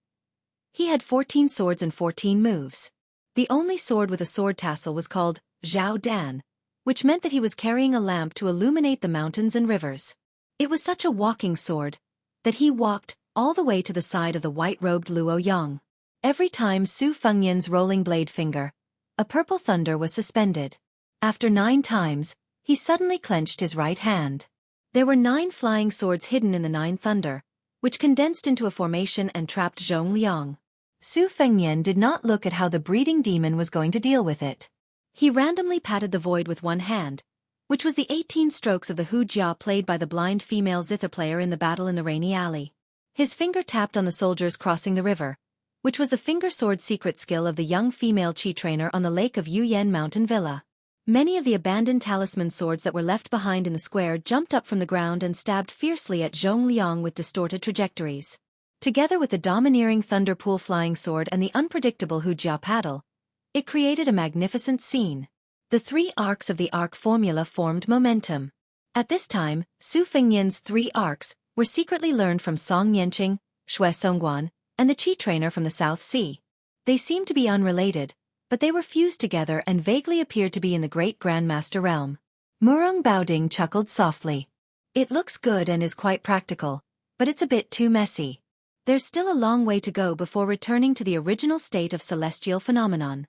he had 14 swords and 14 moves. The only sword with a sword tassel was called Zhao Dan, which meant that he was carrying a lamp to illuminate the mountains and rivers. It was such a walking sword that he walked all the way to the side of the white-robed Luo Yang. Every time Su Fengnian's rolling blade finger, a purple thunder was suspended. After 9 times, he suddenly clenched his right hand. There were 9 flying swords hidden in the 9 thunder, which condensed into a formation and trapped Zhong Liang. Su Fengnian did not look at how the breeding demon was going to deal with it. He randomly patted the void with one hand, which was the 18 strokes of the Hu Jia played by the blind female zither player in the battle in the rainy alley. His finger tapped on the soldiers crossing the river, which was the finger sword secret skill of the young female chi trainer on the lake of Yuyan Mountain Villa. Many of the abandoned talisman swords that were left behind in the square jumped up from the ground and stabbed fiercely at Zhong Liang with distorted trajectories. Together with the domineering Thunderpool flying sword and the unpredictable Hu Jia paddle, it created a magnificent scene. The 3 arcs of the arc formula formed momentum. At this time, Su Fengnian's 3 arcs were secretly learned from Song Yanqing, Xue Songguan, and the Qi trainer from the South Sea. They seemed to be unrelated, but they were fused together and vaguely appeared to be in the great Grandmaster realm. Murong Baoding chuckled softly. It looks good and is quite practical, but it's a bit too messy. There's still a long way to go before returning to the original state of celestial phenomenon.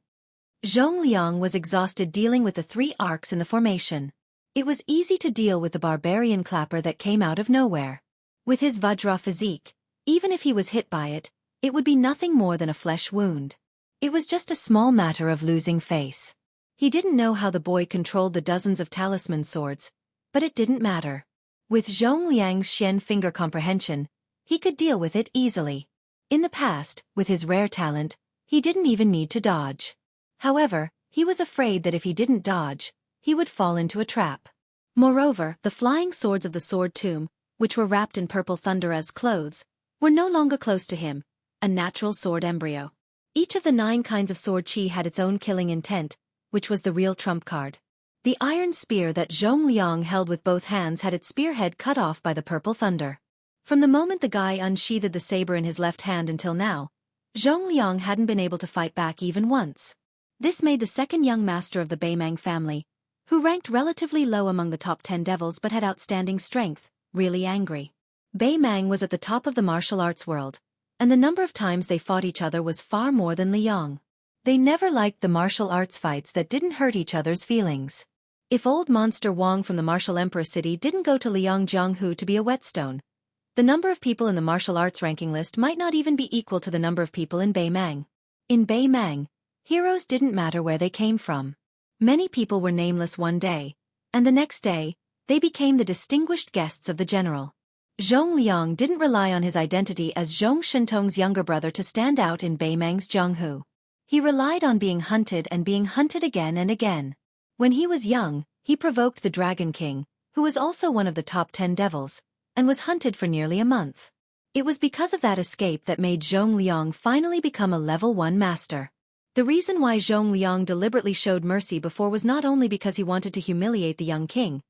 Zhong Liang was exhausted dealing with the 3 arcs in the formation. It was easy to deal with the barbarian clapper that came out of nowhere. With his Vajra physique, even if he was hit by it, it would be nothing more than a flesh wound. It was just a small matter of losing face. He didn't know how the boy controlled the dozens of talisman swords, but it didn't matter. With Zhong Liang's Xian finger comprehension, he could deal with it easily. In the past, with his rare talent, he didn't even need to dodge. However, he was afraid that if he didn't dodge, he would fall into a trap. Moreover, the flying swords of the sword tomb, which were wrapped in purple thunder as clothes, were no longer close to him, a natural sword embryo. Each of the 9 kinds of sword chi had its own killing intent, which was the real trump card. The iron spear that Zhong Liang held with both hands had its spearhead cut off by the purple thunder. From the moment the guy unsheathed the saber in his left hand until now, Zhong Liang hadn't been able to fight back even once. This made the second young master of the Beimang family, who ranked relatively low among the top 10 devils but had outstanding strength, really angry. Beimang was at the top of the martial arts world, and the number of times they fought each other was far more than Liang. They never liked the martial arts fights that didn't hurt each other's feelings. If old monster Wang from the martial emperor city didn't go to Liang Jianghu to be a whetstone, the number of people in the martial arts ranking list might not even be equal to the number of people in Beimang. In Beimang, heroes didn't matter where they came from. Many people were nameless one day, and the next day, they became the distinguished guests of the general. Zhong Liang didn't rely on his identity as Zhong Shentong's younger brother to stand out in Beimang's Jianghu. He relied on being hunted and being hunted again and again. When he was young, he provoked the Dragon King, who was also one of the top 10 devils, and was hunted for nearly a month. It was because of that escape that made Zhong Liang finally become a level 1 master. The reason why Zhong Liang deliberately showed mercy before was not only because he wanted to humiliate the young king,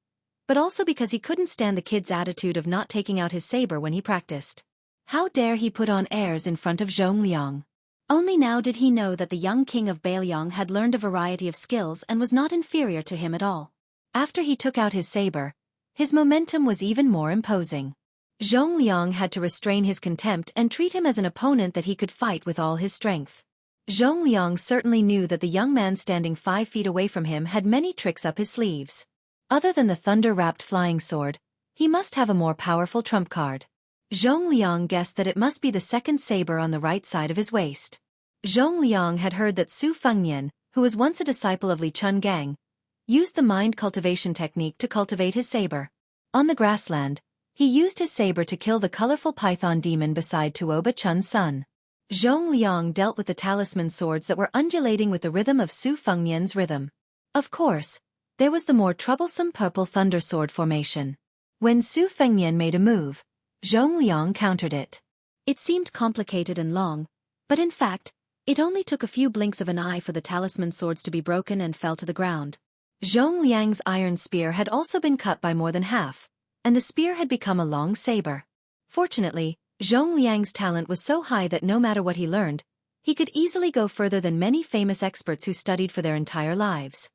but also because he couldn't stand the kid's attitude of not taking out his saber when he practiced. How dare he put on airs in front of Zhong Liang? Only now did he know that the young king of Bailiang had learned a variety of skills and was not inferior to him at all. After he took out his saber, his momentum was even more imposing. Zhong Liang had to restrain his contempt and treat him as an opponent that he could fight with all his strength. Zhong Liang certainly knew that the young man standing 5 feet away from him had many tricks up his sleeves. Other than the thunder-wrapped flying sword, he must have a more powerful trump card. Zhong Liang guessed that it must be the second saber on the right side of his waist. Zhong Liang had heard that Su Fengnian, who was once a disciple of Li Chungang, used the mind cultivation technique to cultivate his saber. On the grassland, he used his saber to kill the colorful python demon beside Tuoba Chun's son. Zhong Liang dealt with the talisman swords that were undulating with the rhythm of Su Fengnian's rhythm. Of course, there was the more troublesome purple thunder sword formation. When Su Fengnian made a move, Zhong Liang countered it. It seemed complicated and long, but in fact, it only took a few blinks of an eye for the talisman swords to be broken and fell to the ground. Zhong Liang's iron spear had also been cut by more than half, and the spear had become a long saber. Fortunately, Zhong Liang's talent was so high that no matter what he learned, he could easily go further than many famous experts who studied for their entire lives.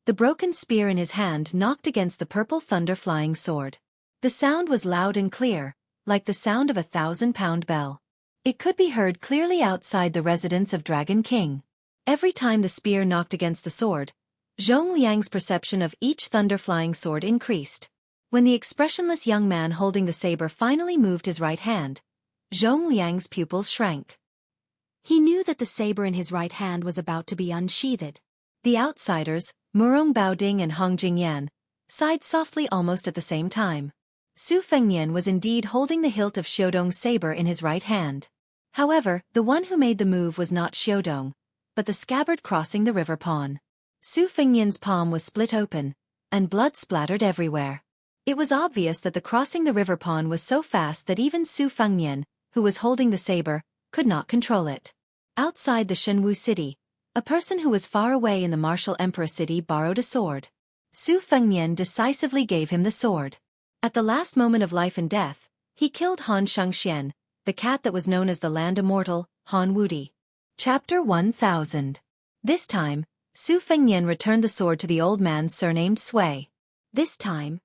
The broken spear in his hand knocked against the purple thunder flying sword. The sound was loud and clear, like the sound of a 1,000-pound bell. It could be heard clearly outside the residence of Dragon King. Every time the spear knocked against the sword, Zhong Liang's perception of each thunder-flying sword increased. When the expressionless young man holding the saber finally moved his right hand, Zhong Liang's pupils shrank. He knew that the saber in his right hand was about to be unsheathed. The outsiders, Murong Baoding and Hong Jingyan, sighed softly almost at the same time. Su Fengnian was indeed holding the hilt of Xiudong's saber in his right hand. However, the one who made the move was not Xiudong, but the scabbard crossing the river pawn. Su Fengnian's palm was split open, and blood splattered everywhere. It was obvious that the crossing the river pawn was so fast that even Su Fengnian, who was holding the saber, could not control it. Outside the Shenwu city, a person who was far away in the martial emperor city borrowed a sword. Su Fengnian decisively gave him the sword. At the last moment of life and death, he killed Han Shengxian, the cat that was known as the land immortal, Han Wudi. Chapter 1000. This time, Su Fengnian returned the sword to the old man surnamed Sui. This time,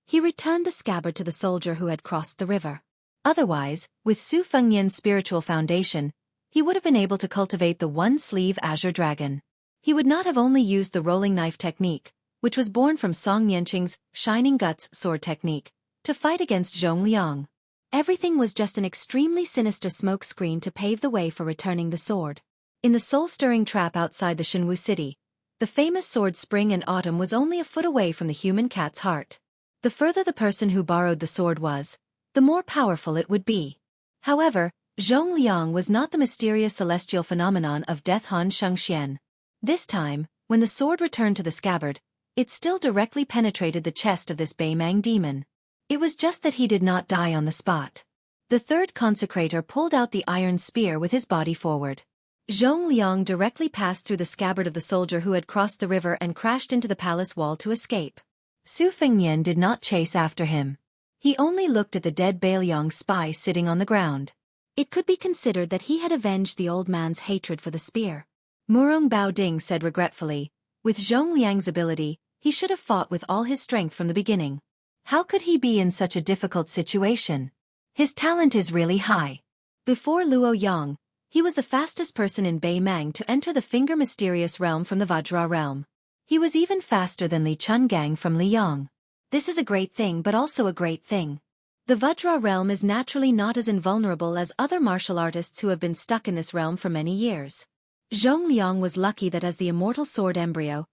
he returned the scabbard to the soldier who had crossed the river. Otherwise, with Su Fengnian's spiritual foundation, he would have been able to cultivate the one-sleeve azure dragon. He would not have only used the rolling knife technique, which was born from Song Nianqing's Shining Guts sword technique, to fight against Zhong Liang. Everything was just an extremely sinister smoke screen to pave the way for returning the sword. In the soul-stirring trap outside the Shenwu city, the famous sword Spring and Autumn was only a foot away from the human cat's heart. The further the person who borrowed the sword was, the more powerful it would be. However, Zhong Liang was not the mysterious celestial phenomenon of death Han Shengxian. This time, when the sword returned to the scabbard, it still directly penetrated the chest of this Beimang demon. It was just that he did not die on the spot. The third consecrator pulled out the iron spear with his body forward. Zhong Liang directly passed through the scabbard of the soldier who had crossed the river and crashed into the palace wall to escape. Su Fengnian did not chase after him. He only looked at the dead Bailiang spy sitting on the ground. It could be considered that he had avenged the old man's hatred for the spear. Murong Baoding said regretfully, with Zhong Liang's ability, he should have fought with all his strength from the beginning. How could he be in such a difficult situation? His talent is really high. Before Luo Yang, he was the fastest person in Beimang to enter the Finger Mysterious Realm from the Vajra realm. He was even faster than Li Chungang from Liyang. This is a great thing but also a great thing. The Vajra realm is naturally not as invulnerable as other martial artists who have been stuck in this realm for many years. Zhong Liang was lucky that as the immortal sword embryo,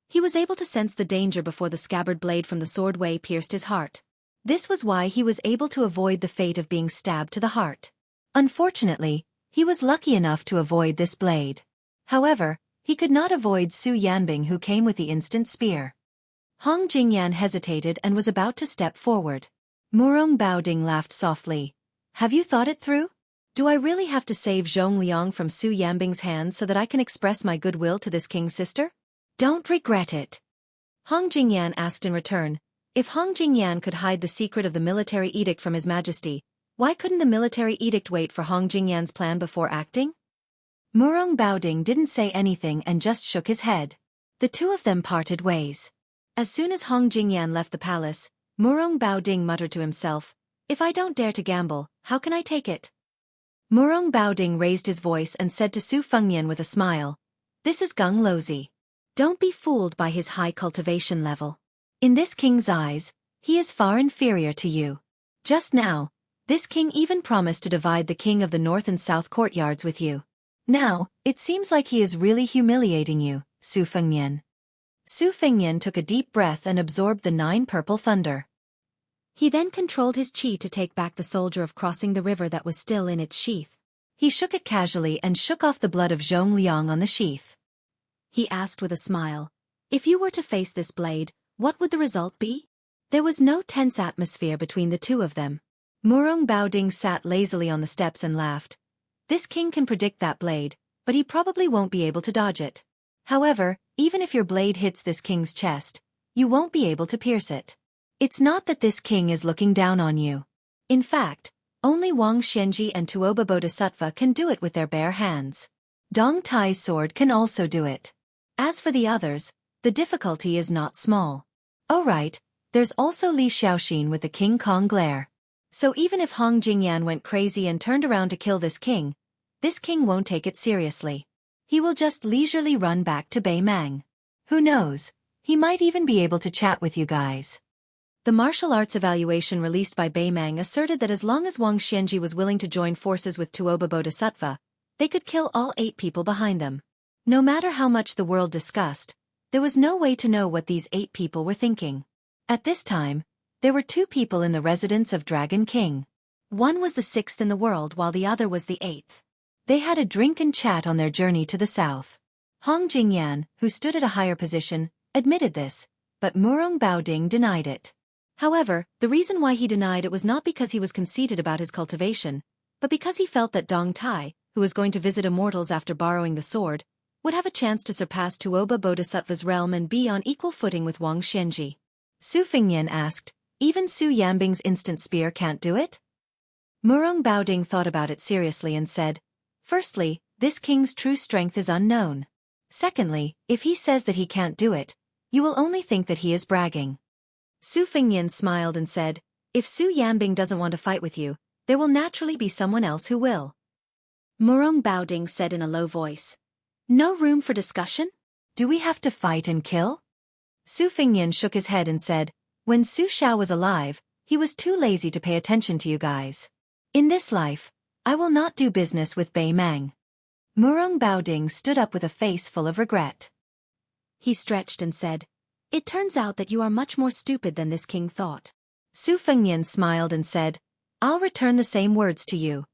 He was able to sense the danger before the scabbard blade from the sword way pierced his heart. This was why he was able to avoid the fate of being stabbed to the heart. Unfortunately, he was lucky enough to avoid this blade. However, he could not avoid Su Yanbing, who came with the instant spear. Hong Jingyan hesitated and was about to step forward. Murong Baoding laughed softly. Have you thought it through? Do I really have to save Zhong Liang from Su Yanbing's hands so that I can express my goodwill to this king's sister? Don't regret it. Hong Jingyan asked in return. If Hong Jingyan could hide the secret of the military edict from His Majesty, why couldn't the military edict wait for Hong Jingyan's plan before acting? Murong Baoding didn't say anything and just shook his head. The two of them parted ways. As soon as Hong Jingyan left the palace, Murong Baoding muttered to himself, if I don't dare to gamble, how can I take it? Murong Baoding raised his voice and said to Su Fengnian with a smile, this is Gung Lozi. Don't be fooled by his high cultivation level. In this king's eyes, he is far inferior to you. Just now, this king even promised to divide the king of the north and south courtyards with you. Now, it seems like he is really humiliating you, Su Fengnian. Su Fengnian took a deep breath and absorbed the 9 purple thunder. He then controlled his qi to take back the soldier of crossing the river that was still in its sheath. He shook it casually and shook off the blood of Zhong Liang on the sheath. He asked with a smile, if you were to face this blade, what would the result be? There was no tense atmosphere between the two of them. Murong Baoding sat lazily on the steps and laughed. This king can predict that blade, but he probably won't be able to dodge it. However, even if your blade hits this king's chest, you won't be able to pierce it. It's not that this king is looking down on you. In fact, only Wang Xianji and Tuoba Bodhisattva can do it with their bare hands. Dong Tai's sword can also do it. As for the others, the difficulty is not small. Oh right, there's also Li Xiaoxin with the King Kong glare. So even if Hong Jingyan went crazy and turned around to kill this king won't take it seriously. He will just leisurely run back to Bei Mang. Who knows, he might even be able to chat with you guys. The martial arts evaluation released by Bei Mang asserted that as long as Wang Xianji was willing to join forces with Tuoba Bodhisattva, they could kill all 8 people behind them. No matter how much the world discussed, there was no way to know what these 8 people were thinking. At this time, there were 2 people in the residence of Dragon King. One was the 6th in the world while the other was the 8th. They had a drink and chat on their journey to the south. Hong Jingyan, who stood at a higher position, admitted this, but Murong Baoding denied it. However, the reason why he denied it was not because he was conceited about his cultivation, but because he felt that Dong Tai, who was going to visit immortals after borrowing the sword, would have a chance to surpass Tuoba Bodhisattva's realm and be on equal footing with Wang Xianji. Su Fengnian asked, even Su Yanbing's instant spear can't do it? Murong Baoding thought about it seriously and said, firstly, this king's true strength is unknown. Secondly, if he says that he can't do it, you will only think that he is bragging. Su Fengnian smiled and said, if Su Yanbing doesn't want to fight with you, there will naturally be someone else who will. Murong Baoding said in a low voice, no room for discussion? Do we have to fight and kill? Su Fengnian shook his head and said, when Su Xiao was alive, he was too lazy to pay attention to you guys. In this life, I will not do business with Bei Mang. Murong Baoding stood up with a face full of regret. He stretched and said, it turns out that you are much more stupid than this king thought. Su Fengnian smiled and said, I'll return the same words to you.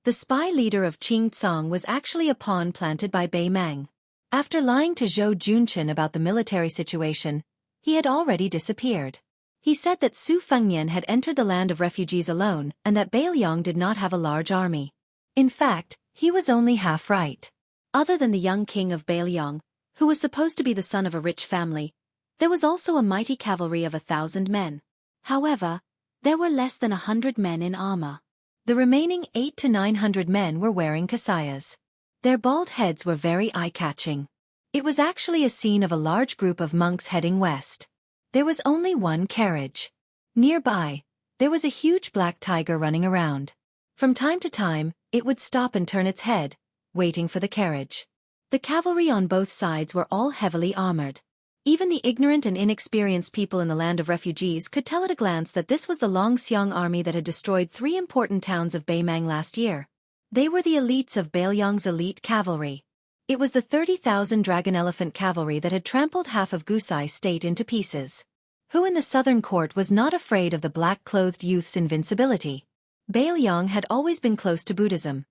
The spy leader of Qing Tsang was actually a pawn planted by Bei Mang. After lying to Zhou Junchen about the military situation, he had already disappeared. He said that Su Fengnian had entered the land of refugees alone and that Beiliang did not have a large army. In fact, he was only half right. Other than the young king of Beiliang, who was supposed to be the son of a rich family, there was also a mighty cavalry of 1,000 men. However, there were less than 100 men in armor. The remaining 800 to 900 men were wearing kasayas. Their bald heads were very eye-catching. It was actually a scene of a large group of monks heading west. There was only one carriage. Nearby, there was a huge black tiger running around. From time to time, it would stop and turn its head, waiting for the carriage. The cavalry on both sides were all heavily armored. Even the ignorant and inexperienced people in the land of refugees could tell at a glance that this was the Longxiang army that had destroyed 3 important towns of Bei Mang last year. They were the elites of Beiliang's elite cavalry. It was the 30,000 dragon elephant cavalry that had trampled half of Gusai state into pieces. Who in the southern court was not afraid of the black-clothed youth's invincibility? Bailiang had always been close to Buddhism,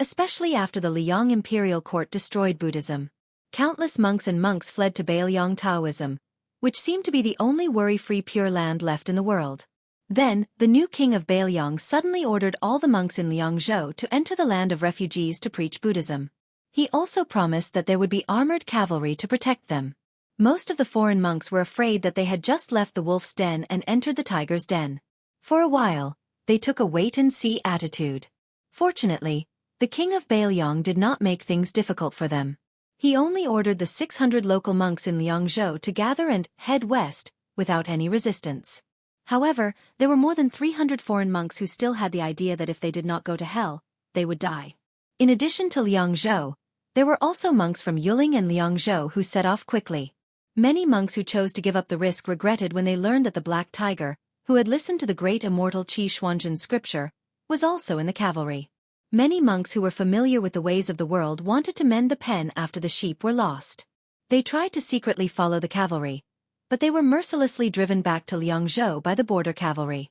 especially after the Liang imperial court destroyed Buddhism. Countless monks and monks fled to Bailiang Taoism, which seemed to be the only worry-free pure land left in the world. Then, the new king of Bailiang suddenly ordered all the monks in Liangzhou to enter the land of refugees to preach Buddhism. He also promised that there would be armored cavalry to protect them. Most of the foreign monks were afraid that they had just left the wolf's den and entered the tiger's den. For a while, they took a wait-and-see attitude. Fortunately, the king of Bailiang did not make things difficult for them. He only ordered the 600 local monks in Liangzhou to gather and head west, without any resistance. However, there were more than 300 foreign monks who still had the idea that if they did not go to hell, they would die. In addition to Liangzhou, there were also monks from Yuling and Liangzhou who set off quickly. Many monks who chose to give up the risk regretted when they learned that the Black Tiger, who had listened to the great immortal Qi Xuanzhen's scripture, was also in the cavalry. Many monks who were familiar with the ways of the world wanted to mend the pen after the sheep were lost. They tried to secretly follow the cavalry, but they were mercilessly driven back to Liangzhou by the border cavalry.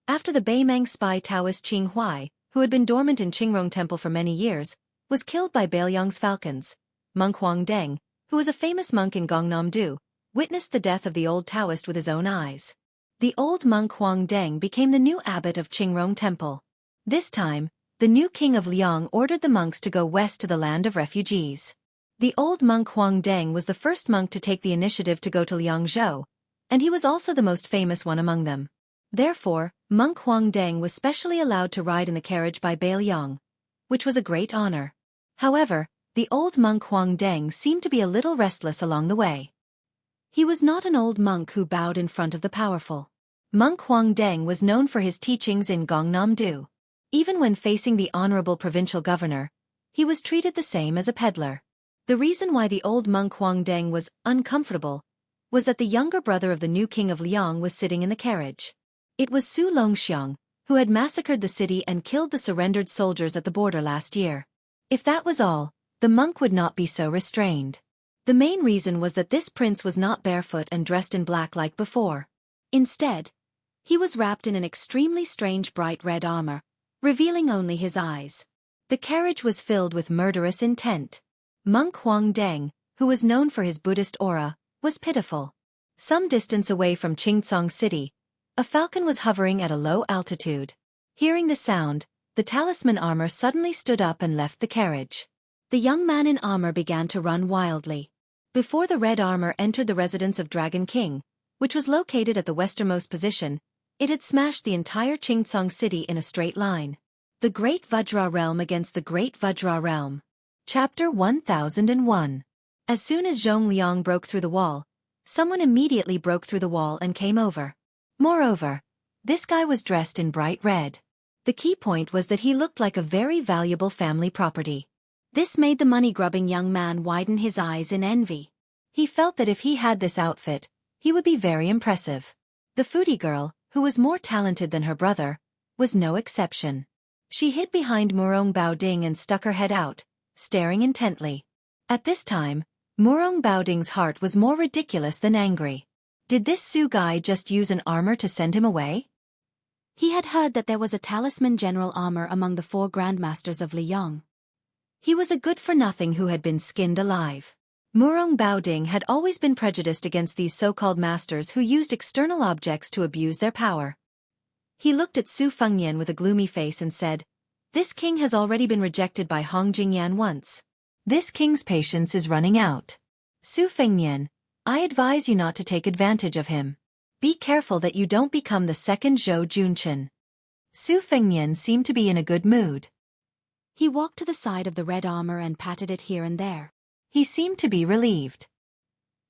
After the Beimang spy Taoist Qing Huai, who had been dormant in Qingrong Temple for many years, was killed by Bailiang's falcons, monk Huang Deng, who was a famous monk in Gangnam-do, witnessed the death of the old Taoist with his own eyes. The old monk Huang Deng became the new abbot of Qingrong Temple. This time, the new king of Liang ordered the monks to go west to the land of refugees. The old monk Huang Deng was the first monk to take the initiative to go to Liangzhou, and he was also the most famous one among them. Therefore, monk Huang Deng was specially allowed to ride in the carriage by Bailiang, which was a great honor. However, the old monk Huang Deng seemed to be a little restless along the way. He was not an old monk who bowed in front of the powerful. Monk Huang Deng was known for his teachings in Gangnam-do. Even when facing the honorable provincial governor, he was treated the same as a peddler. The reason why the old monk Huang Deng was uncomfortable was that the younger brother of the new king of Liang was sitting in the carriage. It was Su Longxiang, who had massacred the city and killed the surrendered soldiers at the border last year. If that was all, the monk would not be so restrained. The main reason was that this prince was not barefoot and dressed in black like before. Instead, he was wrapped in an extremely strange bright red armor, revealing only his eyes. The carriage was filled with murderous intent. Monk Huang Deng, who was known for his Buddhist aura, was pitiful. Some distance away from Qingcang City, a falcon was hovering at a low altitude. Hearing the sound, the talisman armor suddenly stood up and left the carriage. The young man in armor began to run wildly. Before the red armor entered the residence of Dragon King, which was located at the westernmost position, it had smashed the entire Qingcang City in a straight line. The Great Vajra Realm against the Great Vajra Realm. Chapter 1001. As soon as Zhong Liang broke through the wall, someone immediately broke through the wall and came over. Moreover, this guy was dressed in bright red. The key point was that he looked like a very valuable family property. This made the money-grubbing young man widen his eyes in envy. He felt that if he had this outfit, he would be very impressive. The foodie girl, who was more talented than her brother, was no exception. She hid behind Murong Baoding and stuck her head out, staring intently. At this time, Murong Baoding's heart was more ridiculous than angry. Did this Su guy just use an armor to send him away? He had heard that there was a talisman general armor among the 4 grandmasters of Liang. He was a good-for-nothing who had been skinned alive. Murong Baoding had always been prejudiced against these so-called masters who used external objects to abuse their power. He looked at Su Fengyan with a gloomy face and said, "This king has already been rejected by Hong Jingyan once. This king's patience is running out. Su Fengyan, I advise you not to take advantage of him. Be careful that you don't become the second Zhou Junchen." Su Fengyan seemed to be in a good mood. He walked to the side of the red armor and patted it here and there. He seemed to be relieved.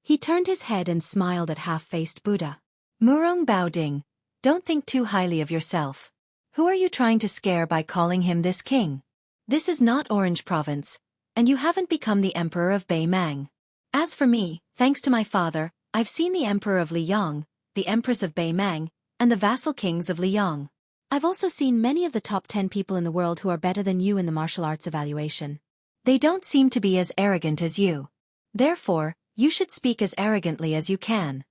He turned his head and smiled at half-faced Buddha. "Murong Baoding, don't think too highly of yourself. Who are you trying to scare by calling him this king? This is not Orange Province, and you haven't become the Emperor of Beimang. As for me, thanks to my father, I've seen the Emperor of Liang, the Empress of Beimang, and the vassal kings of Liang. I've also seen many of the top 10 people in the world who are better than you in the martial arts evaluation. They don't seem to be as arrogant as you. Therefore, you should speak as arrogantly as you can.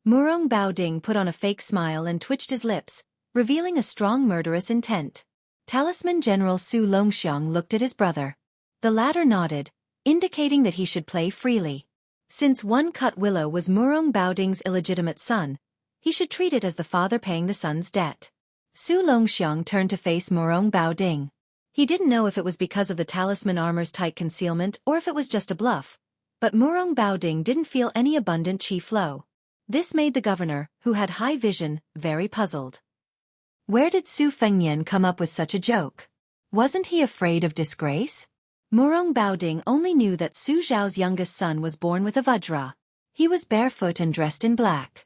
Murong Baoding put on a fake smile and twitched his lips, revealing a strong murderous intent. Talisman General Su Longxiang looked at his brother. The latter nodded, indicating that he should play freely. Since One Cut Willow was Murong Baoding's illegitimate son, he should treat it as the father paying the son's debt. Su Longxiang turned to face Murong Baoding. He didn't know if it was because of the talisman armor's tight concealment or if it was just a bluff, but Murong Baoding didn't feel any abundant chi flow. This made the governor, who had high vision, very puzzled. Where did Su Fengnian come up with such a joke? Wasn't he afraid of disgrace? Murong Baoding only knew that Su Zhao's youngest son was born with a vajra. He was barefoot and dressed in black.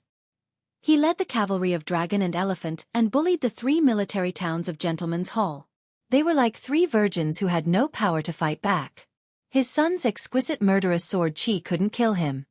He led the cavalry of Dragon and Elephant and bullied the 3 military towns of Gentleman's Hall. They were like 3 virgins who had no power to fight back. His son's exquisite murderous sword chi couldn't kill him.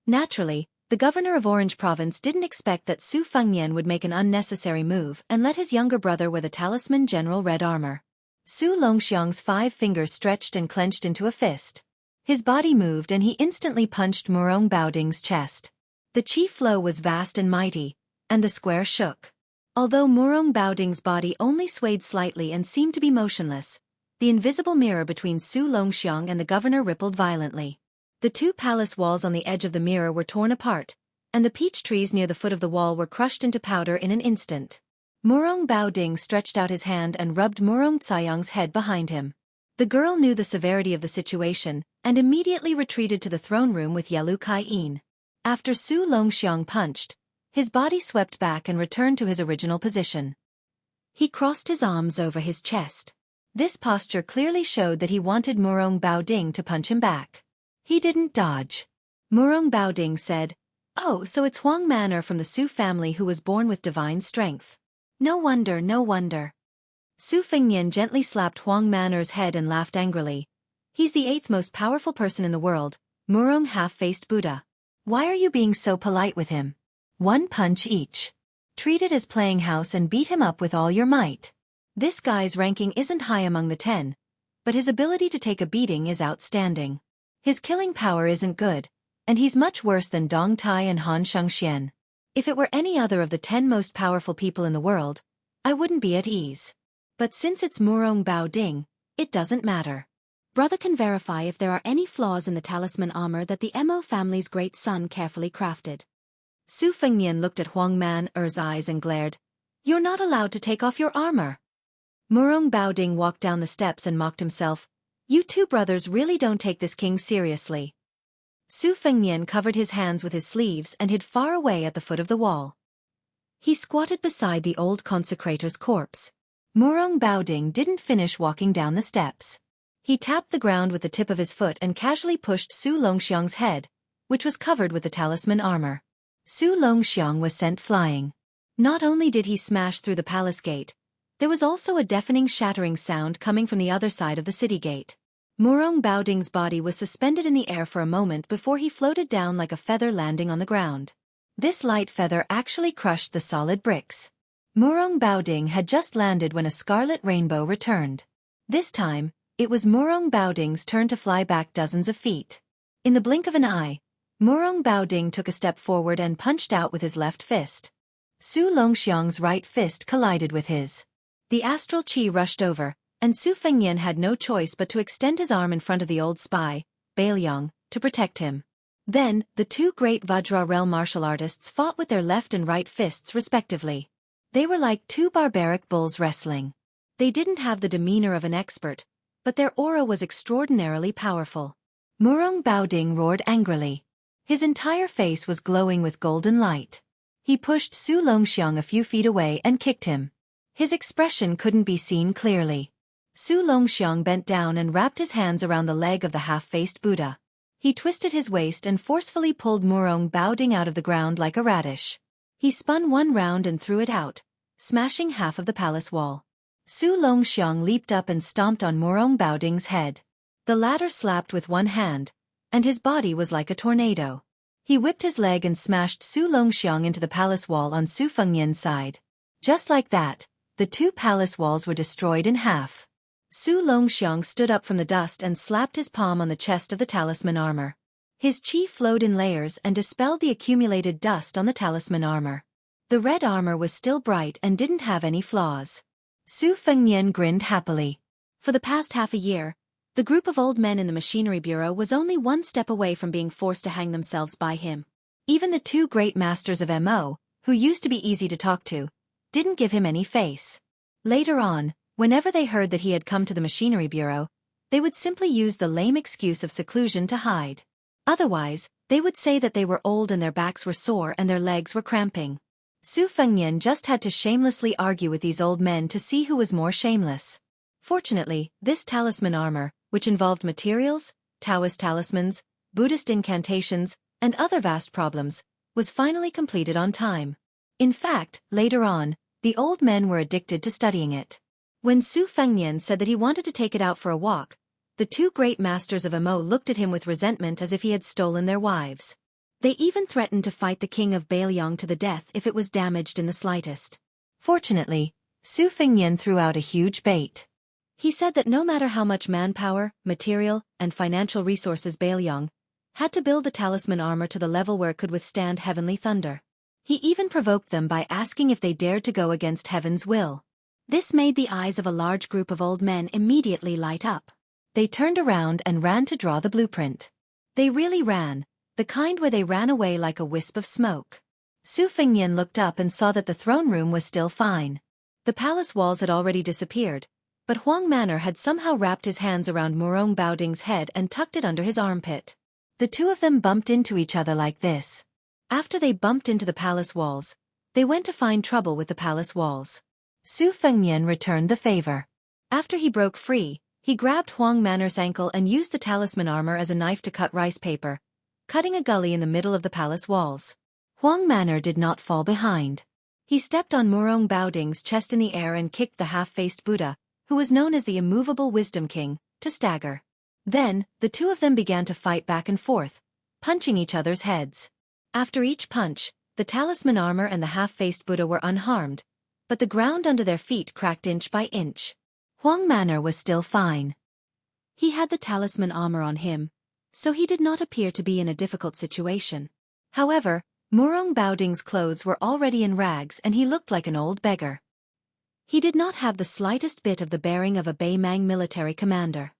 Naturally, the governor of Orange Province didn't expect that Su Fengnian would make an unnecessary move and let his younger brother wear the talisman general red armor. Su Longxiang's 5 fingers stretched and clenched into a fist. His body moved and he instantly punched Murong Baoding's chest. The chi flow was vast and mighty, and the square shook. Although Murong Baoding's body only swayed slightly and seemed to be motionless, the invisible mirror between Su Longxiang and the governor rippled violently. The 2 palace walls on the edge of the mirror were torn apart, and the peach trees near the foot of the wall were crushed into powder in an instant. Murong Baoding stretched out his hand and rubbed Murong Caiyang's head behind him. The girl knew the severity of the situation, and immediately retreated to the throne room with Yelu Kai-in. After Su Longxiang punched, his body swept back and returned to his original position. He crossed his arms over his chest. This posture clearly showed that he wanted Murong Baoding to punch him back. He didn't dodge. Murong Baoding said, "Oh, so it's Huang Manor from the Su family who was born with divine strength. No wonder, no wonder." Su Fengnian gently slapped Huang Manor's head and laughed angrily. "He's the 8th most powerful person in the world, Murong half-faced Buddha. Why are you being so polite with him? 1 punch each. Treat it as playing house and beat him up with all your might. This guy's ranking isn't high among the 10, but his ability to take a beating is outstanding. His killing power isn't good, and he's much worse than Dong Tai and Han Shengxian. If it were any other of the 10 most powerful people in the world, I wouldn't be at ease. But since it's Murong Baoding, it doesn't matter. Brother can verify if there are any flaws in the talisman armor that the Mo family's great son carefully crafted." Su Fengnian looked at Huang Man'er's eyes and glared. "You're not allowed to take off your armor." Murong Baoding walked down the steps and mocked himself. "You 2 brothers really don't take this king seriously." Su Fengnian covered his hands with his sleeves and hid far away at the foot of the wall. He squatted beside the old consecrator's corpse. Murong Baoding didn't finish walking down the steps. He tapped the ground with the tip of his foot and casually pushed Su Longxiang's head, which was covered with the talisman armor. Su Longxiang was sent flying. Not only did he smash through the palace gate, there was also a deafening shattering sound coming from the other side of the city gate. Murong Baoding's body was suspended in the air for a moment before he floated down like a feather landing on the ground. This light feather actually crushed the solid bricks. Murong Baoding had just landed when a scarlet rainbow returned. This time, it was Murong Baoding's turn to fly back dozens of feet. In the blink of an eye, Murong Baoding took a step forward and punched out with his left fist. Su Longxiang's right fist collided with his. The astral chi rushed over, and Su Fengnian had no choice but to extend his arm in front of the old spy, Bailiang, to protect him. Then, the 2 great Vajra realm martial artists fought with their left and right fists respectively. They were like 2 barbaric bulls wrestling. They didn't have the demeanor of an expert, but their aura was extraordinarily powerful. Murong Baoding roared angrily. His entire face was glowing with golden light. He pushed Su Longxiang a few feet away and kicked him. His expression couldn't be seen clearly. Su Longxiang bent down and wrapped his hands around the leg of the half-faced Buddha. He twisted his waist and forcefully pulled Murong Baoding out of the ground like a radish. He spun 1 round and threw it out, smashing half of the palace wall. Su Longxiang leaped up and stomped on Murong Baoding's head. The latter slapped with 1 hand, and his body was like a tornado. He whipped his leg and smashed Su Longxiang into the palace wall on Su Fengnian's side. Just like that, the 2 palace walls were destroyed in half. Su Longxiang stood up from the dust and slapped his palm on the chest of the talisman armor. His chi flowed in layers and dispelled the accumulated dust on the talisman armor. The red armor was still bright and didn't have any flaws. Su Fengnian grinned happily. For the past half a year, the group of old men in the machinery bureau was only one step away from being forced to hang themselves by him. Even the two great masters of MO, who used to be easy to talk to, didn't give him any face. Later on, whenever they heard that he had come to the machinery bureau, they would simply use the lame excuse of seclusion to hide. Otherwise, they would say that they were old and their backs were sore and their legs were cramping. Su Fengnian just had to shamelessly argue with these old men to see who was more shameless. Fortunately, this talisman armor, which involved materials, Taoist talismans, Buddhist incantations, and other vast problems, was finally completed on time. In fact, later on, the old men were addicted to studying it. When Su Fengnian said that he wanted to take it out for a walk, the two great masters of MO looked at him with resentment as if he had stolen their wives. They even threatened to fight the king of Bailiang to the death if it was damaged in the slightest. Fortunately, Su Fengnian threw out a huge bait. He said that no matter how much manpower, material, and financial resources Bailiang had to build the talisman armor to the level where it could withstand heavenly thunder. He even provoked them by asking if they dared to go against heaven's will. This made the eyes of a large group of old men immediately light up. They turned around and ran to draw the blueprint. They really ran, the kind where they ran away like a wisp of smoke. Su Fengnian looked up and saw that the throne room was still fine. The palace walls had already disappeared, but Huang Manor had somehow wrapped his hands around Murong Baoding's head and tucked it under his armpit. The two of them bumped into each other like this. After they bumped into the palace walls, they went to find trouble with the palace walls. Su Fengnian returned the favor. After he broke free, he grabbed Huang Manor's ankle and used the talisman armor as a knife to cut rice paper, cutting a gully in the middle of the palace walls. Huang Manor did not fall behind. He stepped on Murong Baoding's chest in the air and kicked the half-faced Buddha, who was known as the immovable wisdom king, to stagger. Then, the two of them began to fight back and forth, punching each other's heads. After each punch, the talisman armor and the half-faced Buddha were unharmed, but the ground under their feet cracked inch by inch. Huang Manor was still fine. He had the talisman armor on him, so he did not appear to be in a difficult situation. However, Murong Baoding's clothes were already in rags and he looked like an old beggar. He did not have the slightest bit of the bearing of a Beimang military commander.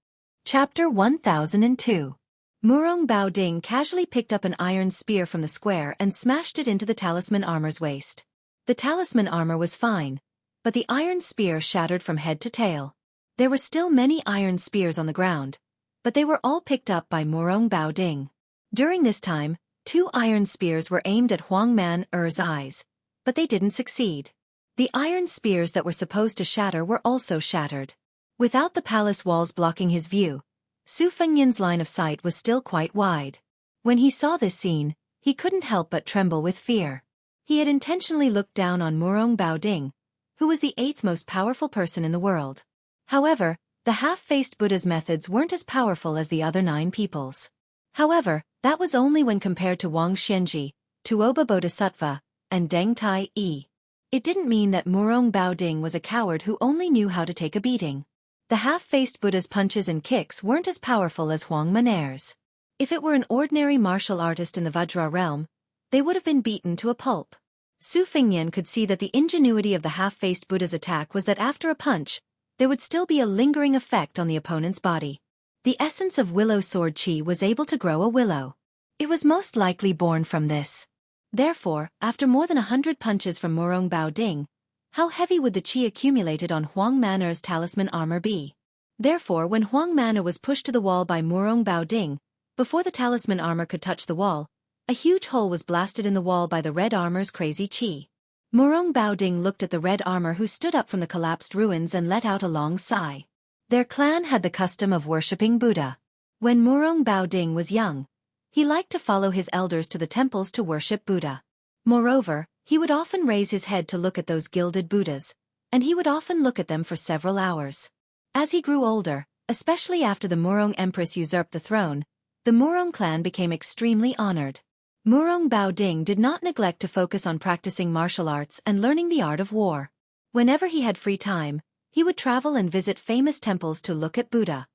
Chapter 1002. Murong Baoding casually picked up an iron spear from the square and smashed it into the talisman armor's waist. The talisman armor was fine, but the iron spear shattered from head to tail. There were still many iron spears on the ground, but they were all picked up by Murong Baoding. During this time, 2 iron spears were aimed at Huang Manor's eyes, but they didn't succeed. The iron spears that were supposed to shatter were also shattered. Without the palace walls blocking his view, Su Fengnian's line of sight was still quite wide. When he saw this scene, he couldn't help but tremble with fear. He had intentionally looked down on Murong Baoding, who was the 8th most powerful person in the world. However, the half-faced Buddha's methods weren't as powerful as the other 9 people's. However, that was only when compared to Wang Xianji, Tuoba Bodhisattva, and Deng Tai Yi. It didn't mean that Murong Baoding was a coward who only knew how to take a beating. The half-faced Buddha's punches and kicks weren't as powerful as Huang Manor's. If it were an ordinary martial artist in the Vajra realm, they would have been beaten to a pulp. Su Fengnian could see that the ingenuity of the half-faced Buddha's attack was that after a punch, there would still be a lingering effect on the opponent's body. The essence of willow sword chi was able to grow a willow. It was most likely born from this. Therefore, after more than 100 punches from Murong Baoding, how heavy would the chi accumulated on Huang Manor's talisman armor be? Therefore, when Huang Manor was pushed to the wall by Murong Baoding, before the talisman armor could touch the wall, a huge hole was blasted in the wall by the red armor's crazy chi. Murong Baoding looked at the red armor who stood up from the collapsed ruins and let out a long sigh. Their clan had the custom of worshipping Buddha. When Murong Baoding was young, he liked to follow his elders to the temples to worship Buddha. Moreover, he would often raise his head to look at those gilded Buddhas, and he would often look at them for several hours. As he grew older, especially after the Murong Empress usurped the throne, the Murong clan became extremely honored. Murong Baoding did not neglect to focus on practicing martial arts and learning the art of war. Whenever he had free time, He would travel and visit famous temples to look at Buddha.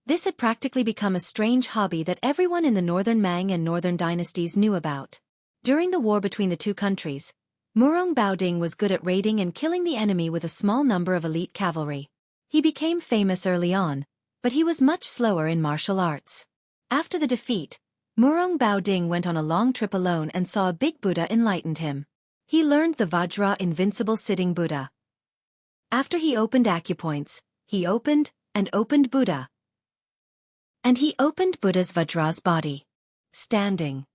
This had practically become a strange hobby that everyone in the Northern Mang and Northern dynasties knew about. During the war between the two countries, Murong Baoding was good at raiding and killing the enemy with a small number of elite cavalry. He became famous early on, but he was much slower in martial arts. After the defeat, Murong Baoding went on a long trip alone and saw a big Buddha enlightened him. He learned the Vajra invincible sitting Buddha. After he opened acupoints, he opened Buddha. And he opened Buddha's Vajra's body. Standing.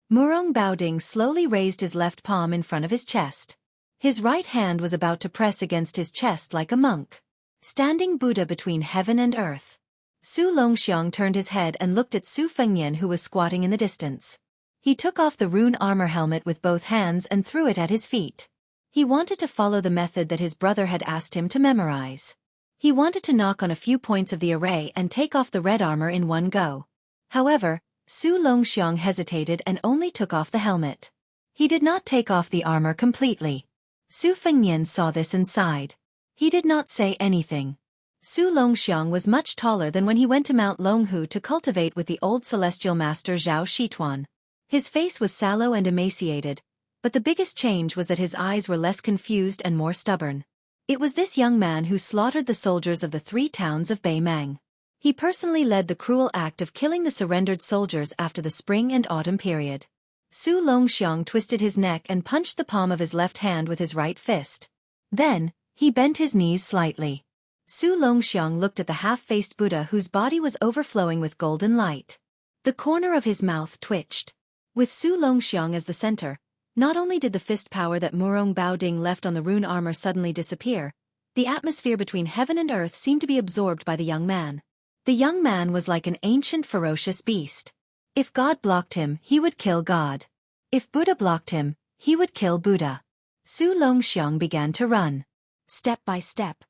Murong Baoding slowly raised his left palm in front of his chest. His right hand was about to press against his chest like a monk. Standing Buddha between heaven and earth. Su Longxiang turned his head and looked at Su Fengnian, who was squatting in the distance. He took off the rune armor helmet with both hands and threw it at his feet. He wanted to follow the method that his brother had asked him to memorize. He wanted to knock on a few points of the array and take off the red armor in one go. However, Su Longxiang hesitated and only took off the helmet. He did not take off the armor completely. Su Fengnian saw this and sighed. He did not say anything. Su Longxiang was much taller than when he went to Mount Longhu to cultivate with the old celestial master Zhao Shituan. His face was sallow and emaciated, but the biggest change was that his eyes were less confused and more stubborn. It was this young man who slaughtered the soldiers of the 3 towns of Beimang. He personally led the cruel act of killing the surrendered soldiers after the spring and autumn period. Su Longxiang twisted his neck and punched the palm of his left hand with his right fist. Then, he bent his knees slightly. Su Longxiang looked at the half-faced Buddha whose body was overflowing with golden light. The corner of his mouth twitched. With Su Longxiang as the center, not only did the fist power that Murong Baoding left on the rune armor suddenly disappear, the atmosphere between heaven and earth seemed to be absorbed by the young man. The young man was like an ancient ferocious beast. If God blocked him, he would kill God. If Buddha blocked him, he would kill Buddha. Su Longxiang began to run. Step by step.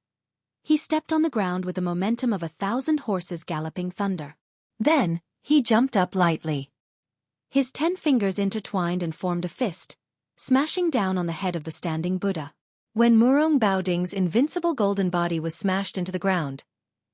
He stepped on the ground with the momentum of 1,000 horses galloping thunder. Then, he jumped up lightly. His 10 fingers intertwined and formed a fist, smashing down on the head of the standing Buddha. When Murong Baoding's invincible golden body was smashed into the ground,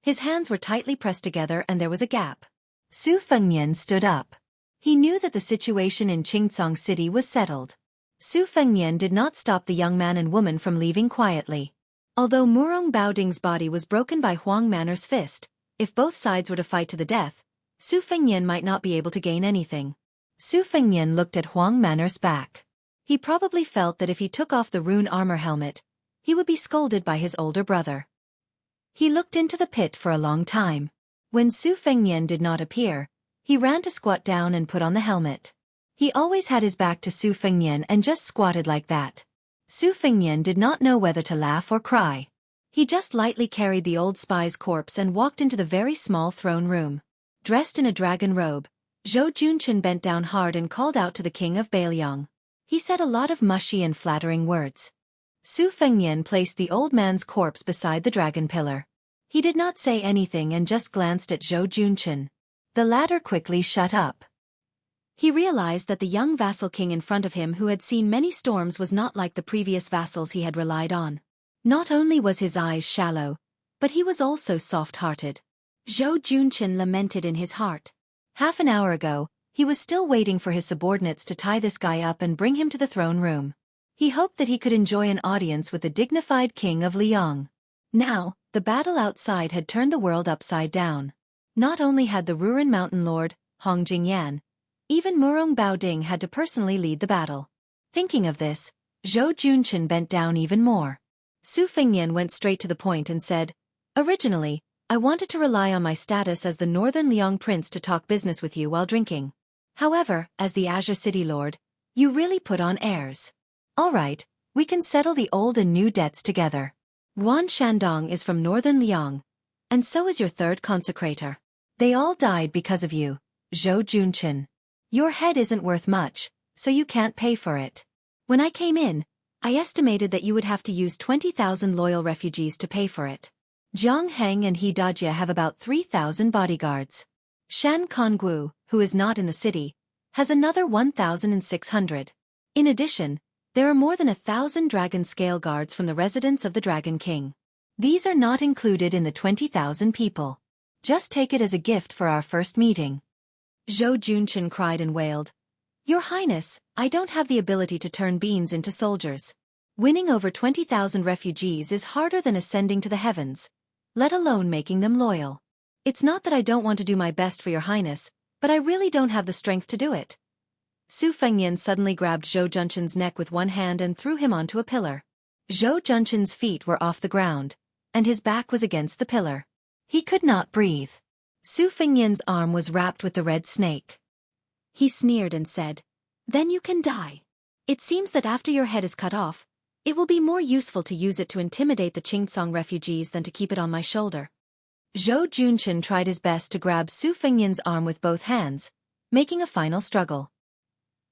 his hands were tightly pressed together and there was a gap. Su Fengnian stood up. He knew that the situation in Qingcang City was settled. Su Fengnian did not stop the young man and woman from leaving quietly. Although Murong Baoding's body was broken by Huang Manor's fist, if both sides were to fight to the death, Su Fengnian might not be able to gain anything. Su Fengnian looked at Huang Manor's back. He probably felt that if he took off the rune armor helmet, he would be scolded by his older brother. He looked into the pit for a long time. When Su Fengnian did not appear, he ran to squat down and put on the helmet. He always had his back to Su Fengnian and just squatted like that. Su Fengnian did not know whether to laugh or cry. He just lightly carried the old spy's corpse and walked into the very small throne room. Dressed in a dragon robe, Zhou Junchen bent down hard and called out to the king of Bailiang. He said a lot of mushy and flattering words. Su Fengnian placed the old man's corpse beside the dragon pillar. He did not say anything and just glanced at Zhou Junchen. The latter quickly shut up. He realized that the young vassal king in front of him who had seen many storms was not like the previous vassals he had relied on. Not only was his eyes shallow, but he was also soft-hearted. Zhou Junchen lamented in his heart. Half an hour ago, he was still waiting for his subordinates to tie this guy up and bring him to the throne room. He hoped that he could enjoy an audience with the dignified king of Liang. Now, the battle outside had turned the world upside down. Not only had the Ruren Mountain Lord, Hong Jingyan, even Murong Baoding had to personally lead the battle. Thinking of this, Zhou Junchen bent down even more. Su Fengnian went straight to the point and said, "Originally, I wanted to rely on my status as the Northern Liang Prince to talk business with you while drinking. However, as the Azure City Lord, you really put on airs. All right, we can settle the old and new debts together. Yuan Shandong is from Northern Liang, and so is your third consecrator. They all died because of you, Zhou Junchen. Your head isn't worth much, so you can't pay for it. When I came in, I estimated that you would have to use 20,000 loyal refugees to pay for it. Jiang Heng and He Dajia have about 3,000 bodyguards. Shan Konggu, who is not in the city, has another 1,600. In addition, There are more than 1,000 dragon scale guards from the residence of the Dragon King. These are not included in the 20,000 people. Just take it as a gift for our first meeting. Zhou Junchen cried and wailed. Your Highness, I don't have the ability to turn beings into soldiers. Winning over 20,000 refugees is harder than ascending to the heavens, let alone making them loyal. It's not that I don't want to do my best for your Highness, but I really don't have the strength to do it. Su Fengnian suddenly grabbed Zhou Junchen's neck with one hand and threw him onto a pillar. Zhou Junchen's feet were off the ground, and his back was against the pillar. He could not breathe. Su Fengnian's arm was wrapped with the red snake. He sneered and said, Then you can die. It seems that after your head is cut off, it will be more useful to use it to intimidate the Qingcang refugees than to keep it on my shoulder. Zhou Junchen tried his best to grab Su Fengnian's arm with both hands, making a final struggle.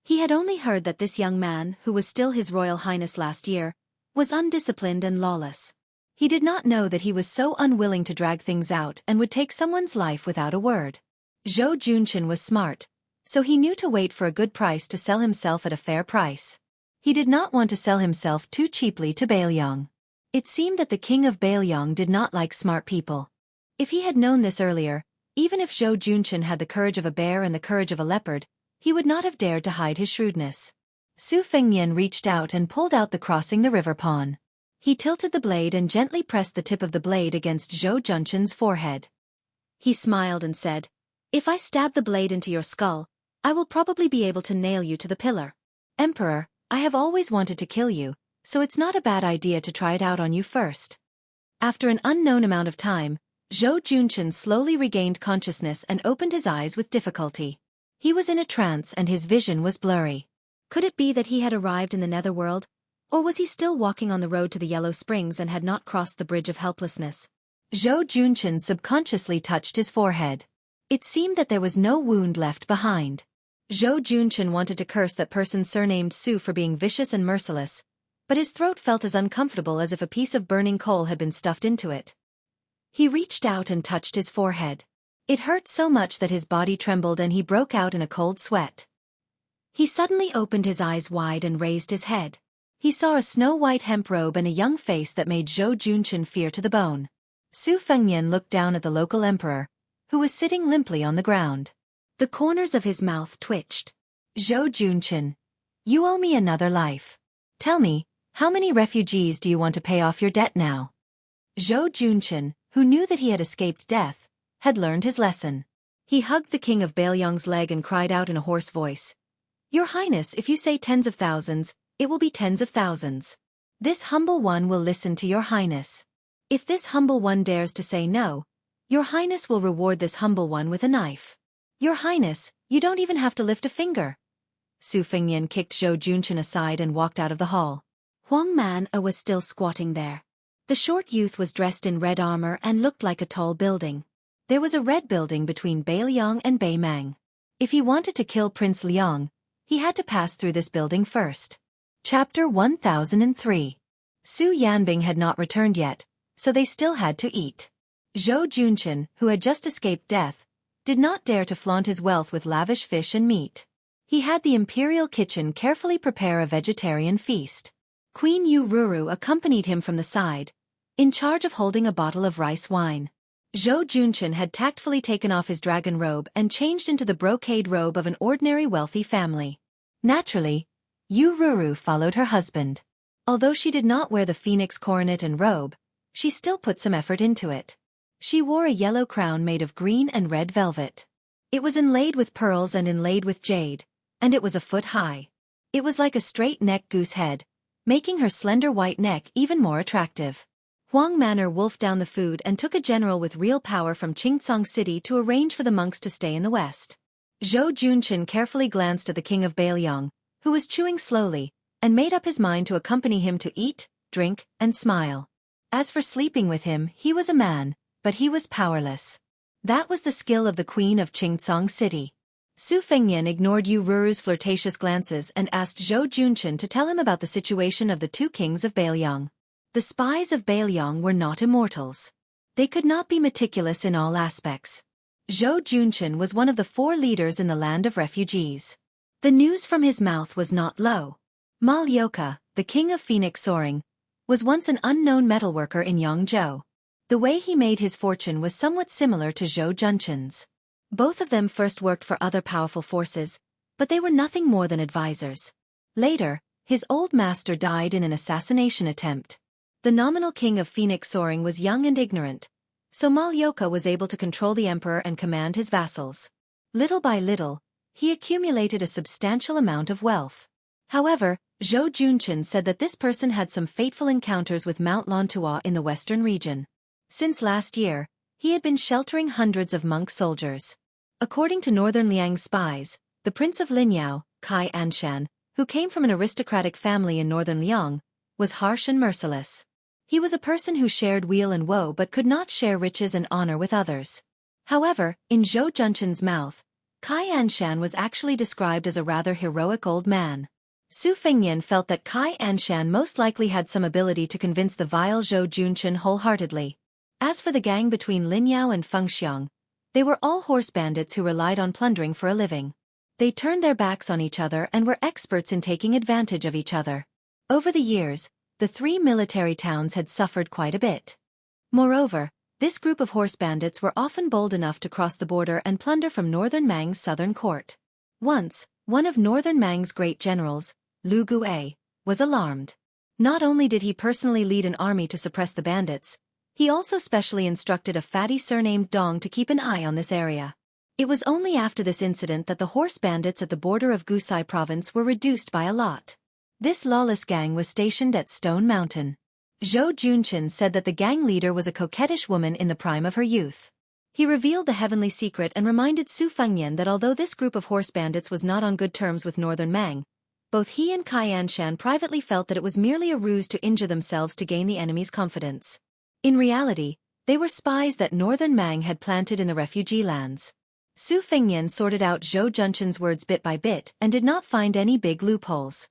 He had only heard that this young man, who was still His Royal Highness last year, was undisciplined and lawless. He did not know that he was so unwilling to drag things out and would take someone's life without a word. Zhou Junchen was smart, so he knew to wait for a good price to sell himself at a fair price. He did not want to sell himself too cheaply to Bailiang. It seemed that the king of Bailiang did not like smart people. If he had known this earlier, even if Zhou Junchen had the courage of a bear and the courage of a leopard, he would not have dared to hide his shrewdness. Su Fengnian reached out and pulled out the crossing the river pawn. He tilted the blade and gently pressed the tip of the blade against Zhou Junchen's forehead. He smiled and said, If I stab the blade into your skull, I will probably be able to nail you to the pillar. Emperor, I have always wanted to kill you, so it's not a bad idea to try it out on you first. After an unknown amount of time, Zhou Junchen slowly regained consciousness and opened his eyes with difficulty. He was in a trance and his vision was blurry. Could it be that he had arrived in the netherworld? Or was he still walking on the road to the Yellow Springs and had not crossed the bridge of helplessness? Zhou Junchen subconsciously touched his forehead. It seemed that there was no wound left behind. Zhou Junchen wanted to curse that person surnamed Su for being vicious and merciless, but his throat felt as uncomfortable as if a piece of burning coal had been stuffed into it. He reached out and touched his forehead. It hurt so much that his body trembled and he broke out in a cold sweat. He suddenly opened his eyes wide and raised his head. He saw a snow-white hemp robe and a young face that made Zhou Junchen fear to the bone. Su Fengnian looked down at the local emperor, who was sitting limply on the ground. The corners of his mouth twitched. Zhou Junchen, you owe me another life. Tell me, how many refugees do you want to pay off your debt now? Zhou Junchen, who knew that he had escaped death, had learned his lesson. He hugged the king of Bailiang's leg and cried out in a hoarse voice. Your Highness, if you say tens of thousands, it will be tens of thousands. This humble one will listen to your Highness. If this humble one dares to say no, your Highness will reward this humble one with a knife. Your Highness, you don't even have to lift a finger. Su Fengnian kicked Zhou Junchen aside and walked out of the hall. Huang Man was still squatting there. The short youth was dressed in red armor and looked like a tall building. There was a red building between Bailiang and Beimang. If he wanted to kill Prince Liang, he had to pass through this building first. Chapter 1003. Su Yanbing had not returned yet, so they still had to eat. Zhou Junchen, who had just escaped death, did not dare to flaunt his wealth with lavish fish and meat. He had the imperial kitchen carefully prepare a vegetarian feast. Queen Yu Ruru accompanied him from the side, in charge of holding a bottle of rice wine. Zhou Junchen had tactfully taken off his dragon robe and changed into the brocade robe of an ordinary wealthy family. Naturally, Yu Ruru followed her husband. Although she did not wear the phoenix coronet and robe, she still put some effort into it. She wore a yellow crown made of green and red velvet. It was inlaid with pearls and inlaid with jade, and it was a foot high. It was like a straight-neck goose head, making her slender white neck even more attractive. Huang Manor wolfed down the food and took a general with real power from Qingcang City to arrange for the monks to stay in the west. Zhou Junchen carefully glanced at the king of Bailiang, who was chewing slowly, and made up his mind to accompany him to eat, drink, and smile. As for sleeping with him, he was a man, but he was powerless. That was the skill of the queen of Qingcang City. Su Fengnian ignored Yu Ruru's flirtatious glances and asked Zhou Junchen to tell him about the situation of the two kings of Bailiang. The spies of Bailiang were not immortals. They could not be meticulous in all aspects. Zhou Junchen was one of the 4 leaders in the land of refugees. The news from his mouth was not low. Malyoka, the king of Phoenix Soaring, was once an unknown metalworker in Yangzhou. The way he made his fortune was somewhat similar to Zhou Junchen's. Both of them first worked for other powerful forces, but they were nothing more than advisors. Later, his old master died in an assassination attempt. The nominal king of Phoenix Soaring was young and ignorant, so Malyoka was able to control the emperor and command his vassals. Little by little, he accumulated a substantial amount of wealth. However, Zhou Junchen said that this person had some fateful encounters with Mount Lantua in the western region. Since last year, he had been sheltering hundreds of monk soldiers. According to Northern Liang spies, the prince of Linyao, Kai Anshan, who came from an aristocratic family in northern Liang, was harsh and merciless. He was a person who shared weal and woe but could not share riches and honor with others. However, in Zhou Junchen's mouth, Kai Anshan was actually described as a rather heroic old man. Su Fengyan felt that Kai Anshan most likely had some ability to convince the vile Zhou Junchen wholeheartedly. As for the gang between Linyao and Fengxiang, they were all horse bandits who relied on plundering for a living. They turned their backs on each other and were experts in taking advantage of each other. Over the years, the three military towns had suffered quite a bit. Moreover, this group of horse bandits were often bold enough to cross the border and plunder from Northern Mang's southern court. Once, one of Northern Mang's great generals, Lu Guai, was alarmed. Not only did he personally lead an army to suppress the bandits, he also specially instructed a fatty surnamed Dong to keep an eye on this area. It was only after this incident that the horse bandits at the border of Gusai province were reduced by a lot. This lawless gang was stationed at Stone Mountain. Zhou Junchen said that the gang leader was a coquettish woman in the prime of her youth. He revealed the heavenly secret and reminded Su Fengyan that although this group of horse bandits was not on good terms with Northern Mang, both he and Kai Anshan privately felt that it was merely a ruse to injure themselves to gain the enemy's confidence. In reality, they were spies that Northern Mang had planted in the refugee lands. Su Fengyan sorted out Zhou Junchen's words bit by bit and did not find any big loopholes.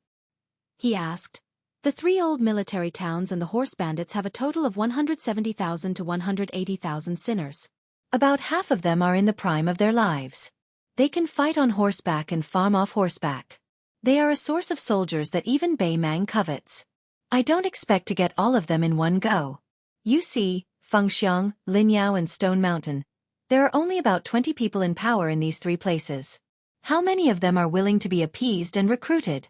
He asked, "The three old military towns and the horse bandits have a total of 170,000 to 180,000 sinners. About half of them are in the prime of their lives. They can fight on horseback and farm off horseback. They are a source of soldiers that even Bei Mang covets. I don't expect to get all of them in one go. You see, Fengxiang, Linyao and Stone Mountain, there are only about 20 people in power in these three places. How many of them are willing to be appeased and recruited?"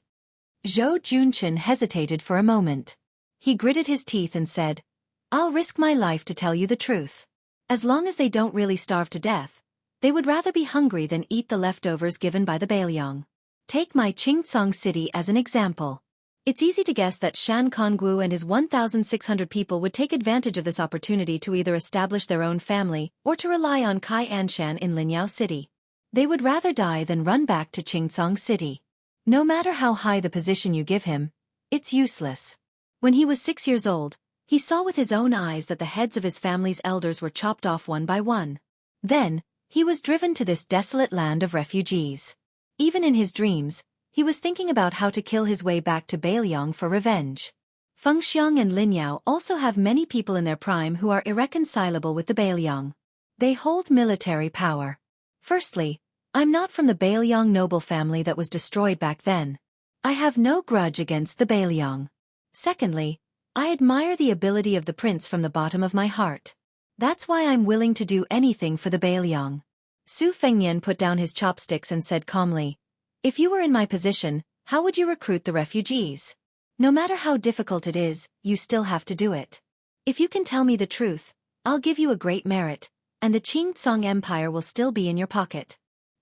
Zhou Junchen hesitated for a moment. He gritted his teeth and said, "I'll risk my life to tell you the truth. As long as they don't really starve to death, they would rather be hungry than eat the leftovers given by the Bailiang. Take my Qingcang city as an example. It's easy to guess that Shan Kongwu and his 1,600 people would take advantage of this opportunity to either establish their own family or to rely on Kai Anshan in Linyao City. They would rather die than run back to Qingcang City. No matter how high the position you give him, it's useless." When he was 6 years old, he saw with his own eyes that the heads of his family's elders were chopped off one by one. Then, he was driven to this desolate land of refugees. Even in his dreams, he was thinking about how to kill his way back to Bailiang for revenge. Fengxiang and Linyao also have many people in their prime who are irreconcilable with the Bailiang. They hold military power. Firstly, I'm not from the Bailiang noble family that was destroyed back then. I have no grudge against the Bailiang. Secondly, I admire the ability of the prince from the bottom of my heart. That's why I'm willing to do anything for the Bailiang." Su Fengyan put down his chopsticks and said calmly, "If you were in my position, how would you recruit the refugees? No matter how difficult it is, you still have to do it. If you can tell me the truth, I'll give you a great merit, and the Qingcang Empire will still be in your pocket."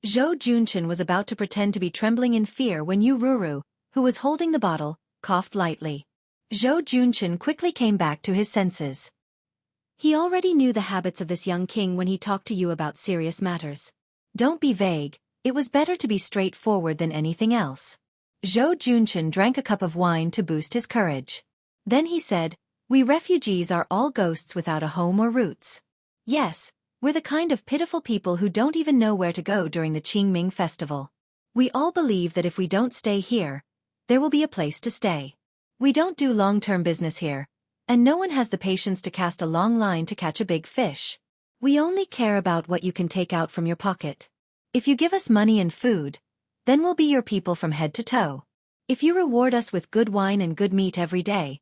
Zhou Junchen was about to pretend to be trembling in fear when Yu Ruru, who was holding the bottle, coughed lightly. Zhou Junchen quickly came back to his senses. He already knew the habits of this young king when he talked to you about serious matters. Don't be vague, it was better to be straightforward than anything else. Zhou Junchen drank a cup of wine to boost his courage. Then he said, "We refugees are all ghosts without a home or roots. Yes, we're the kind of pitiful people who don't even know where to go during the Qingming festival. We all believe that if we don't stay here, there will be a place to stay. We don't do long-term business here, and no one has the patience to cast a long line to catch a big fish. We only care about what you can take out from your pocket. If you give us money and food, then we'll be your people from head to toe." If you reward us with good wine and good meat every day,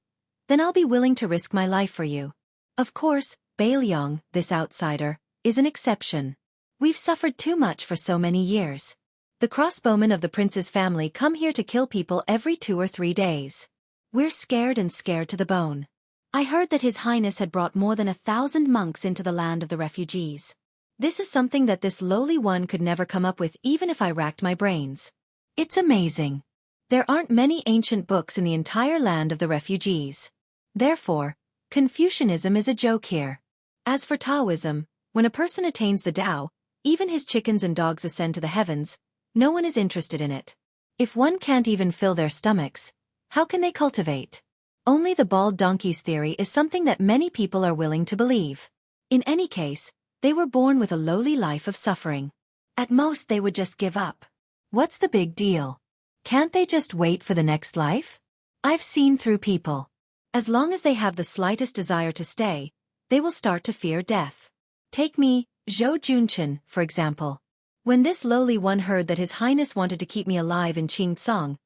then I'll be willing to risk my life for you. Of course, Baelyong, this outsider, is an exception. We've suffered too much for so many years. The crossbowmen of the prince's family come here to kill people every 2 or 3 days. We're scared and scared to the bone. I heard that His Highness had brought more than 1,000 monks into the land of the refugees. This is something that this lowly one could never come up with even if I racked my brains. It's amazing. There aren't many ancient books in the entire land of the refugees. Therefore, Confucianism is a joke here. As for Taoism, when a person attains the Tao, even his chickens and dogs ascend to the heavens, no one is interested in it. If one can't even fill their stomachs, how can they cultivate? Only the bald donkey's theory is something that many people are willing to believe. In any case, they were born with a lowly life of suffering. At most they would just give up. What's the big deal? Can't they just wait for the next life? I've seen through people. As long as they have the slightest desire to stay, they will start to fear death. Take me, Zhou Junchen, for example. When this lowly one heard that His Highness wanted to keep me alive in Qingcang,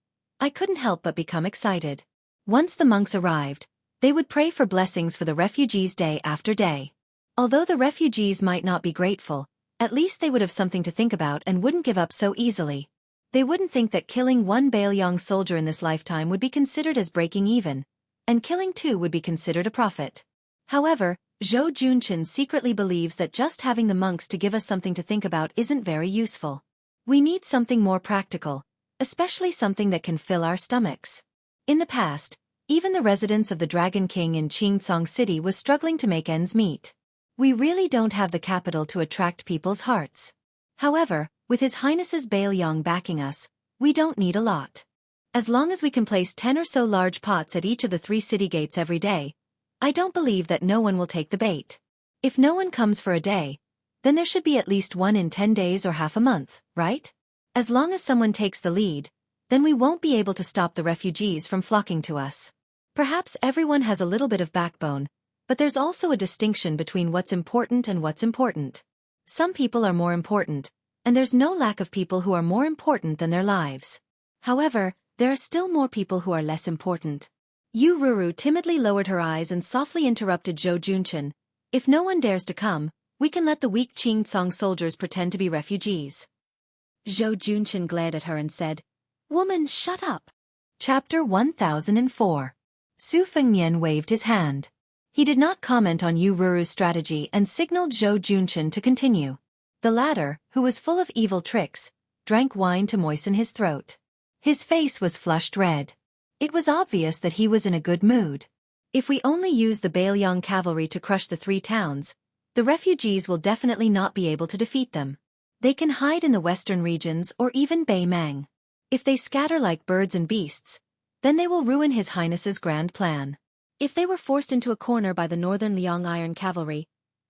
I couldn't help but become excited. Once the monks arrived, they would pray for blessings for the refugees day after day. Although the refugees might not be grateful, at least they would have something to think about and wouldn't give up so easily. They wouldn't think that killing one Baelyong soldier in this lifetime would be considered as breaking even, and killing 2 would be considered a profit. However, Zhou Junchen secretly believes that just having the monks to give us something to think about isn't very useful. We need something more practical, especially something that can fill our stomachs. In the past, even the residents of the Dragon King in Qingcang City was struggling to make ends meet. We really don't have the capital to attract people's hearts. However, with His Highness's Baelyong backing us, we don't need a lot. As long as we can place 10 or so large pots at each of the 3 city gates every day, I don't believe that no one will take the bait. If no one comes for a day, then there should be at least one in 10 days or half a month, right? As long as someone takes the lead, then we won't be able to stop the refugees from flocking to us. Perhaps everyone has a little bit of backbone, but there's also a distinction between what's important and what's important. Some people are more important, and there's no lack of people who are more important than their lives. However, there are still more people who are less important. Yu Ruru timidly lowered her eyes and softly interrupted Zhou Junchen. If no one dares to come, we can let the weak Qingcang soldiers pretend to be refugees. Zhou Junchen glared at her and said, "Woman, shut up." Chapter 1004. Su Fengnian waved his hand. He did not comment on Yu Ruru's strategy and signaled Zhou Junchen to continue. The latter, who was full of evil tricks, drank wine to moisten his throat. His face was flushed red. It was obvious that he was in a good mood. If we only use the Baelyong cavalry to crush the 3 towns, the refugees will definitely not be able to defeat them. They can hide in the western regions or even Baimang. If they scatter like birds and beasts, then they will ruin His Highness's grand plan. If they were forced into a corner by the northern Liang Iron Cavalry,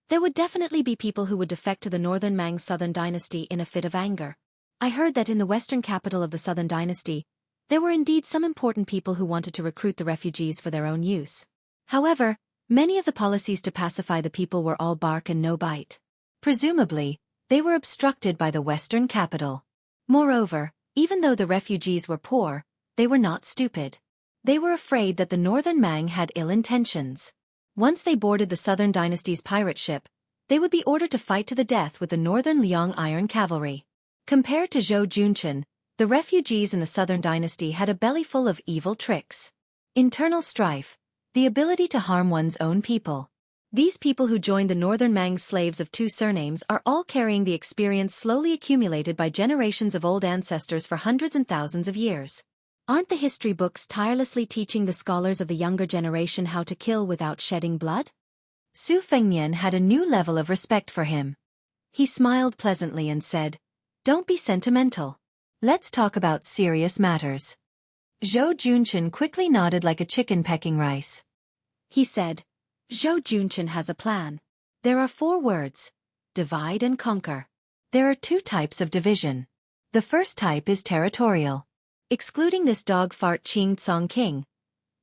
there would definitely be people who would defect to the northern Mang Southern Dynasty in a fit of anger. I heard that in the western capital of the Southern Dynasty, there were indeed some important people who wanted to recruit the refugees for their own use. However, many of the policies to pacify the people were all bark and no bite. Presumably, they were obstructed by the western capital. Moreover, even though the refugees were poor, they were not stupid. They were afraid that the northern Mang had ill intentions. Once they boarded the Southern Dynasty's pirate ship, they would be ordered to fight to the death with the northern Liang Iron Cavalry. Compared to Zhou Junchen, the refugees in the Southern Dynasty had a belly full of evil tricks. Internal strife, the ability to harm one's own people. These people who joined the northern Mang slaves of 2 surnames are all carrying the experience slowly accumulated by generations of old ancestors for hundreds and thousands of years. Aren't the history books tirelessly teaching the scholars of the younger generation how to kill without shedding blood? Su Fengnian had a new level of respect for him. He smiled pleasantly and said, "Don't be sentimental. Let's talk about serious matters." Zhou Junchen quickly nodded like a chicken pecking rice. He said, "Zhou Junchen has a plan. There are 4 words: divide and conquer. There are 2 types of division. The first type is territorial. Excluding this dog fart Qingcang king,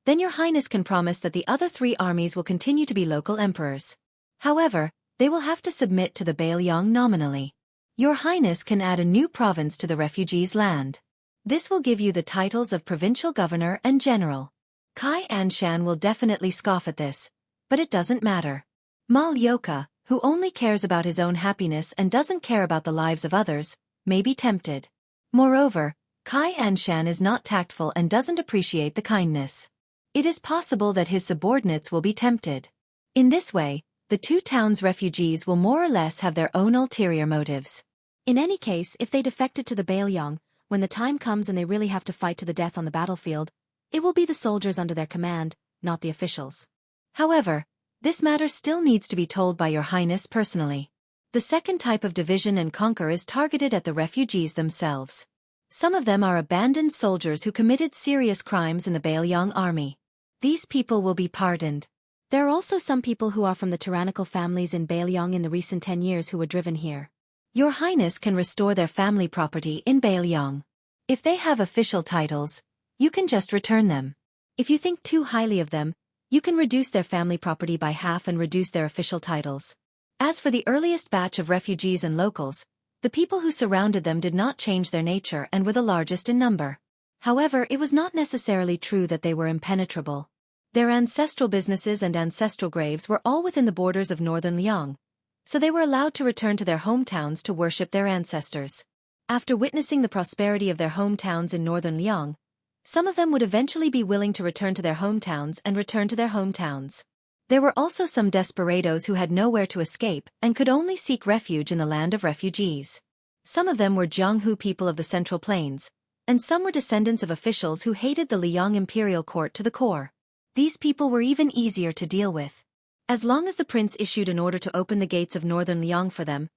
then your highness can promise that the other 3 armies will continue to be local emperors. However, they will have to submit to the Baelyong nominally. Your highness can add a new province to the refugees' land. This will give you the titles of provincial governor and general. Kai Anshan will definitely scoff at this, but it doesn't matter. Mal Yoka, who only cares about his own happiness and doesn't care about the lives of others, may be tempted. Moreover, Kai Anshan is not tactful and doesn't appreciate the kindness. It is possible that his subordinates will be tempted. In this way, the two towns' refugees will more or less have their own ulterior motives. In any case, if they defected to the Baelyong, when the time comes and they really have to fight to the death on the battlefield, it will be the soldiers under their command, not the officials. However, this matter still needs to be told by Your Highness personally. The second type of division and conquer is targeted at the refugees themselves. Some of them are abandoned soldiers who committed serious crimes in the Baelyong army. These people will be pardoned. There are also some people who are from the tyrannical families in Baelyong in the recent 10 years who were driven here. Your Highness can restore their family property in Baelyong. If they have official titles, you can just return them. If you think too highly of them, you can reduce their family property by half and reduce their official titles. As for the earliest batch of refugees and locals, the people who surrounded them did not change their nature and were the largest in number. However, it was not necessarily true that they were impenetrable. Their ancestral businesses and ancestral graves were all within the borders of northern Liang, so they were allowed to return to their hometowns to worship their ancestors. After witnessing the prosperity of their hometowns in northern Liang, some of them would eventually be willing to return to their hometowns and return to their hometowns. There were also some desperados who had nowhere to escape and could only seek refuge in the land of refugees. Some of them were Jianghu people of the Central Plains, and some were descendants of officials who hated the Liang imperial court to the core. These people were even easier to deal with. As long as the prince issued an order to open the gates of northern Liang for them,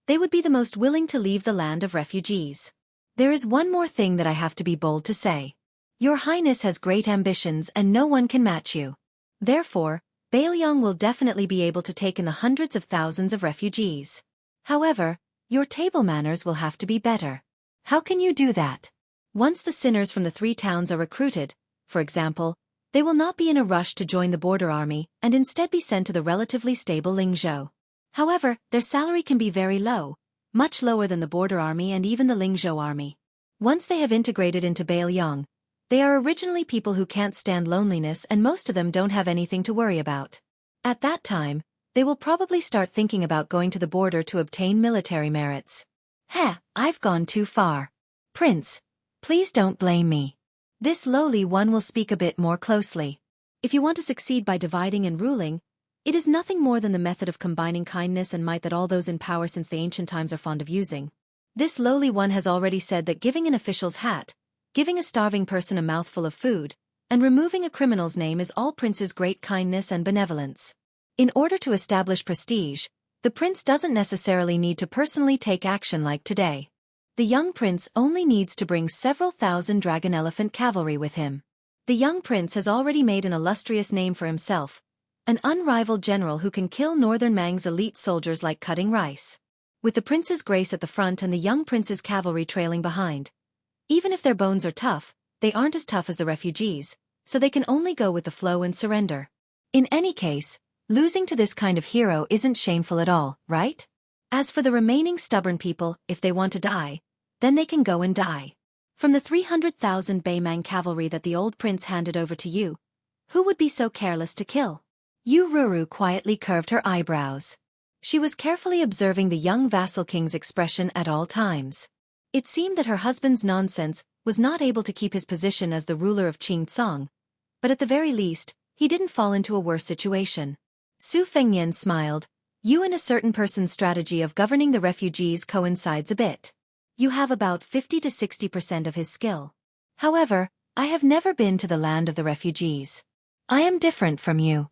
they would be the most willing to leave the land of refugees. There is one more thing that I have to be bold to say. Your Highness has great ambitions and no one can match you. Therefore, Baelyong will definitely be able to take in the hundreds of thousands of refugees. However, your table manners will have to be better. How can you do that? Once the sinners from the three towns are recruited, for example, they will not be in a rush to join the border army and instead be sent to the relatively stable Lingzhou. However, their salary can be very low, much lower than the border army and even the Lingzhou army. Once they have integrated into Baelyong, they are originally people who can't stand loneliness and most of them don't have anything to worry about. At that time, they will probably start thinking about going to the border to obtain military merits. I've gone too far. Prince, please don't blame me. This lowly one will speak a bit more closely. If you want to succeed by dividing and ruling, it is nothing more than the method of combining kindness and might that all those in power since the ancient times are fond of using. This lowly one has already said that giving an official's hat, giving a starving person a mouthful of food, and removing a criminal's name is all Prince's great kindness and benevolence. In order to establish prestige, the prince doesn't necessarily need to personally take action like today. The young prince only needs to bring several thousand dragon elephant cavalry with him. The young prince has already made an illustrious name for himself, an unrivaled general who can kill Northern Mang's elite soldiers like cutting rice. With the prince's grace at the front and the young prince's cavalry trailing behind. Even if their bones are tough, they aren't as tough as the refugees, so they can only go with the flow and surrender. In any case, losing to this kind of hero isn't shameful at all, right? As for the remaining stubborn people, if they want to die, then they can go and die. From the 300,000 Baymang cavalry that the old prince handed over to you, who would be so careless to kill? Yu Ruru quietly curved her eyebrows. She was carefully observing the young vassal king's expression at all times. It seemed that her husband's nonsense was not able to keep his position as the ruler of Qingcang, but at the very least, he didn't fall into a worse situation. Su Fengnian smiled. You and a certain person's strategy of governing the refugees coincides a bit. You have about 50 to 60% of his skill. However, I have never been to the land of the refugees. I am different from you.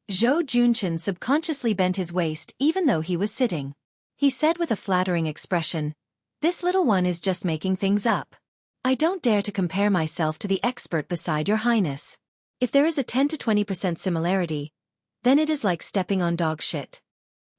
Zhou Junchen subconsciously bent his waist even though he was sitting. He said with a flattering expression, "This little one is just making things up. I don't dare to compare myself to the expert beside your highness. If there is a 10 to 20% similarity, then it is like stepping on dog shit."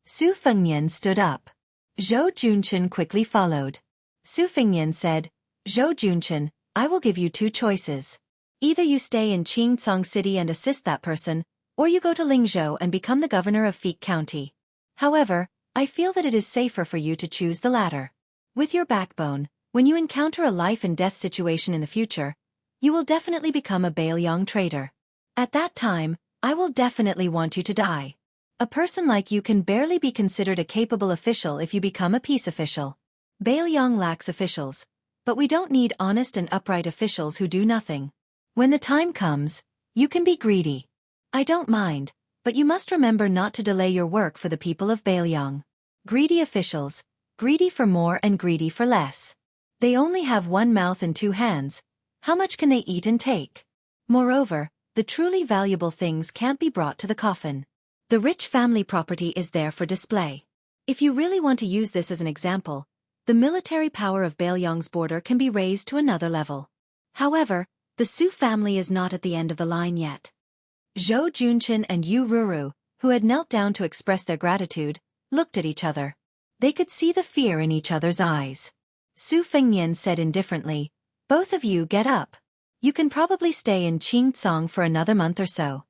Su Fengnian stood up. Zhou Junchen quickly followed. Su Fengnian said, "Zhou Junchen, I will give you two choices. Either you stay in Qingcang City and assist that person, or you go to Lingzhou and become the governor of Fik County. However, I feel that it is safer for you to choose the latter. With your backbone, When you encounter a life-and-death situation in the future, you will definitely become a Baelyong traitor. At that time, I will definitely want you to die. A person like you can barely be considered a capable official if you become a peace official. Baelyong lacks officials, but we don't need honest and upright officials who do nothing. When the time comes, you can be greedy. I don't mind, but you must remember not to delay your work for the people of Baelyong. Greedy officials, greedy for more and greedy for less. They only have one mouth and two hands. How much can they eat and take? Moreover, the truly valuable things can't be brought to the coffin. The rich family property is there for display. If you really want to use this as an example, the military power of Baelyong's border can be raised to another level. However, the Su family is not at the end of the line yet. Zhou Junchin and Yu Ruru, who had knelt down to express their gratitude, looked at each other. They could see the fear in each other's eyes. Su Fengnian said indifferently, "Both of you get up. You can probably stay in Qingcang for another month or so."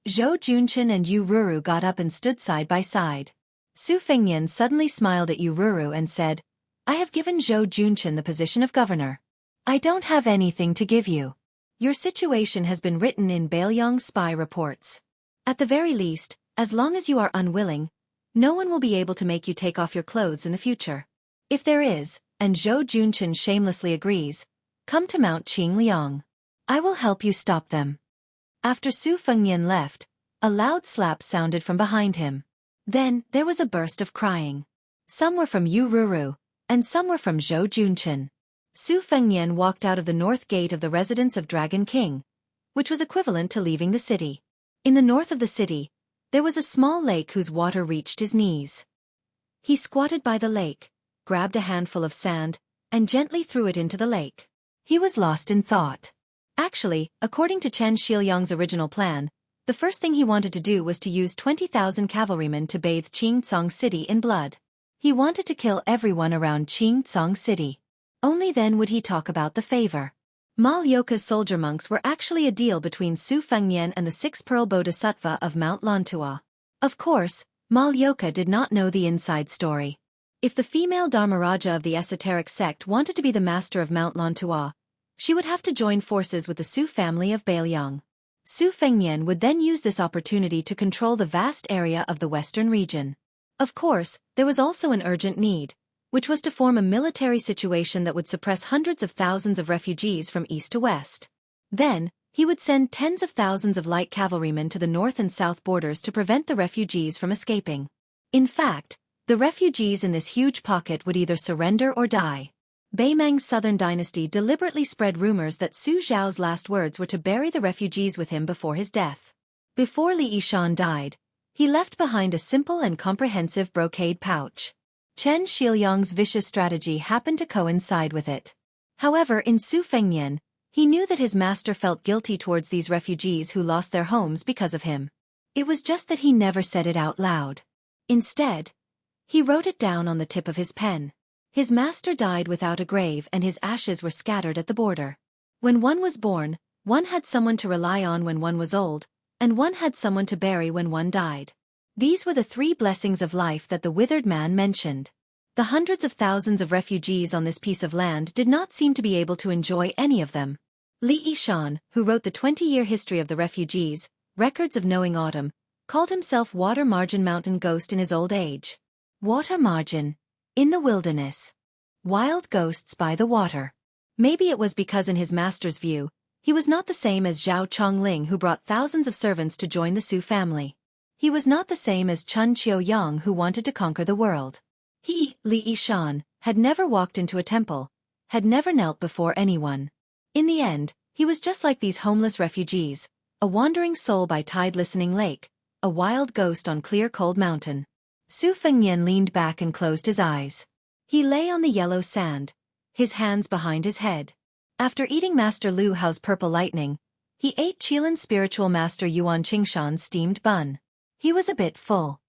Zhou Junchin and Yu Ruru got up and stood side by side. Su Fengnian suddenly smiled at Yu Ruru and said, "I have given Zhou Junchin the position of governor. I don't have anything to give you. Your situation has been written in Baelyong's spy reports. At the very least, as long as you are unwilling, no one will be able to make you take off your clothes in the future. If there is, and Zhou Junchin shamelessly agrees, come to Mount Qingliang. I will help you stop them." After Su Fengnian left, a loud slap sounded from behind him. Then, there was a burst of crying. Some were from Yu Ruru, and some were from Zhou Junchin. Su Fengnian walked out of the north gate of the residence of Dragon King, which was equivalent to leaving the city. In the north of the city, there was a small lake whose water reached his knees. He squatted by the lake, grabbed a handful of sand, and gently threw it into the lake. He was lost in thought. Actually, according to Chen Xiaoyang's original plan, the first thing he wanted to do was to use 20,000 cavalrymen to bathe Qingcang City in blood. He wanted to kill everyone around Qingcang City. Only then would he talk about the favor. Mal Yoka's soldier monks were actually a deal between Su Fengnian and the 6 Pearl Bodhisattva of Mount Lantua. Of course, Mal Yoka did not know the inside story. If the female Dharmaraja of the esoteric sect wanted to be the master of Mount Lantua, she would have to join forces with the Su family of Baelyong. Su Fengnian would then use this opportunity to control the vast area of the western region. Of course, there was also an urgent need, which was to form a military situation that would suppress hundreds of thousands of refugees from east to west. Then, he would send tens of thousands of light cavalrymen to the north and south borders to prevent the refugees from escaping. In fact, the refugees in this huge pocket would either surrender or die. Baimang's southern dynasty deliberately spread rumors that Su Zhao's last words were to bury the refugees with him before his death. Before Li Yishan died, he left behind a simple and comprehensive brocade pouch. Chen Xiaoyang's vicious strategy happened to coincide with it. However, in Su Fengnian, he knew that his master felt guilty towards these refugees who lost their homes because of him. It was just that he never said it out loud. Instead, he wrote it down on the tip of his pen. His master died without a grave and his ashes were scattered at the border. When one was born, one had someone to rely on when one was old, and one had someone to bury when one died. These were the 3 blessings of life that the withered man mentioned. The hundreds of thousands of refugees on this piece of land did not seem to be able to enjoy any of them. Li Yishan, who wrote the 20-year history of the refugees, Records of Knowing Autumn, called himself Water Margin Mountain Ghost in his old age. Water margin. In the wilderness. Wild ghosts by the water. Maybe it was because in his master's view, he was not the same as Zhao Chongling who brought thousands of servants to join the Su family. He was not the same as Chen Qiuyang who wanted to conquer the world. He, Li Yishan, had never walked into a temple, had never knelt before anyone. In the end, he was just like these homeless refugees, a wandering soul by tide-listening lake, a wild ghost on clear cold mountain. Su Fengnian leaned back and closed his eyes. He lay on the yellow sand, his hands behind his head. After eating Master Lu Hao's purple lightning, he ate Qilin's spiritual master Yuan Qingshan's steamed bun. He was a bit full.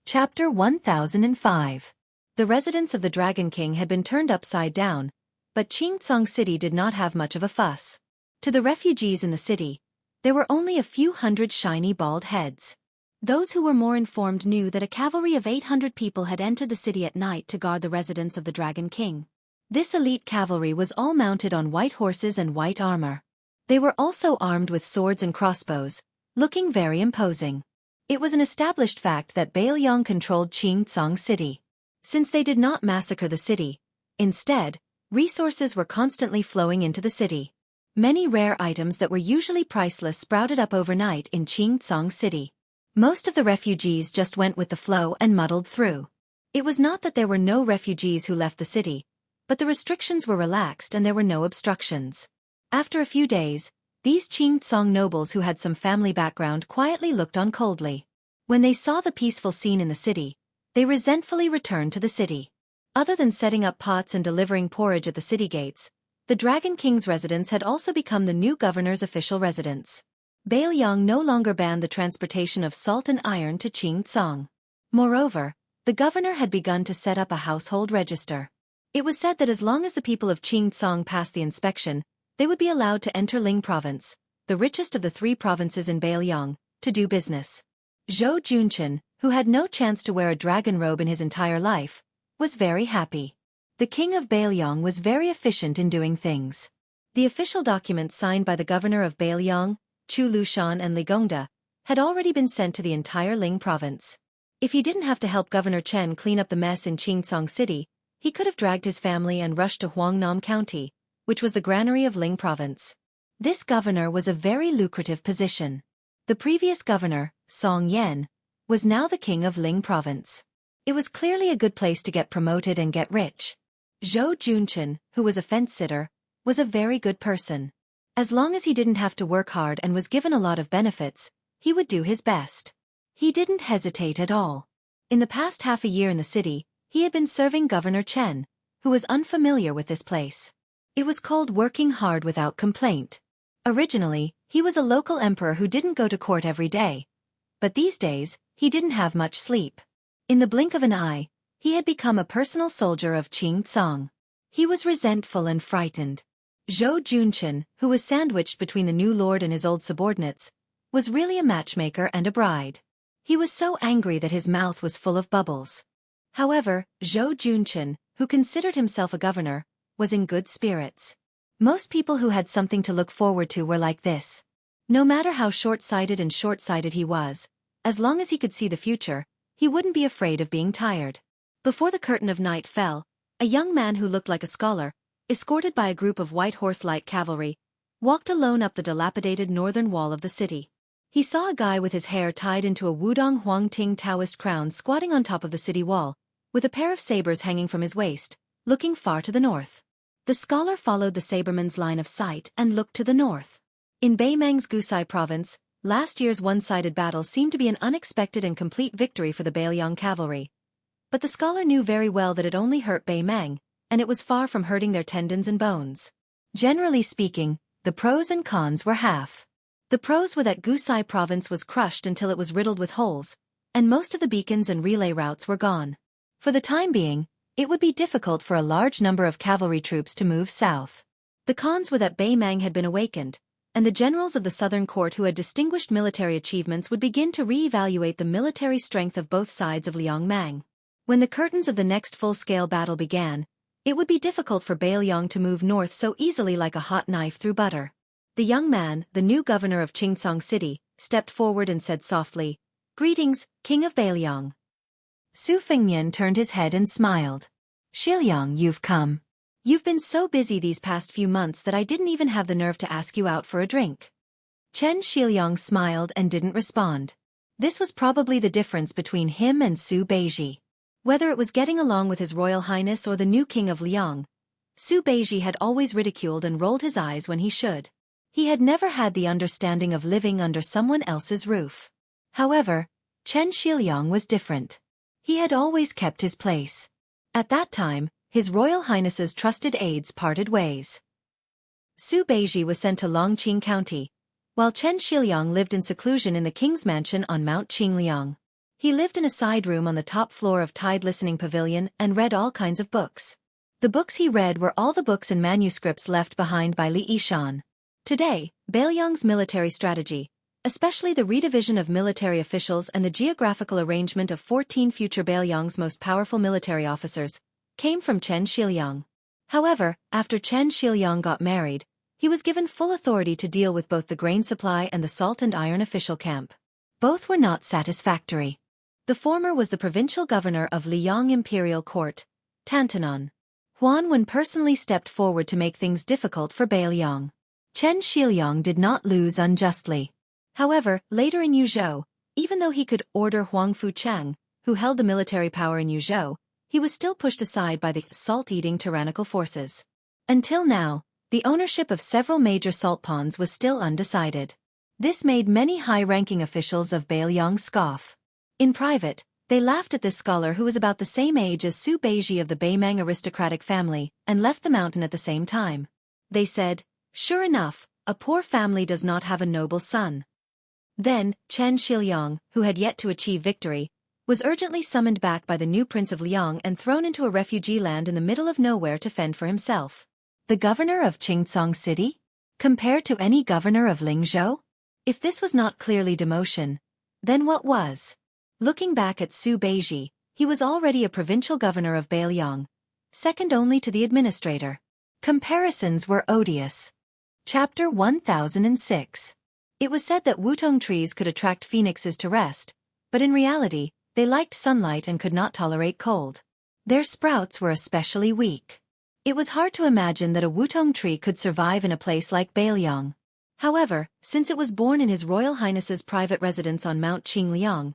Chapter 1005. The residence of the Dragon King had been turned upside down, but Qingcang City did not have much of a fuss. To the refugees in the city, there were only a few hundred shiny bald heads. Those who were more informed knew that a cavalry of 800 people had entered the city at night to guard the residence of the Dragon King. This elite cavalry was all mounted on white horses and white armor. They were also armed with swords and crossbows, looking very imposing. It was an established fact that Bailiang controlled Qingtsong City. Since they did not massacre the city, instead, resources were constantly flowing into the city. Many rare items that were usually priceless sprouted up overnight in Qingtsong City. Most of the refugees just went with the flow and muddled through. It was not that there were no refugees who left the city, but the restrictions were relaxed and there were no obstructions. After a few days, these Qingtsong nobles who had some family background quietly looked on coldly. When they saw the peaceful scene in the city, they resentfully returned to the city. Other than setting up pots and delivering porridge at the city gates, the Dragon King's residence had also become the new governor's official residence. Bailiang no longer banned the transportation of salt and iron to Qingtsong. Moreover, the governor had begun to set up a household register. It was said that as long as the people of Qingtsong passed the inspection, they would be allowed to enter Ling Province, the richest of the 3 provinces in Bailiang, to do business. Zhou Junchen, who had no chance to wear a dragon robe in his entire life, was very happy. The king of Bailiang was very efficient in doing things. The official documents signed by the governor of Bailiang, Chu Lushan and Ligongda, had already been sent to the entire Ling Province. If he didn't have to help Governor Chen clean up the mess in Qingtsong City, he could have dragged his family and rushed to Huangnam County, which was the granary of Ling Province. This governor was a very lucrative position. The previous governor, Song Yen, was now the king of Ling Province. It was clearly a good place to get promoted and get rich. Zhou Junchen, who was a fence-sitter, was a very good person. As long as he didn't have to work hard and was given a lot of benefits, he would do his best. He didn't hesitate at all. In the past half a year in the city, he had been serving Governor Chen, who was unfamiliar with this place. It was called working hard without complaint. Originally, he was a local emperor who didn't go to court every day. But these days, he didn't have much sleep. In the blink of an eye, he had become a personal soldier of Qingtsong. He was resentful and frightened. Zhou Junchen, who was sandwiched between the new lord and his old subordinates, was really a matchmaker and a bride. He was so angry that his mouth was full of bubbles. However, Zhou Junchen, who considered himself a governor, was in good spirits. Most people who had something to look forward to were like this. No matter how short-sighted he was, as long as he could see the future, he wouldn't be afraid of being tired. Before the curtain of night fell, a young man who looked like a scholar, escorted by a group of white horse light cavalry, walked alone up the dilapidated northern wall of the city. He saw a guy with his hair tied into a Wudong Huangting Taoist crown squatting on top of the city wall, with a pair of sabers hanging from his waist, looking far to the north. The scholar followed the saberman's line of sight and looked to the north. In Baimang's Gusai province, last year's one-sided battle seemed to be an unexpected and complete victory for the Bailiang cavalry. But the scholar knew very well that it only hurt Baimang, and it was far from hurting their tendons and bones. Generally speaking, the pros and cons were half. The pros were that Gusai province was crushed until it was riddled with holes, and most of the beacons and relay routes were gone. For the time being, it would be difficult for a large number of cavalry troops to move south. The cons were that Baimang had been awakened, and the generals of the southern court who had distinguished military achievements would begin to re-evaluate the military strength of both sides of Liangmang. When the curtains of the next full-scale battle began, it would be difficult for Bailiang to move north so easily like a hot knife through butter. The young man, the new governor of Qingtsong City, stepped forward and said softly, "Greetings, King of Bailiang." Su Fengnian turned his head and smiled. "Shiliang, you've come. You've been so busy these past few months that I didn't even have the nerve to ask you out for a drink." Chen Shiliang smiled and didn't respond. This was probably the difference between him and Su Beiji. Whether it was getting along with His Royal Highness or the new King of Liang, Su Beiji had always ridiculed and rolled his eyes when he should. He had never had the understanding of living under someone else's roof. However, Chen Shiliang was different. He had always kept his place. At that time, His Royal Highness's trusted aides parted ways. Su Beiji was sent to Longqing County, while Chen Shiliang lived in seclusion in the king's mansion on Mount Qingliang. He lived in a side room on the top floor of Tide Listening Pavilion and read all kinds of books. The books he read were all the books and manuscripts left behind by Li Yishan. Today, Bailiang's military strategy, especially the redivision of military officials and the geographical arrangement of 14 future Bailiang's most powerful military officers, came from Chen Shiliang. However, after Chen Xiaoyang got married, he was given full authority to deal with both the grain supply and the salt and iron official camp. Both were not satisfactory. The former was the provincial governor of Liang Imperial Court, Tantanon. Huan Wen personally stepped forward to make things difficult for Beiliang. Chen Xiaoyang did not lose unjustly. However, later in Yuzhou, even though he could order Huang Fuchang, who held the military power in Yuzhou, he was still pushed aside by the salt-eating tyrannical forces. Until now, the ownership of several major salt ponds was still undecided. This made many high-ranking officials of Beiliang scoff. In private, they laughed at this scholar who was about the same age as Su Beiji of the Beimang aristocratic family and left the mountain at the same time. They said, "Sure enough, a poor family does not have a noble son." Then, Chen Xiaoyang, who had yet to achieve victory, was urgently summoned back by the new prince of Liang and thrown into a refugee land in the middle of nowhere to fend for himself. The governor of Qingcang City? Compared to any governor of Lingzhou? If this was not clearly demotion, then what was? Looking back at Su Beiji, he was already a provincial governor of Beiliang, second only to the administrator. Comparisons were odious. Chapter 1006. It was said that wutong trees could attract phoenixes to rest, but in reality, they liked sunlight and could not tolerate cold. Their sprouts were especially weak. It was hard to imagine that a wutong tree could survive in a place like Beiliang. However, since it was born in His Royal Highness's private residence on Mount Qingliang,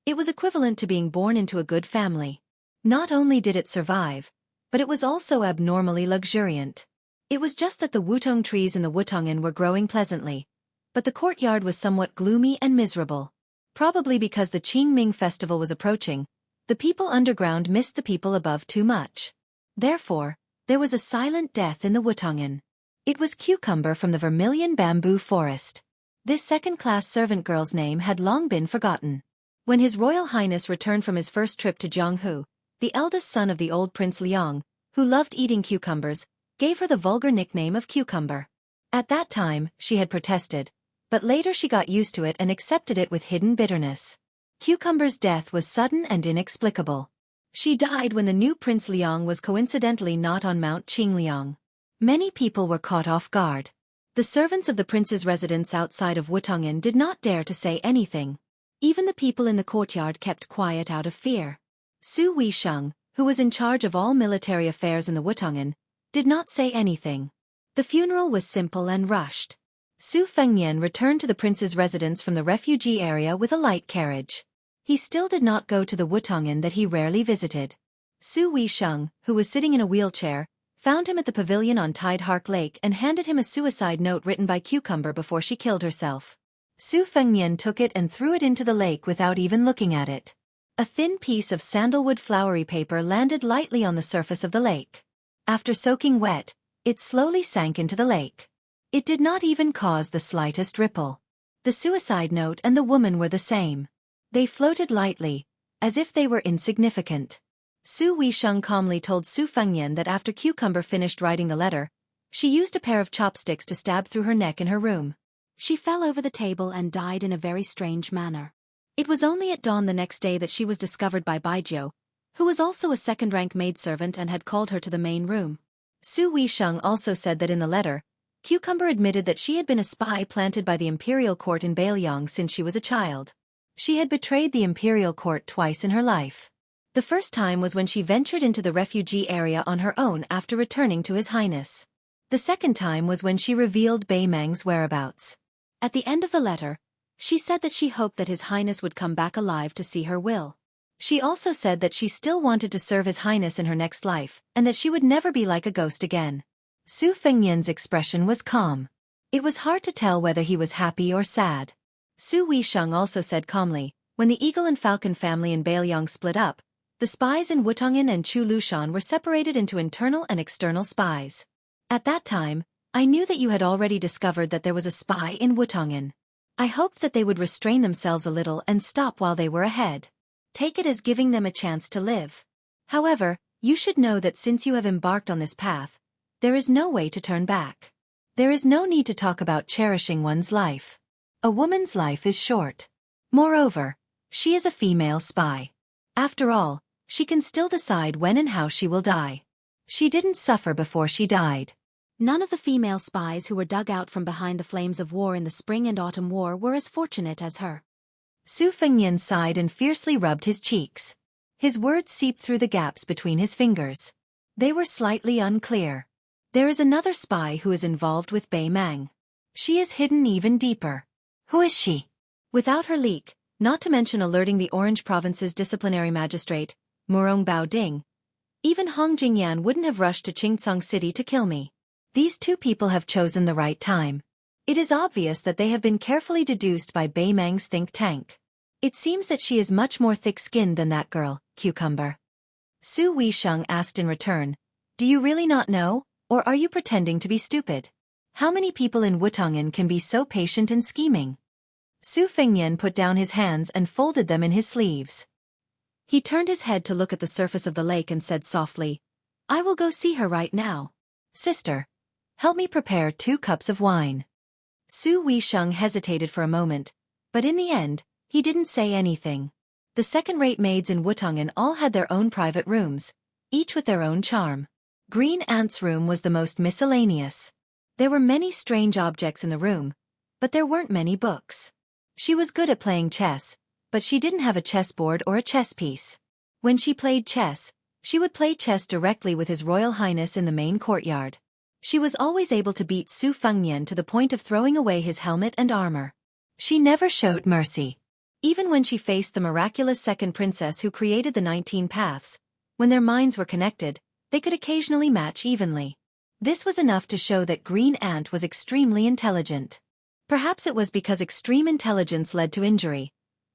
it was equivalent to being born into a good family. Not only did it survive, but it was also abnormally luxuriant. It was just that the wutong trees in the Wutong'an were growing pleasantly, but the courtyard was somewhat gloomy and miserable. Probably because the Qingming festival was approaching, the people underground missed the people above too much. Therefore, there was a silent death in the Wutong'an. It was Cucumber from the Vermilion Bamboo Forest. This second-class servant girl's name had long been forgotten. When His Royal Highness returned from his first trip to Jianghu, the eldest son of the old Prince Liang, who loved eating cucumbers, gave her the vulgar nickname of Cucumber. At that time, she had protested, but later she got used to it and accepted it with hidden bitterness. Cucumber's death was sudden and inexplicable. She died when the new Prince Liang was coincidentally not on Mount Qingliang. Many people were caught off guard. The servants of the prince's residence outside of Wutong'an did not dare to say anything. Even the people in the courtyard kept quiet out of fear. Su Weisheng, who was in charge of all military affairs in the Wutong'an, did not say anything. The funeral was simple and rushed. Su Fengnian returned to the prince's residence from the refugee area with a light carriage. He still did not go to the Wutong'an that he rarely visited. Su Weisheng, who was sitting in a wheelchair, found him at the pavilion on Tidehark Lake and handed him a suicide note written by Cucumber before she killed herself. Su Fengnian took it and threw it into the lake without even looking at it. A thin piece of sandalwood flowery paper landed lightly on the surface of the lake. After soaking wet, it slowly sank into the lake. It did not even cause the slightest ripple. The suicide note and the woman were the same. They floated lightly, as if they were insignificant. Su Weisheng calmly told Su Fengnian that after Cucumber finished writing the letter, she used a pair of chopsticks to stab through her neck in her room. She fell over the table and died in a very strange manner. It was only at dawn the next day that she was discovered by Baijiu, who was also a second-rank maidservant and had called her to the main room. Su Weisheng also said that in the letter, Cucumber admitted that she had been a spy planted by the imperial court in Beiliang since she was a child. She had betrayed the imperial court twice in her life. The first time was when she ventured into the refugee area on her own after returning to His Highness. The second time was when she revealed Beimang's whereabouts. At the end of the letter, she said that she hoped that His Highness would come back alive to see her will. She also said that she still wanted to serve His Highness in her next life, and that she would never be like a ghost again. Su Fengnian's expression was calm. It was hard to tell whether he was happy or sad. Su Weisheng also said calmly, when the Eagle and Falcon family in Beiliang split up, the spies in Wutong'an and Chu Lushan were separated into internal and external spies. At that time, I knew that you had already discovered that there was a spy in Wutong'an. I hoped that they would restrain themselves a little and stop while they were ahead. Take it as giving them a chance to live. However, you should know that since you have embarked on this path, there is no way to turn back. There is no need to talk about cherishing one's life. A woman's life is short. Moreover, she is a female spy. After all, she can still decide when and how she will die. She didn't suffer before she died. None of the female spies who were dug out from behind the flames of war in the Spring and Autumn War were as fortunate as her. Su Fengnian sighed and fiercely rubbed his cheeks. His words seeped through the gaps between his fingers. They were slightly unclear. There is another spy who is involved with Bei Mang. She is hidden even deeper. Who is she? Without her leak, not to mention alerting the Orange Province's disciplinary magistrate, Murong Bao Ding, even Hong Jingyan wouldn't have rushed to Qingcang City to kill me. These two people have chosen the right time. It is obvious that they have been carefully deduced by Bei Mang's think tank. It seems that she is much more thick-skinned than that girl, Cucumber. Su Weisheng asked in return, do you really not know, or are you pretending to be stupid? How many people in Wutongan can be so patient and scheming? Su Fengnian put down his hands and folded them in his sleeves. He turned his head to look at the surface of the lake and said softly, I will go see her right now. Sister, help me prepare 2 cups of wine. Su Weisheng hesitated for a moment, but in the end, he didn't say anything. The second-rate maids in Wutongan all had their own private rooms, each with their own charm. Green Ant's room was the most miscellaneous. There were many strange objects in the room, but there weren't many books. She was good at playing chess, but she didn't have a chessboard or a chess piece. When she played chess, she would play chess directly with His Royal Highness in the main courtyard. She was always able to beat Su Fengnian to the point of throwing away his helmet and armor. She never showed mercy. Even when she faced the miraculous second princess who created the 19 paths, when their minds were connected, they could occasionally match evenly. This was enough to show that Green Ant was extremely intelligent. Perhaps it was because extreme intelligence led to injury.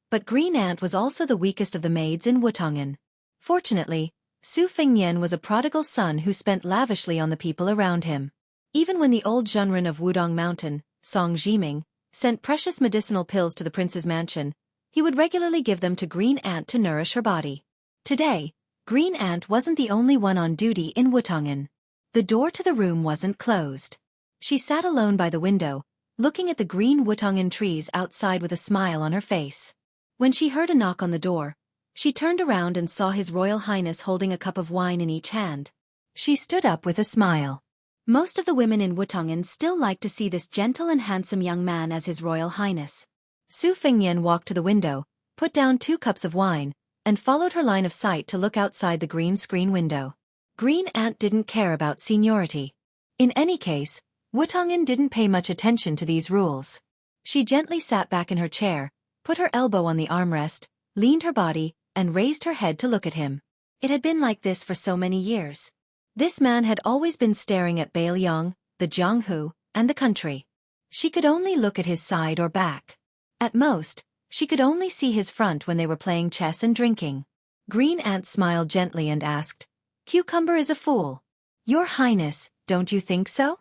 But Green Ant was also the weakest of the maids in Wutongan. Fortunately, Su Fengnian was a prodigal son who spent lavishly on the people around him. Even when the old Zhenren of Wudong Mountain, Song Jiming, sent precious medicinal pills to the prince's mansion, he would regularly give them to Green Ant to nourish her body. Today, Green Ant wasn't the only one on duty in Wutongan. The door to the room wasn't closed. She sat alone by the window, looking at the green Wutongan trees outside with a smile on her face. When she heard a knock on the door, she turned around and saw His Royal Highness holding a cup of wine in each hand. She stood up with a smile. Most of the women in Wutongan still liked to see this gentle and handsome young man as His Royal Highness. Su Fengnian walked to the window, put down 2 cups of wine, and followed her line of sight to look outside the green screen window. Green Ant didn't care about seniority. In any case, Wutongan didn't pay much attention to these rules. She gently sat back in her chair, put her elbow on the armrest, leaned her body, and raised her head to look at him. It had been like this for so many years. This man had always been staring at Bailiang, the Jianghu, and the country. She could only look at his side or back. At most, she could only see his front when they were playing chess and drinking. Green Ant smiled gently and asked, Cucumber is a fool. Your Highness, don't you think so?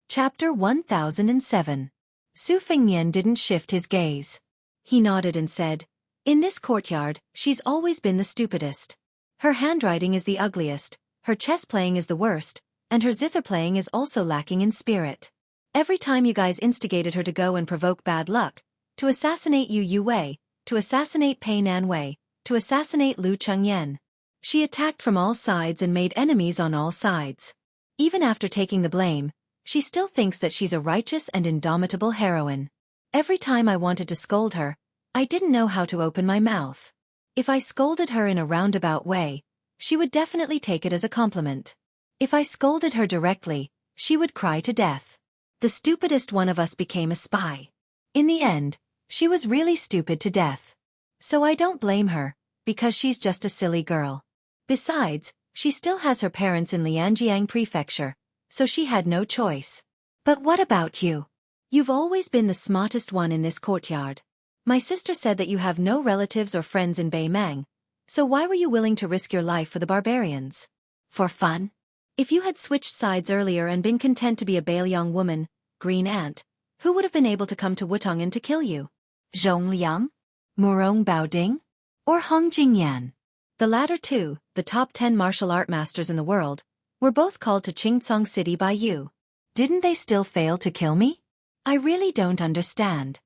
Chapter 1007. Su Fengnian didn't shift his gaze. He nodded and said, in this courtyard, she's always been the stupidest. Her handwriting is the ugliest, her chess playing is the worst, and her zither playing is also lacking in spirit. Every time you guys instigated her to go and provoke bad luck, to assassinate Yu Wei, to assassinate Pei Nan Wei, to assassinate Lu Chengyan. She attacked from all sides and made enemies on all sides. Even after taking the blame, she still thinks that she's a righteous and indomitable heroine. Every time I wanted to scold her, I didn't know how to open my mouth. If I scolded her in a roundabout way, she would definitely take it as a compliment. If I scolded her directly, she would cry to death. The stupidest one of us became a spy. In the end, she was really stupid to death. So I don't blame her, because she's just a silly girl. Besides, she still has her parents in Lianjiang Prefecture, so she had no choice. But what about you? You've always been the smartest one in this courtyard. My sister said that you have no relatives or friends in Bei Mang, so why were you willing to risk your life for the barbarians? For fun? If you had switched sides earlier and been content to be a Bailiang woman, Green Ant, who would have been able to come to Wutongan to kill you? Zhong Liang? Murong Baoding? Or Hong Jingyan? The latter two, the top 10 martial art masters in the world, were both called to Qingcang City by you. Didn't they still fail to kill me? I really don't understand.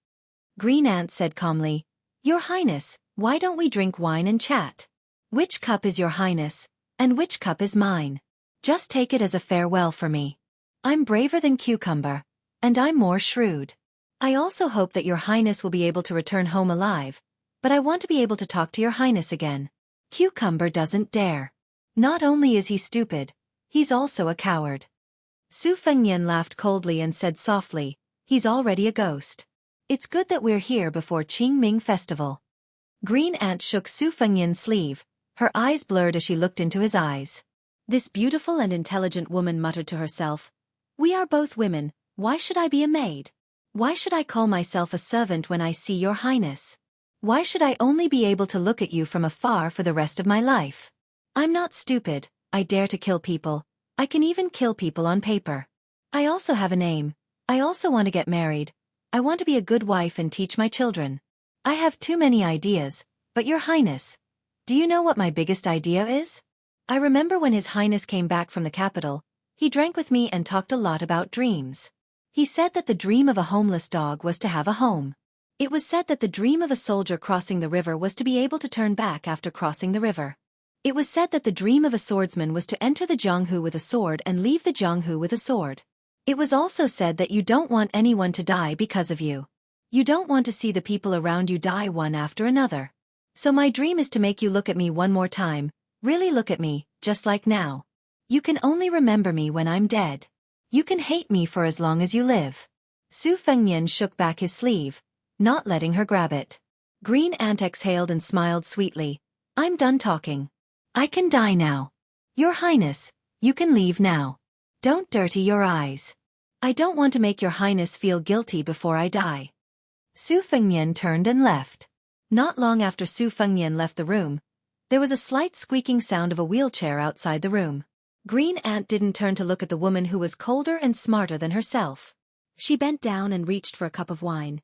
Green Ant said calmly, Your Highness, why don't we drink wine and chat? Which cup is your Highness, and which cup is mine? Just take it as a farewell for me. I'm braver than Cucumber, and I'm more shrewd. I also hope that your Highness will be able to return home alive, but I want to be able to talk to your Highness again. Cucumber doesn't dare. Not only is he stupid, he's also a coward. Su Fengnian laughed coldly and said softly, he's already a ghost. It's good that we're here before Qingming Festival. Green Ant shook Su Fengnian's sleeve, her eyes blurred as she looked into his eyes. This beautiful and intelligent woman muttered to herself, we are both women, why should I be a maid? Why should I call myself a servant when I see your Highness? Why should I only be able to look at you from afar for the rest of my life? I'm not stupid, I dare to kill people, I can even kill people on paper. I also have a name, I also want to get married, I want to be a good wife and teach my children. I have too many ideas, but your Highness, do you know what my biggest idea is? I remember when His Highness came back from the capital, he drank with me and talked a lot about dreams. He said that the dream of a homeless dog was to have a home. It was said that the dream of a soldier crossing the river was to be able to turn back after crossing the river. It was said that the dream of a swordsman was to enter the Jianghu with a sword and leave the Jianghu with a sword. It was also said that you don't want anyone to die because of you. You don't want to see the people around you die one after another. So my dream is to make you look at me one more time, really look at me, just like now. You can only remember me when I'm dead. You can hate me for as long as you live. Su Fengnian shook back his sleeve, not letting her grab it. Green Ant exhaled and smiled sweetly. I'm done talking. I can die now. Your Highness, you can leave now. Don't dirty your eyes. I don't want to make your Highness feel guilty before I die. Su Fengnian turned and left. Not long after Su Fengnian left the room, there was a slight squeaking sound of a wheelchair outside the room. Green Ant didn't turn to look at the woman who was colder and smarter than herself. She bent down and reached for a cup of wine.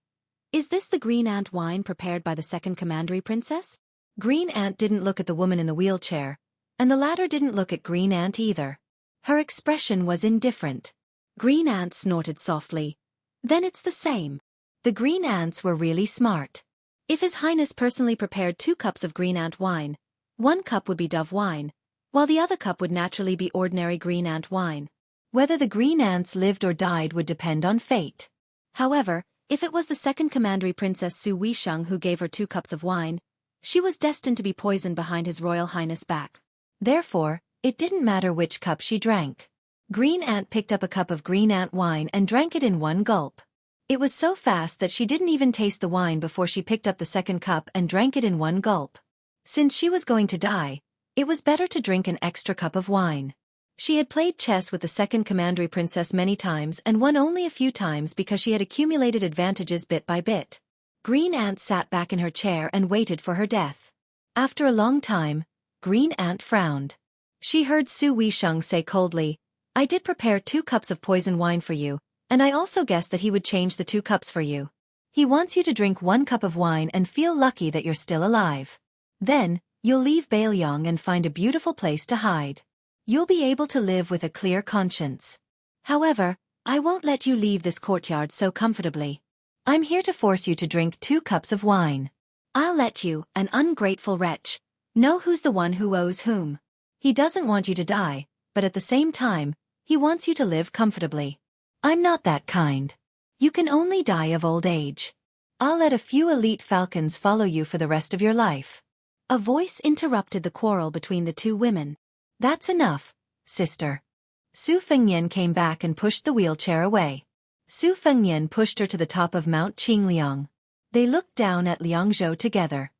Is this the Green Ant wine prepared by the second Commandery Princess? Green Ant didn't look at the woman in the wheelchair, and the latter didn't look at Green Ant either. Her expression was indifferent. Green Ant snorted softly. Then it's the same. The Green Ants were really smart. If His Highness personally prepared 2 cups of Green Ant wine, 1 cup would be Dove wine, while the other cup would naturally be ordinary Green Ant wine. Whether the Green Ants lived or died would depend on fate. However, if it was the second Commandery Princess Su Weisheng who gave her 2 cups of wine, she was destined to be poisoned behind His Royal Highness' back. Therefore, it didn't matter which cup she drank. Green Ant picked up a cup of Green Ant wine and drank it in 1 gulp. It was so fast that she didn't even taste the wine before she picked up the second cup and drank it in 1 gulp. Since she was going to die, it was better to drink an extra cup of wine. She had played chess with the second Commandery Princess many times and won only a few times because she had accumulated advantages bit by bit. Green Ant sat back in her chair and waited for her death. After a long time, Green Ant frowned. She heard Su Weisheng say coldly, I did prepare 2 cups of poison wine for you, and I also guessed that he would change the 2 cups for you. He wants you to drink 1 cup of wine and feel lucky that you're still alive. Then, you'll leave Bailiang and find a beautiful place to hide. You'll be able to live with a clear conscience. However, I won't let you leave this courtyard so comfortably. I'm here to force you to drink 2 cups of wine. I'll let you, an ungrateful wretch, know who's the one who owes whom. He doesn't want you to die, but at the same time, he wants you to live comfortably. I'm not that kind. You can only die of old age. I'll let a few elite falcons follow you for the rest of your life. A voice interrupted the quarrel between the 2 women. That's enough, sister. Su Fengnian came back and pushed the wheelchair away. Su Fengnian pushed her to the top of Mount Qingliang. They looked down at Liangzhou together.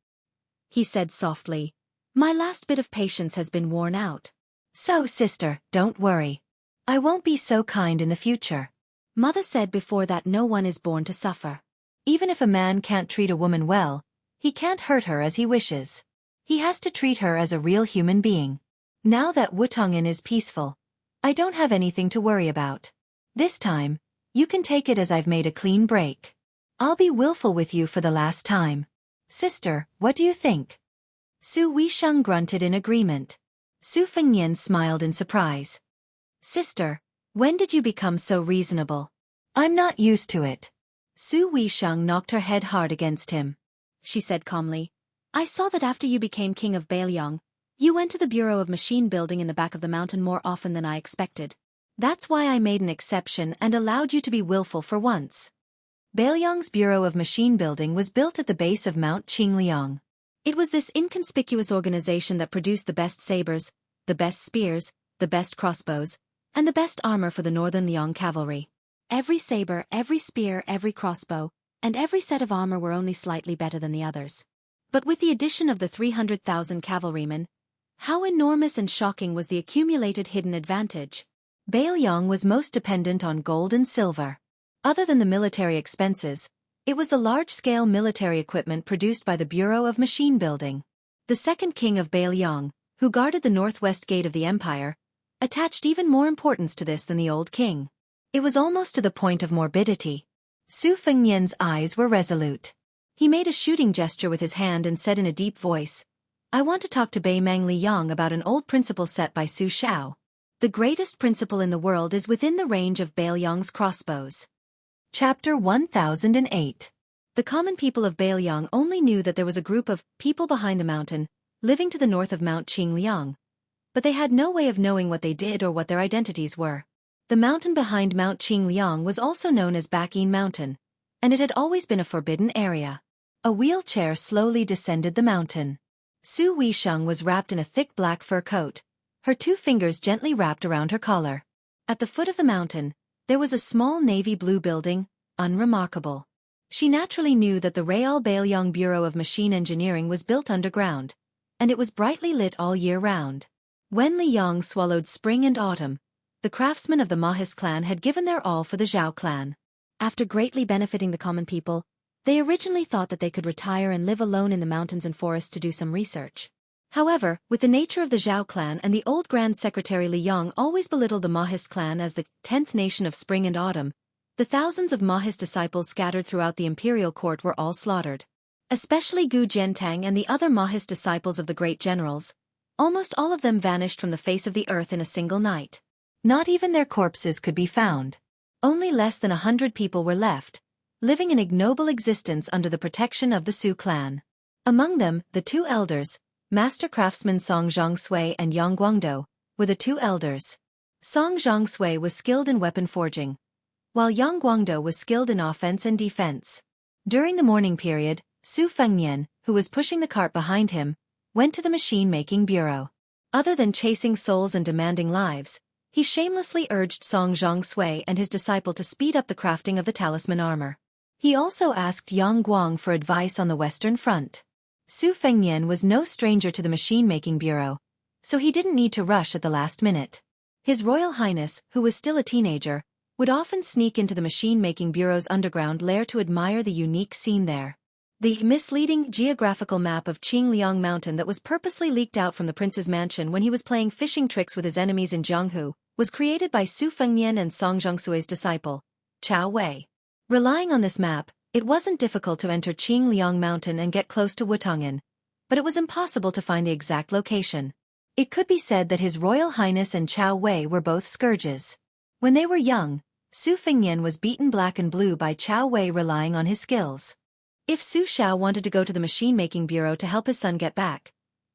He said softly, my last bit of patience has been worn out. So, sister, don't worry. I won't be so kind in the future. Mother said before that no one is born to suffer. Even if a man can't treat a woman well, he can't hurt her as he wishes. He has to treat her as a real human being. Now that Wutong'an is peaceful, I don't have anything to worry about. This time, you can take it as I've made a clean break. I'll be willful with you for the last time. Sister, what do you think? Su Weisheng grunted in agreement. Su Fengnian smiled in surprise. Sister, when did you become so reasonable? I'm not used to it. Su Weisheng knocked her head hard against him. She said calmly, I saw that after you became king of Bailiang, You went to the Bureau of Machine Building in the back of the mountain more often than I expected. That's why I made an exception and allowed you to be willful for once. Bailiang's Bureau of Machine Building was built at the base of Mount Qingliang. It was this inconspicuous organization that produced the best sabers, the best spears, the best crossbows, and the best armor for the Northern Liang cavalry. Every saber, every spear, every crossbow, and every set of armor were only slightly better than the others. But with the addition of the 300,000 cavalrymen, how enormous and shocking was the accumulated hidden advantage. Bailiang was most dependent on gold and silver. Other than the military expenses, it was the large-scale military equipment produced by the Bureau of Machine Building. The second king of Bailiang, who guarded the northwest gate of the empire, attached even more importance to this than the old king. It was almost to the point of morbidity. Su Fengnian's eyes were resolute. He made a shooting gesture with his hand and said in a deep voice, "I want to talk to Bai Mang Liang about an old principle set by Su Shao. The greatest principle in the world is within the range of Bailiang's crossbows." Chapter 1008. The common people of Bailiang only knew that there was a group of people behind the mountain, living to the north of Mount Qingliang. But they had no way of knowing what they did or what their identities were. The mountain behind Mount Qingliang was also known as Bakin Mountain, and it had always been a forbidden area. A wheelchair slowly descended the mountain. Su Weisheng was wrapped in a thick black fur coat, her 2 fingers gently wrapped around her collar. At the foot of the mountain, there was a small navy blue building, unremarkable. She naturally knew that the Real Bailiang Bureau of Machine Engineering was built underground, and it was brightly lit all year round. When Liang swallowed spring and autumn, the craftsmen of the Mahis clan had given their all for the Zhao clan. After greatly benefiting the common people, they originally thought that they could retire and live alone in the mountains and forests to do some research. However, with the nature of the Zhao clan and the old Grand Secretary Liang always belittled the Mahis clan as the 10th nation of spring and autumn, the thousands of Mahis disciples scattered throughout the imperial court were all slaughtered. Especially Gu Jiantang and the other Mahis disciples of the great generals. Almost all of them vanished from the face of the earth in a single night. Not even their corpses could be found. Only less than 100 people were left, living an ignoble existence under the protection of the Su clan. Among them, the 2 elders, Master Craftsmen Song Zhongsui and Yang Guangdou, were the 2 elders. Song Zhongsui was skilled in weapon forging, while Yang Guangdou was skilled in offense and defense. During the mourning period, Su Fengnian, who was pushing the cart behind him, went to the machine-making bureau. Other than chasing souls and demanding lives, he shamelessly urged Song Zhongsui and his disciple to speed up the crafting of the talisman armor. He also asked Yang Guang for advice on the Western Front. Su Fengnian was no stranger to the machine-making bureau, so he didn't need to rush at the last minute. His Royal Highness, who was still a teenager, would often sneak into the machine-making bureau's underground lair to admire the unique scene there. The misleading geographical map of Qingliang Mountain that was purposely leaked out from the prince's mansion when he was playing fishing tricks with his enemies in Jianghu was created by Su Fengnian and Song Zhongsui's disciple, Chao Wei. Relying on this map, it wasn't difficult to enter Qingliang Mountain and get close to Wutong'an, but it was impossible to find the exact location. It could be said that His Royal Highness and Chao Wei were both scourges. When they were young, Su Fengnian was beaten black and blue by Chao Wei relying on his skills. If Su Shao wanted to go to the machine-making bureau to help his son get back,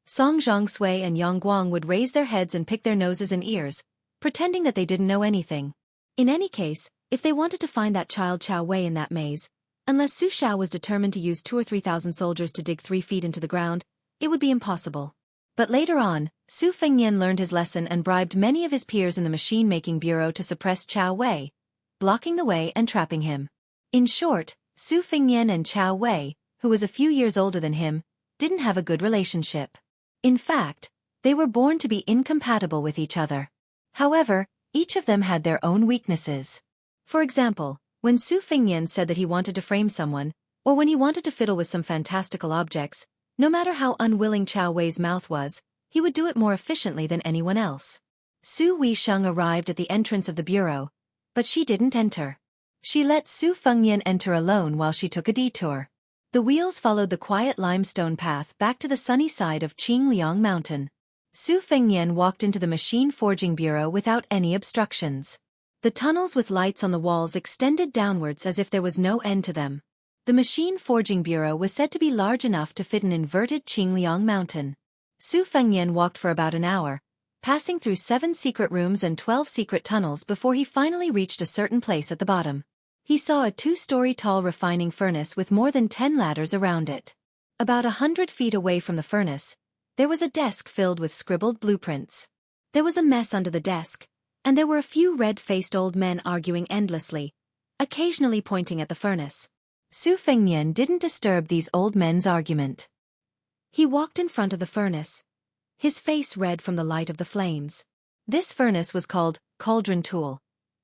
Song Zhongsui and Yang Guang would raise their heads and pick their noses and ears, pretending that they didn't know anything. In any case, if they wanted to find that child Chao Wei in that maze, unless Su Shao was determined to use 2,000 or 3,000 soldiers to dig 3 feet into the ground, it would be impossible. But later on, Su Fengnian learned his lesson and bribed many of his peers in the machine-making bureau to suppress Chao Wei, blocking the way and trapping him. In short, Su Fengnian and Chao Wei, who was a few years older than him, didn't have a good relationship. In fact, they were born to be incompatible with each other. However, each of them had their own weaknesses. For example, when Su Fengnian said that he wanted to frame someone, or when he wanted to fiddle with some fantastical objects, no matter how unwilling Chao Wei's mouth was, he would do it more efficiently than anyone else. Su Weisheng arrived at the entrance of the bureau, but she didn't enter. She let Su Fengnian enter alone while she took a detour. The wheels followed the quiet limestone path back to the sunny side of Qingliang Mountain. Su Fengnian walked into the machine forging bureau without any obstructions. The tunnels with lights on the walls extended downwards as if there was no end to them. The machine forging bureau was said to be large enough to fit an inverted Qingliang Mountain. Su Fengnian walked for about an hour, passing through 7 secret rooms and 12 secret tunnels before he finally reached a certain place at the bottom. He saw a 2-story tall refining furnace with more than 10 ladders around it. About 100 feet away from the furnace, there was a desk filled with scribbled blueprints. There was a mess under the desk, and there were a few red-faced old men arguing endlessly, occasionally pointing at the furnace. Su Fengnian didn't disturb these old men's argument. He walked in front of the furnace, his face red from the light of the flames. This furnace was called Cauldron Tool,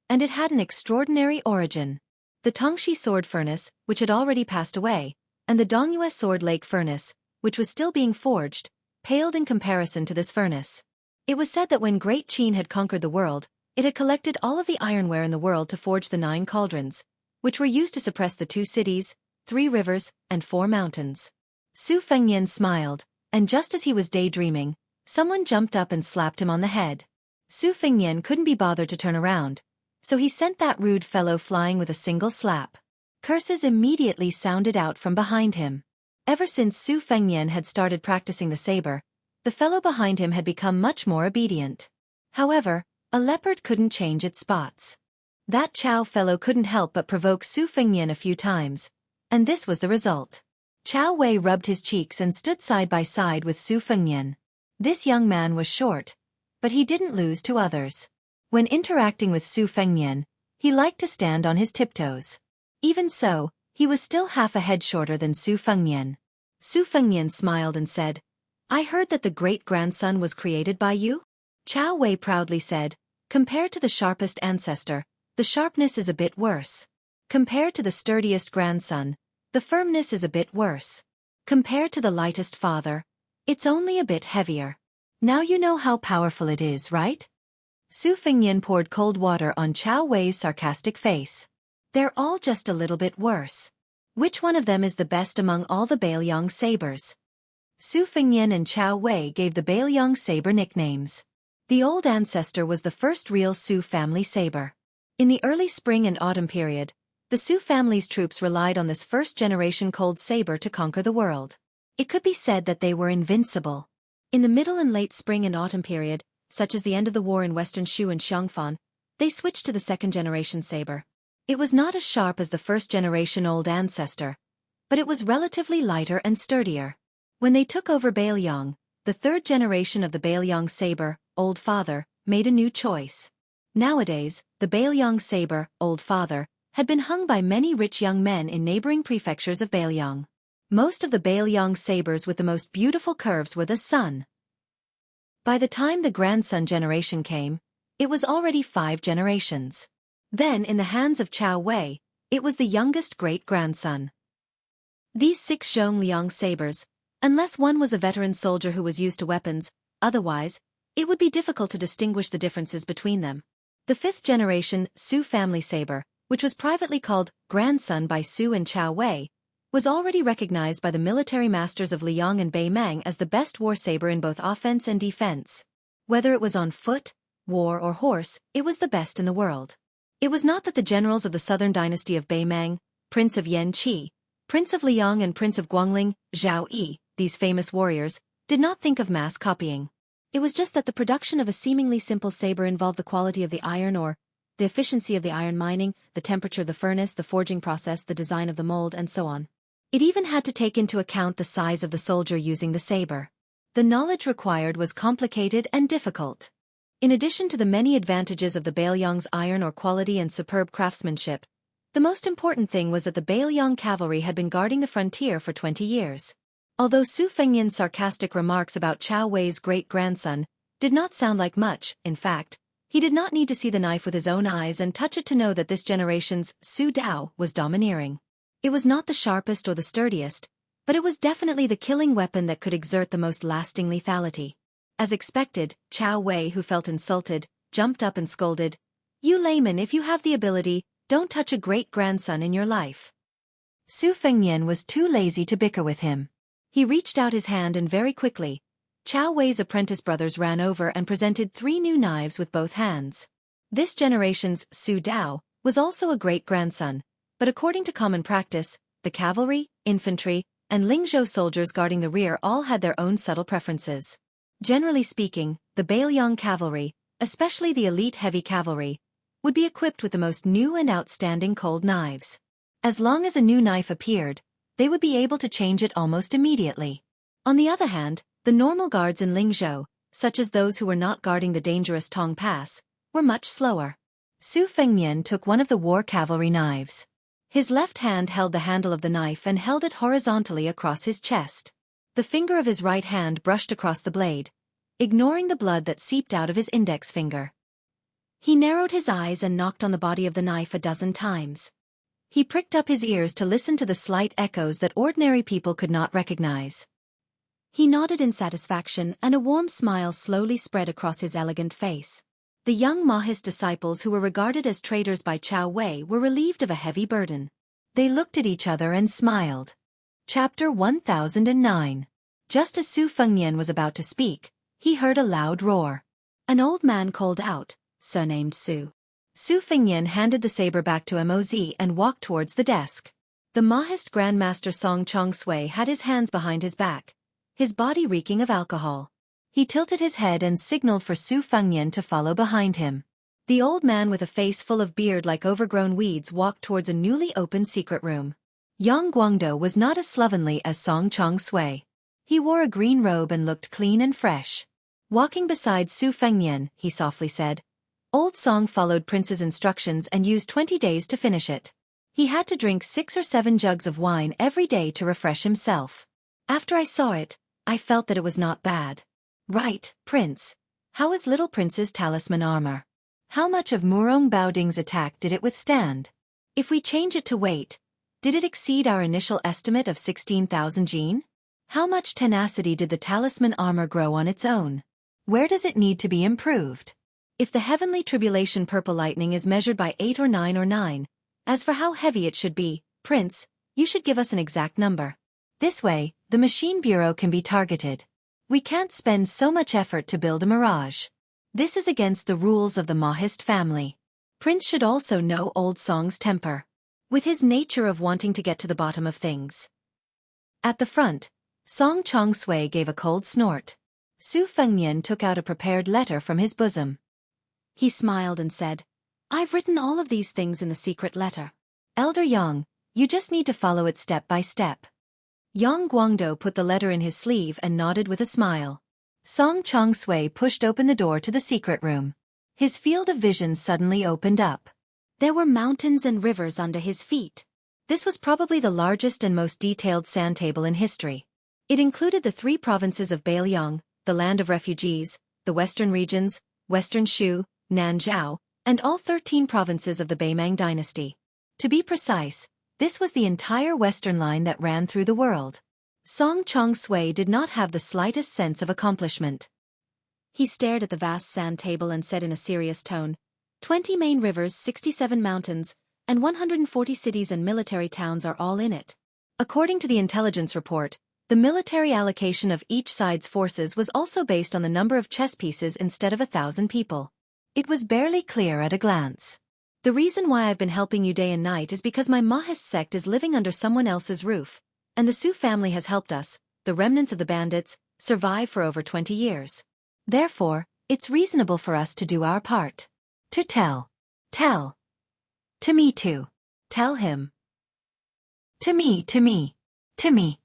and it had an extraordinary origin. The Tongshi sword furnace, which had already passed away, and the Dongyue sword lake furnace, which was still being forged, paled in comparison to this furnace. It was said that when Great Qin had conquered the world, it had collected all of the ironware in the world to forge the 9 cauldrons, which were used to suppress the 2 cities, 3 rivers, and 4 mountains. Su Fengnian smiled, and just as he was daydreaming, someone jumped up and slapped him on the head. Su Fengnian couldn't be bothered to turn around, so he sent that rude fellow flying with a single slap. Curses immediately sounded out from behind him. Ever since Su Fengnian had started practicing the saber, the fellow behind him had become much more obedient. However, a leopard couldn't change its spots. That Chow fellow couldn't help but provoke Su Fengnian a few times, and this was the result. Chow Wei rubbed his cheeks and stood side by side with Su Fengnian. This young man was short, but he didn't lose to others. When interacting with Su Fengnian, he liked to stand on his tiptoes. Even so, he was still half a head shorter than Su Fengnian. Su Fengnian smiled and said, "I heard that the great-grandson was created by you?" Chow Wei proudly said, "Compared to the sharpest ancestor, the sharpness is a bit worse. Compared to the sturdiest grandson, the firmness is a bit worse. Compared to the lightest father, it's only a bit heavier. Now you know how powerful it is, right?" Su Fengnian poured cold water on Chow Wei's sarcastic face. "They're all just a little bit worse. Which one of them is the best among all the Bailiang sabers?" Su Fengnian and Chow Wei gave the Bailiang saber nicknames. The old ancestor was the first real Su family saber. In the early spring and autumn period, the Su family's troops relied on this first-generation cold saber to conquer the world. It could be said that they were invincible. In the middle and late spring and autumn period, such as the end of the war in Western Shu and Xiongfan, they switched to the second-generation saber. It was not as sharp as the first-generation old ancestor, but it was relatively lighter and sturdier. When they took over Bailiang, the third generation of the Bailiang saber, Old Father, made a new choice. Nowadays, the Bailiang saber, Old Father, had been hung by many rich young men in neighboring prefectures of Bailiang. Most of the Bailiang sabers with the most beautiful curves were the son. By the time the grandson generation came, it was already 5 generations. Then, in the hands of Chow Wei, it was the youngest great-grandson. These 6 Zhongliang sabers, unless one was a veteran soldier who was used to weapons, otherwise, it would be difficult to distinguish the differences between them. The 5th-generation Su family saber, which was privately called grandson by Su and Chow Wei, was already recognized by the military masters of Liang and Beimang as the best war saber in both offense and defense. Whether it was on foot, war or horse, it was the best in the world. It was not that the generals of the southern dynasty of Beimang, Prince of Yanqi, Prince of Liang and Prince of Guangling, Zhao Yi, these famous warriors, did not think of mass copying. It was just that the production of a seemingly simple saber involved the quality of the iron ore, the efficiency of the iron mining, the temperature of the furnace, the forging process, the design of the mold, and so on. It even had to take into account the size of the soldier using the saber. The knowledge required was complicated and difficult. In addition to the many advantages of the Bailiang's iron ore quality and superb craftsmanship, the most important thing was that the Bailiang cavalry had been guarding the frontier for 20 years. Although Su Fengnian's sarcastic remarks about Chow Wei's great-grandson did not sound like much, in fact, he did not need to see the knife with his own eyes and touch it to know that this generation's Su Dao was domineering. It was not the sharpest or the sturdiest, but it was definitely the killing weapon that could exert the most lasting lethality. As expected, Chow Wei, who felt insulted, jumped up and scolded, "You layman, if you have the ability, don't touch a great-grandson in your life." Su Fengnian was too lazy to bicker with him. He reached out his hand and very quickly, Chow Wei's apprentice brothers ran over and presented 3 new knives with both hands. This generation's Su Dao was also a great-grandson, but according to common practice, the cavalry, infantry, and Lingzhou soldiers guarding the rear all had their own subtle preferences. Generally speaking, the Baelyang cavalry, especially the elite heavy cavalry, would be equipped with the most new and outstanding cold knives. As long as a new knife appeared, they would be able to change it almost immediately. On the other hand, the normal guards in Lingzhou, such as those who were not guarding the dangerous Tong Pass, were much slower. Su Fengnian took one of the war cavalry knives. His left hand held the handle of the knife and held it horizontally across his chest. The finger of his right hand brushed across the blade, ignoring the blood that seeped out of his index finger. He narrowed his eyes and knocked on the body of the knife a dozen times. He pricked up his ears to listen to the slight echoes that ordinary people could not recognize. He nodded in satisfaction, and a warm smile slowly spread across his elegant face. The young Mahist disciples who were regarded as traitors by Chao Wei were relieved of a heavy burden. They looked at each other and smiled. Chapter 1009. Just as Su Fengnian was about to speak, he heard a loud roar. An old man called out, surnamed Su. Su Fengnian handed the saber back to Moz and walked towards the desk. The Mahist Grandmaster Song Chong Sui had his hands behind his back, his body reeking of alcohol. He tilted his head and signaled for Su Fengnian to follow behind him. The old man with a face full of beard like overgrown weeds walked towards a newly opened secret room. Yang Guangdo was not as slovenly as Song Chong Sui. He wore a green robe and looked clean and fresh. Walking beside Su Fengnian, he softly said, "Old Song followed Prince's instructions and used 20 days to finish it. He had to drink 6 or 7 jugs of wine every day to refresh himself. After I saw it, I felt that it was not bad." "Right, Prince. How is little Prince's talisman armor? How much of Murong Baoding's attack did it withstand? If we change it to weight, did it exceed our initial estimate of 16,000 jin? How much tenacity did the talisman armor grow on its own? Where does it need to be improved? If the heavenly tribulation purple lightning is measured by 8 or 9 or 9, as for how heavy it should be, Prince, you should give us an exact number. This way, the machine bureau can be targeted. We can't spend so much effort to build a mirage. This is against the rules of the Mahist family. Prince should also know Old Song's temper, with his nature of wanting to get to the bottom of things." At the front, Song Chong Sui gave a cold snort. Su Fengnian took out a prepared letter from his bosom. He smiled and said, "I've written all of these things in the secret letter. Elder Yang, you just need to follow it step by step." Yang Guangdo put the letter in his sleeve and nodded with a smile. Song Chong Sui pushed open the door to the secret room. His field of vision suddenly opened up. There were mountains and rivers under his feet. This was probably the largest and most detailed sand table in history. It included the 3 provinces of Baelyang, the land of refugees, the western regions, Western Shu, Nanzhao, and all 13 provinces of the Baimang dynasty. To be precise, this was the entire western line that ran through the world. Song Chong Sui did not have the slightest sense of accomplishment. He stared at the vast sand table and said in a serious tone, 20 main rivers, 67 mountains, and 140 cities and military towns are all in it. According to the intelligence report, the military allocation of each side's forces was also based on the number of chess pieces instead of 1,000 people. It was barely clear at a glance. The reason why I've been helping you day and night is because my Mahist sect is living under someone else's roof, and the Su family has helped us, the remnants of the bandits, survive for over 20 years. Therefore, it's reasonable for us to do our part. To tell. To me too. Tell him. To me. To me.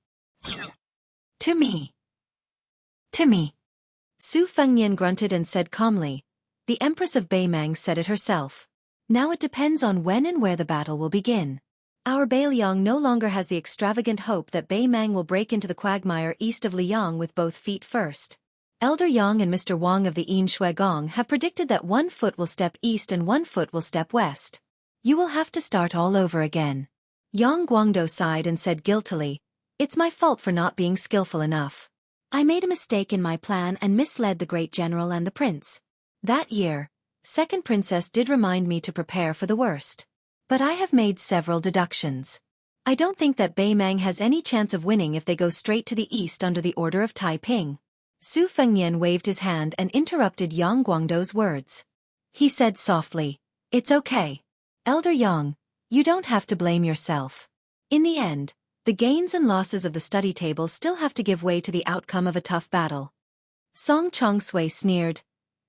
Su Fengnian grunted and said calmly, "The Empress of Baimang said it herself. Now it depends on when and where the battle will begin. Our Baelyang no longer has the extravagant hope that Baimang will break into the quagmire east of Liang with both feet first. Elder Yang and Mr. Wang of the Yin Shui Gong have predicted that 1 foot will step east and 1 foot will step west. You will have to start all over again." Yang Guangdo sighed and said guiltily, "It's my fault for not being skillful enough. I made a mistake in my plan and misled the great general and the prince. That year, Second Princess did remind me to prepare for the worst. But I have made several deductions. I don't think that Baimang has any chance of winning if they go straight to the east under the order of Taiping." Su Fengnian waved his hand and interrupted Yang Guangdo's words. He said softly, "It's okay. Elder Yang, you don't have to blame yourself. In the end, the gains and losses of the study table still have to give way to the outcome of a tough battle. Song Chongsui sneered.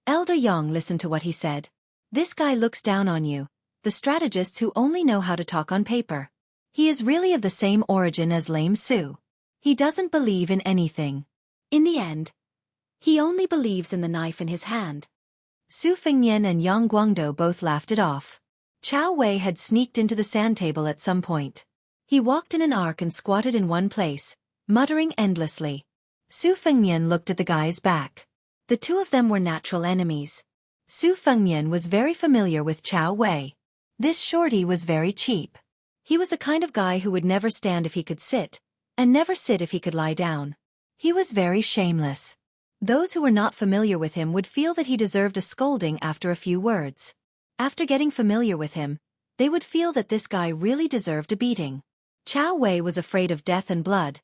Elder Yang listened to what he said. This guy looks down on you, the strategists who only know how to talk on paper. He is really of the same origin as Lame Su. He doesn't believe in anything. In the end, he only believes in the knife in his hand. Su Fengnian and Yang Guangdou both laughed it off. Chao Wei had sneaked into the sand table at some point. He walked in an arc and squatted in one place, muttering endlessly. Su Fengnian looked at the guy's back. The two of them were natural enemies. Su Fengnian was very familiar with Chao Wei. This shorty was very cheap. He was the kind of guy who would never stand if he could sit, and never sit if he could lie down. He was very shameless. Those who were not familiar with him would feel that he deserved a scolding after a few words. After getting familiar with him, they would feel that this guy really deserved a beating. Chao Wei was afraid of death and blood,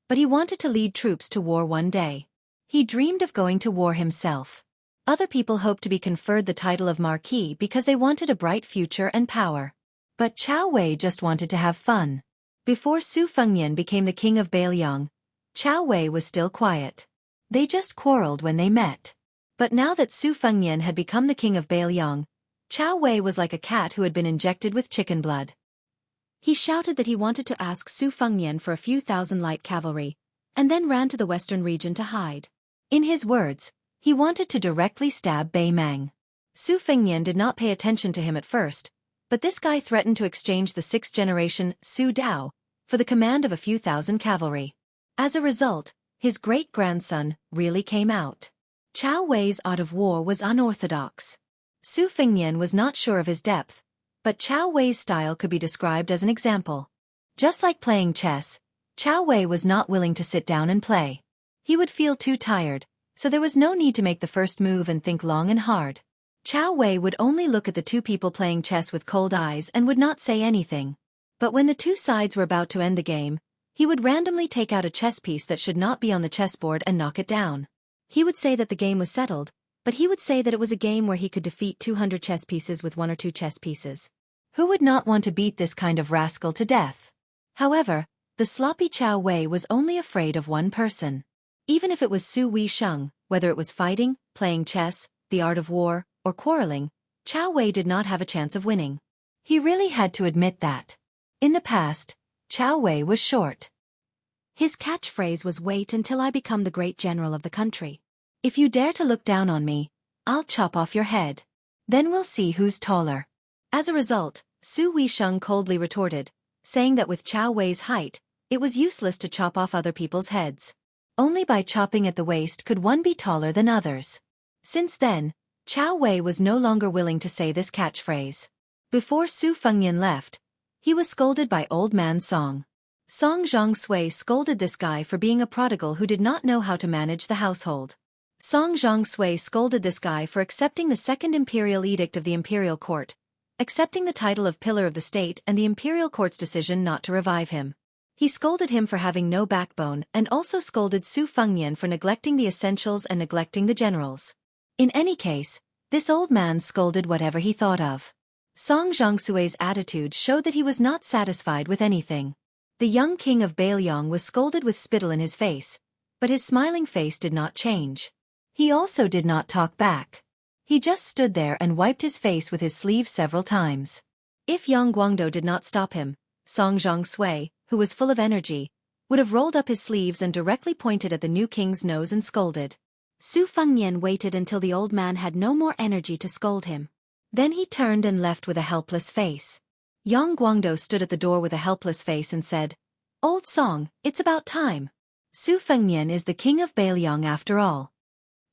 but he wanted to lead troops to war one day. He dreamed of going to war himself. Other people hoped to be conferred the title of Marquis because they wanted a bright future and power. But Chao Wei just wanted to have fun. Before Su Fengnian became the king of Bailiang, Chao Wei was still quiet. They just quarreled when they met. But now that Su Fengnian had become the king of Bailiang, Chao Wei was like a cat who had been injected with chicken blood. He shouted that he wanted to ask Su Fengnian for a few thousand light cavalry, and then ran to the western region to hide. In his words, he wanted to directly stab Bei Mang. Su Fengnian did not pay attention to him at first, but this guy threatened to exchange the 6th generation Su Dao for the command of a few thousand cavalry. As a result, his great-grandson really came out. Chao Wei's art of war was unorthodox. Su Fengnian was not sure of his depth, but Chao Wei's style could be described as an example. Just like playing chess, Chao Wei was not willing to sit down and play. He would feel too tired, so there was no need to make the first move and think long and hard. Chao Wei would only look at the two people playing chess with cold eyes and would not say anything. But when the two sides were about to end the game, he would randomly take out a chess piece that should not be on the chessboard and knock it down. He would say that the game was settled, but he would say that it was a game where he could defeat 200 chess pieces with 1 or 2 chess pieces. Who would not want to beat this kind of rascal to death? However, the sloppy Chao Wei was only afraid of one person. Even if it was Su Weisheng, whether it was fighting, playing chess, the art of war, or quarreling, Chao Wei did not have a chance of winning. He really had to admit that. In the past, Chao Wei was short. His catchphrase was "Wait until I become the great general of the country. If you dare to look down on me, I'll chop off your head. Then we'll see who's taller." As a result, Su Weisheng coldly retorted, saying that with Chao Wei's height, it was useless to chop off other people's heads. Only by chopping at the waist could one be taller than others. Since then, Chao Wei was no longer willing to say this catchphrase. Before Su Fengnian left, he was scolded by Old Man Song. Song Zhongsui scolded this guy for being a prodigal who did not know how to manage the household. Song Zhongsui scolded this guy for accepting the second imperial edict of the imperial court, accepting the title of pillar of the state and the imperial court's decision not to revive him. He scolded him for having no backbone and also scolded Su Fengnian for neglecting the essentials and neglecting the generals. In any case, this old man scolded whatever he thought of. Song Zhongsui's attitude showed that he was not satisfied with anything. The young king of Bailiang was scolded with spittle in his face, but his smiling face did not change. He also did not talk back. He just stood there and wiped his face with his sleeve several times. If Yang Guangdou did not stop him, Song Zhongsui, who was full of energy, would have rolled up his sleeves and directly pointed at the new king's nose and scolded. Su Fengnian waited until the old man had no more energy to scold him. Then he turned and left with a helpless face. Yang Guangdou stood at the door with a helpless face and said, "Old Song, it's about time. Su Fengnian is the king of Bailiang after all."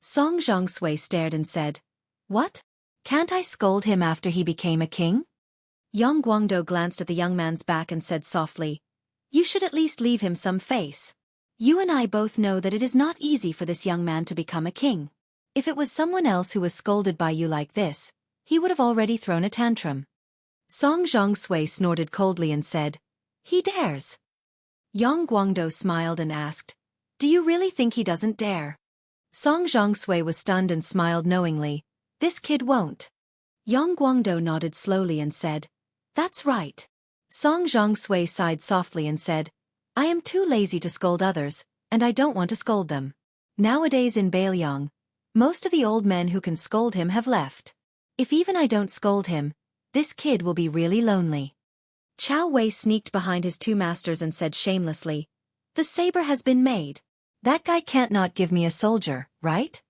Song Zhongsui stared and said, "What? Can't I scold him after he became a king?" Yang Guangdou glanced at the young man's back and said softly, "You should at least leave him some face. You and I both know that it is not easy for this young man to become a king. If it was someone else who was scolded by you like this, he would have already thrown a tantrum." Song Zhongsui snorted coldly and said, "He dares." Yang Guangdou smiled and asked, "Do you really think he doesn't dare?" Song Zhongsui was stunned and smiled knowingly. "This kid won't." Yang Guangdou nodded slowly and said, "That's right." Song Zhongsui sighed softly and said, "I am too lazy to scold others, and I don't want to scold them. Nowadays in Bailiang, most of the old men who can scold him have left. If even I don't scold him, this kid will be really lonely. Chow Wei sneaked behind his two masters and said shamelessly, "The saber has been made. That guy can't not give me a soldier, right?"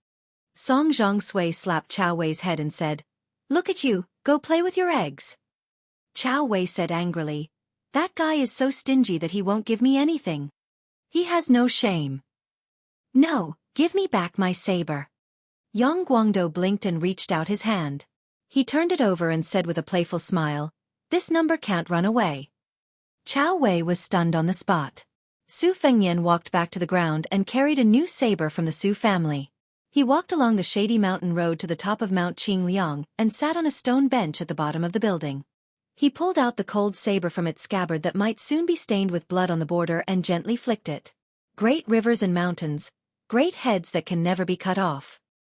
Song Zhongsui slapped Chow Wei's head and said, "Look at you, go play with your eggs." Chow Wei said angrily, "That guy is so stingy that he won't give me anything. He has no shame. No, give me back my saber." Yang Guangdo blinked and reached out his hand. He turned it over and said with a playful smile, "This number can't run away." Chow Wei was stunned on the spot. Su Fengyan walked back to the ground and carried a new saber from the Su family. He walked along the shady mountain road to the top of Mount Qingliang and sat on a stone bench at the bottom of the building. He pulled out the cold saber from its scabbard that might soon be stained with blood on the border and gently flicked it. Great rivers and mountains, great heads that can never be cut off.